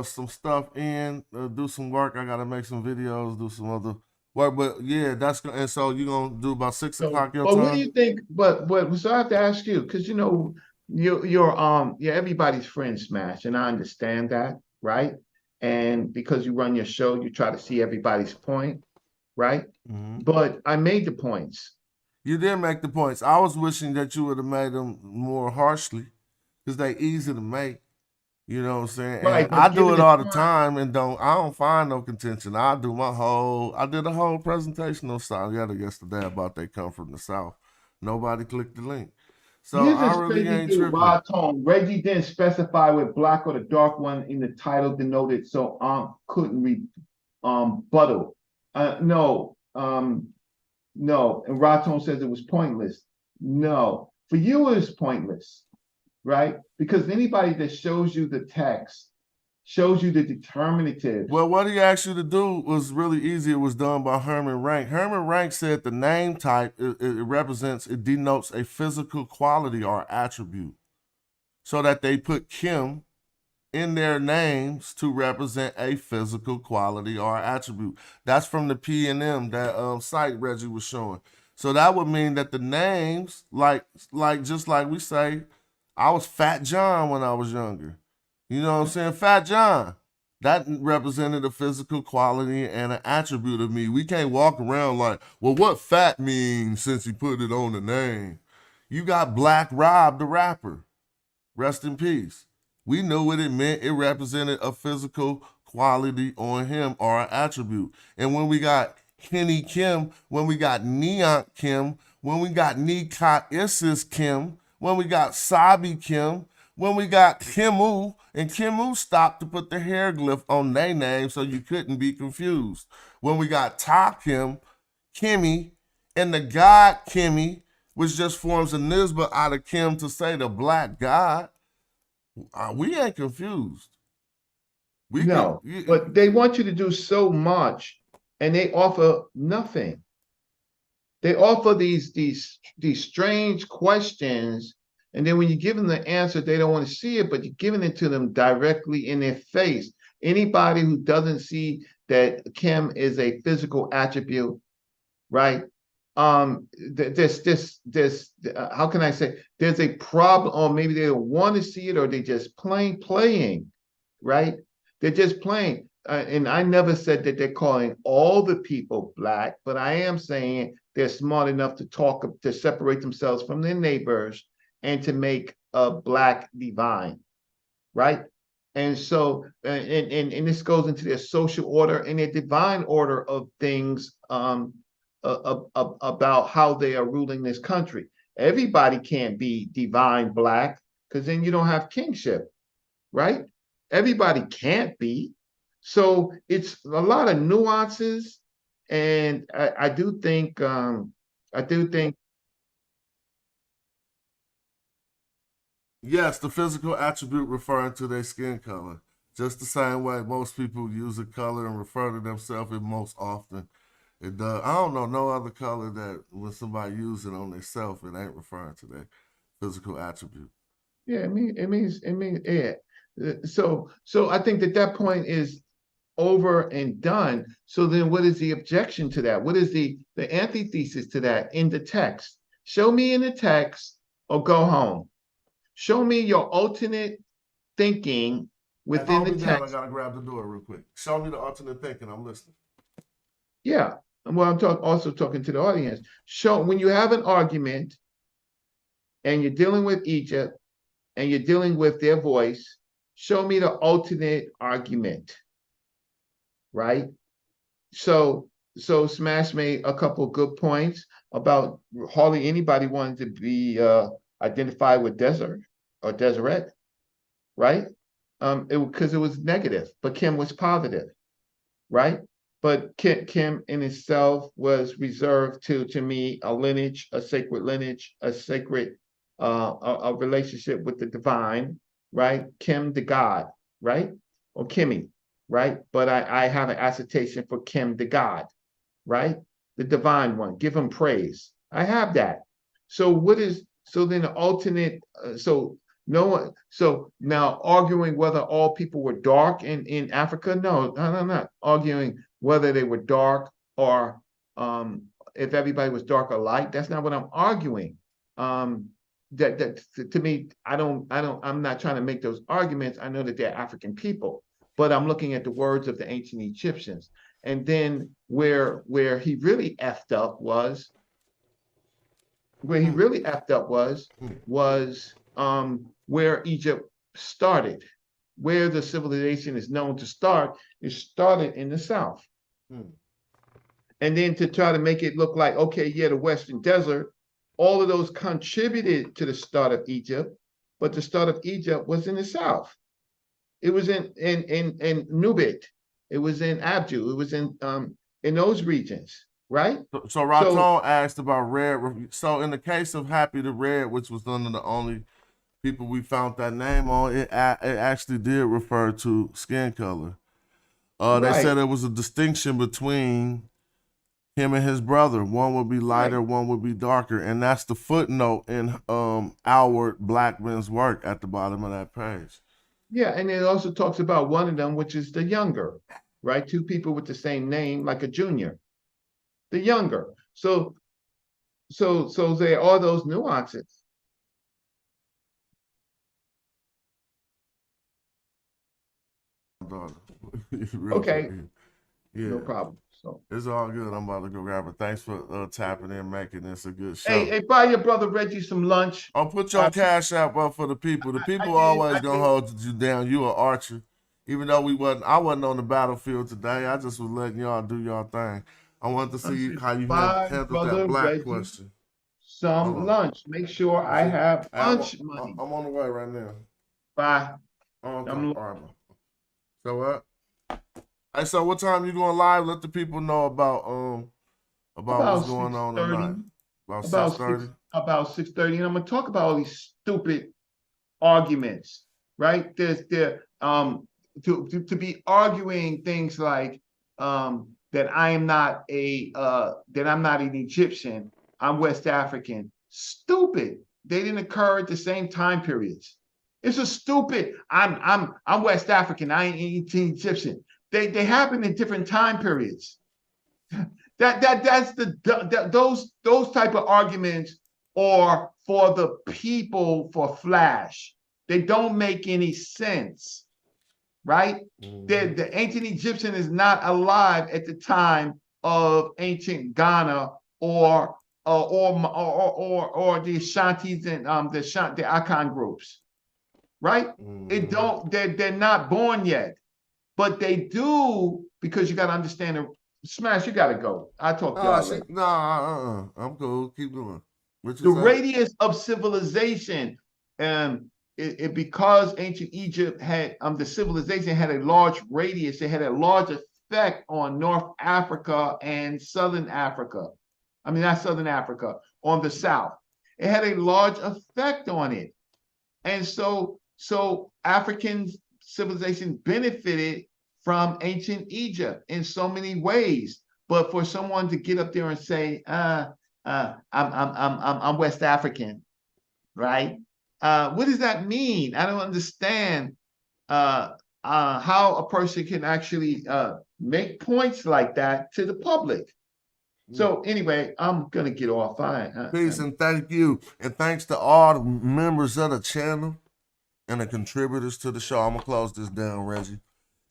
B: some stuff in, do some work. I gotta make some videos, do some other work. But yeah, and so you're gonna do about 6 o'clock your time.
O: What do you think? But so I have to ask you, because you know you're everybody's friend, Smash, and I understand that, right? And because you run your show, you try to see everybody's point, right? But I made the points.
B: You did make the points. I was wishing that you would have made them more harshly, because they easy to make. You know what I'm saying?
O: Right,
B: and I do it all the time, and I don't find no contention. I did a whole presentation on South yesterday about they come from the South. Nobody clicked the link. So
O: Here's
B: I
O: a
B: really
O: crazy
B: ain't
O: dude,
B: tripping.
O: Rod Tone. Reggie didn't specify with black or the dark one in the title denoted, so couldn't read rebuttal. No, no. And Rod Tone says it was pointless. No, for you it's pointless, right? Because anybody that shows you the text shows you the determinative.
B: Well, what he asked you to do was really easy. It was done by Herman Rank. Herman Rank said the name type, it denotes a physical quality or attribute. So that they put Kim in their names to represent a physical quality or attribute. That's from the P&M, that site Reggie was showing. So that would mean that the names, like just like we say, I was Fat John when I was younger. You know what I'm saying? Fat John. That represented a physical quality and an attribute of me. We can't walk around like, well, what fat means since he put it on the name? You got Black Rob the rapper. Rest in peace. We knew what it meant. It represented a physical quality on him or an attribute. And when we got Henny Kim, when we got Neon Kim, when we got Nikat Isis Kim, when we got Sabi Kim, when we got Kimu, and Kimu stopped to put the hieroglyph on their name so you couldn't be confused. When we got Ta Kim, Kimmy, and the god Kimmy, which just forms a nisbah out of Kim to say the black god, we ain't confused.
O: But they want you to do so much, and they offer nothing. They offer these strange questions, and then when you give them the answer, they don't want to see it, but you're giving it to them directly in their face. Anybody who doesn't see that Kim is a physical attribute, right? There's how can I say, there's a problem, or maybe they don't want to see it, or they just playing, right? They're just playing. And I never said that they're calling all the people black, but I am saying they're smart enough to separate themselves from their neighbors and to make a black divine, right? And so, and this goes into their social order and their divine order of things, about how they are ruling this country. Everybody can't be divine black, because then you don't have kingship, right? Everybody can't be. So it's a lot of nuances, and I do think
B: yes, the physical attribute referring to their skin color. Just the same way most people use a color and refer to themselves it most often. It does. I don't know no other color that when somebody use it on themselves, it ain't referring to their physical attribute.
O: Yeah, it means yeah. So I think that point is over and done. So then what is the objection to that? What is the antithesis to that in the text? Show me in the text or go home. Show me your alternate thinking within the text.
B: I gotta grab the door real quick. Show me the alternate thinking. I'm listening.
O: Yeah. Well, I'm also talking to the audience. Show when you have an argument and you're dealing with Egypt and you're dealing with their voice, show me the alternate argument. Right? So Smash made a couple of good points about hardly anybody wanted to be identified with Desert or Deseret, right? Because it was negative, but Kim was positive, right? But Kim in itself was reserved to me a lineage, a sacred lineage, a sacred a relationship with the divine, right? Kim the God, right? Or Kimmy, right? But I have an assertion for Kim the God, right? The divine one. Give him praise. I have that. So then the alternate, so no one, so now arguing whether all people were dark in Africa, no, I'm not arguing whether they were dark or if everybody was dark or light. That's not what I'm arguing. That to me, I'm not trying to make those arguments. I know that they're African people, but I'm looking at the words of the ancient Egyptians. And then where he really effed up was where Egypt started. Where the civilization is known to start is started in the South. And then to try to make it look like, okay, yeah, the Western Desert all of those contributed to the start of Egypt, but the start of Egypt was in the south. It was in Nubit. It was in Abdu. It was in those regions, right?
B: So Raton asked about red. So in the case of Happy the Red, which was one of the only people we found that name on, it actually did refer to skin color. They said there was a distinction between him and his brother. One would be lighter, one would be darker, and that's the footnote in Howard Blackman's work at the bottom of that page.
O: Yeah, and it also talks about one of them, which is the younger, right? Two people with the same name, like a junior, the younger. So there are those nuances. Okay.
B: Yeah.
O: No problem. So
B: it's all good. I'm about to go grab it. Thanks for tapping in, making this a good show.
O: Hey, buy your brother Reggie some lunch.
B: I'll put your cash app up for the people. The people always gonna hold you down. You an archer. Even though I wasn't on the battlefield today. I just was letting y'all do y'all thing. I wanted to see how you handled that black
O: Reggie
B: question.
O: Some lunch. Make sure I have lunch money.
B: I'm on the way right now.
O: Bye.
B: So what? Hey, so what time you going live? Let the people know about what's going on tonight. About 6:30.
O: About 6:30, and I'm gonna talk about all these stupid arguments, right? To be arguing things like that I'm not an Egyptian, I'm West African. Stupid. They didn't occur at the same time periods. It's a stupid. I'm West African. I ain't Egyptian. They happen in different time periods. That's those type of arguments are for the people for flash. They don't make any sense, right? The ancient Egyptian is not alive at the time of ancient Ghana or the Ashantis and the Akan groups, right? They're not born yet. But they do, because you got to understand, Smash, you got to go. I talk to y'all later.
B: I'm cool. Keep going.
O: The radius of civilization, because ancient Egypt had, the civilization had a large radius, it had a large effect on North Africa and Southern Africa. I mean, not Southern Africa, on the South. It had a large effect on it. And so African civilization benefited from ancient Egypt in so many ways, but for someone to get up there and say, "I'm West African," right? What does that mean? I don't understand how a person can actually make points like that to the public. So anyway, I'm gonna get off.
B: Peace and thank you, and thanks to all the members of the channel and the contributors to the show. I'm gonna close this down, Reggie.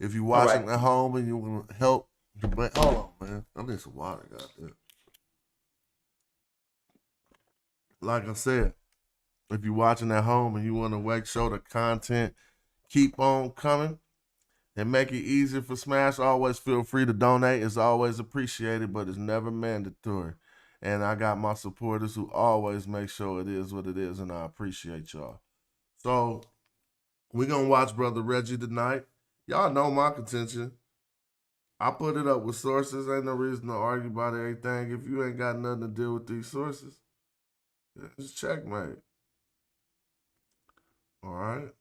B: If you're watching at home and you want to help, hold on, man. I need some water, goddamn. Like I said, if you're watching at home and you want to make sure the content keep on coming and make it easier for Smash, always feel free to donate. It's always appreciated, but it's never mandatory. And I got my supporters who always make sure it is what it is, and I appreciate y'all. So we're going to watch Brother Reggie tonight. Y'all know my contention. I put it up with sources. Ain't no reason to argue about anything. If you ain't got nothing to do with these sources, it's checkmate. All right?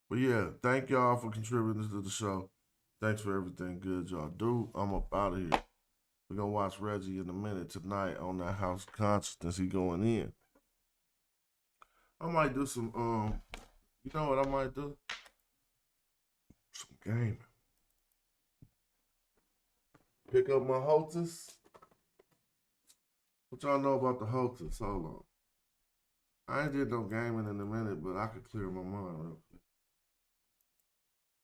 B: But yeah, thank y'all for contributing to the show. Thanks for everything good y'all do. I'm up out of here. We're going to watch Reggie in a minute tonight on that House of Consciousness. He going in. I might do some, you know what I might do? Some gaming. Pick up my Hotus. What y'all know about the Hotus? Hold on. I ain't did no gaming in a minute, but I could clear my mind real quick.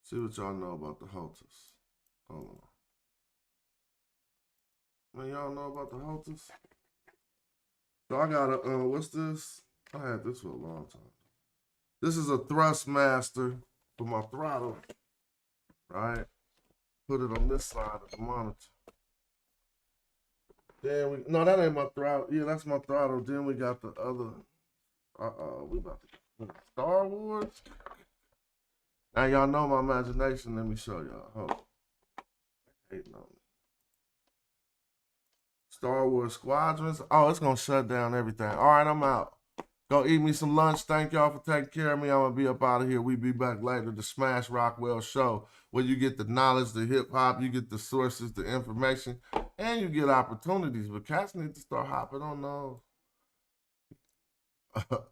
B: See what y'all know about the Hotus. Hold on. Man, y'all know about the Hotus? So I got a, what's this? I had this for a long time. This is a Thrustmaster for my throttle. Right? Put it on this side of the monitor. Then we no, that ain't my throttle. Yeah, that's my throttle. Then we got the other. We about to Star Wars. Now y'all know my imagination. Let me show y'all. Hold on. Hating on me. Star Wars Squadrons. Oh, it's gonna shut down everything. All right, I'm out. Go eat me some lunch. Thank y'all for taking care of me. I'm gonna be up out of here. We be back later. The Smash Rockwell Show, where you get the knowledge, the hip hop, you get the sources, the information, and you get opportunities. But cats need to start hopping on those.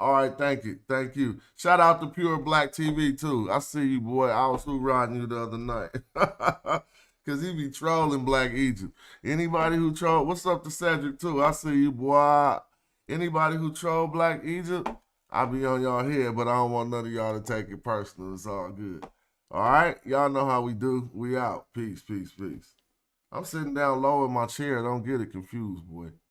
B: All right, thank you. Shout out to Pure Black TV too. I see you, boy. I was riding you the other night. Cause he be trolling Black Egypt. Anybody who troll, what's up to Cedric too? I see you, boy. Anybody who troll Black Egypt, I be on y'all head, but I don't want none of y'all to take it personal. It's all good. All right, y'all know how we do. We out. Peace. I'm sitting down low in my chair. Don't get it confused, boy.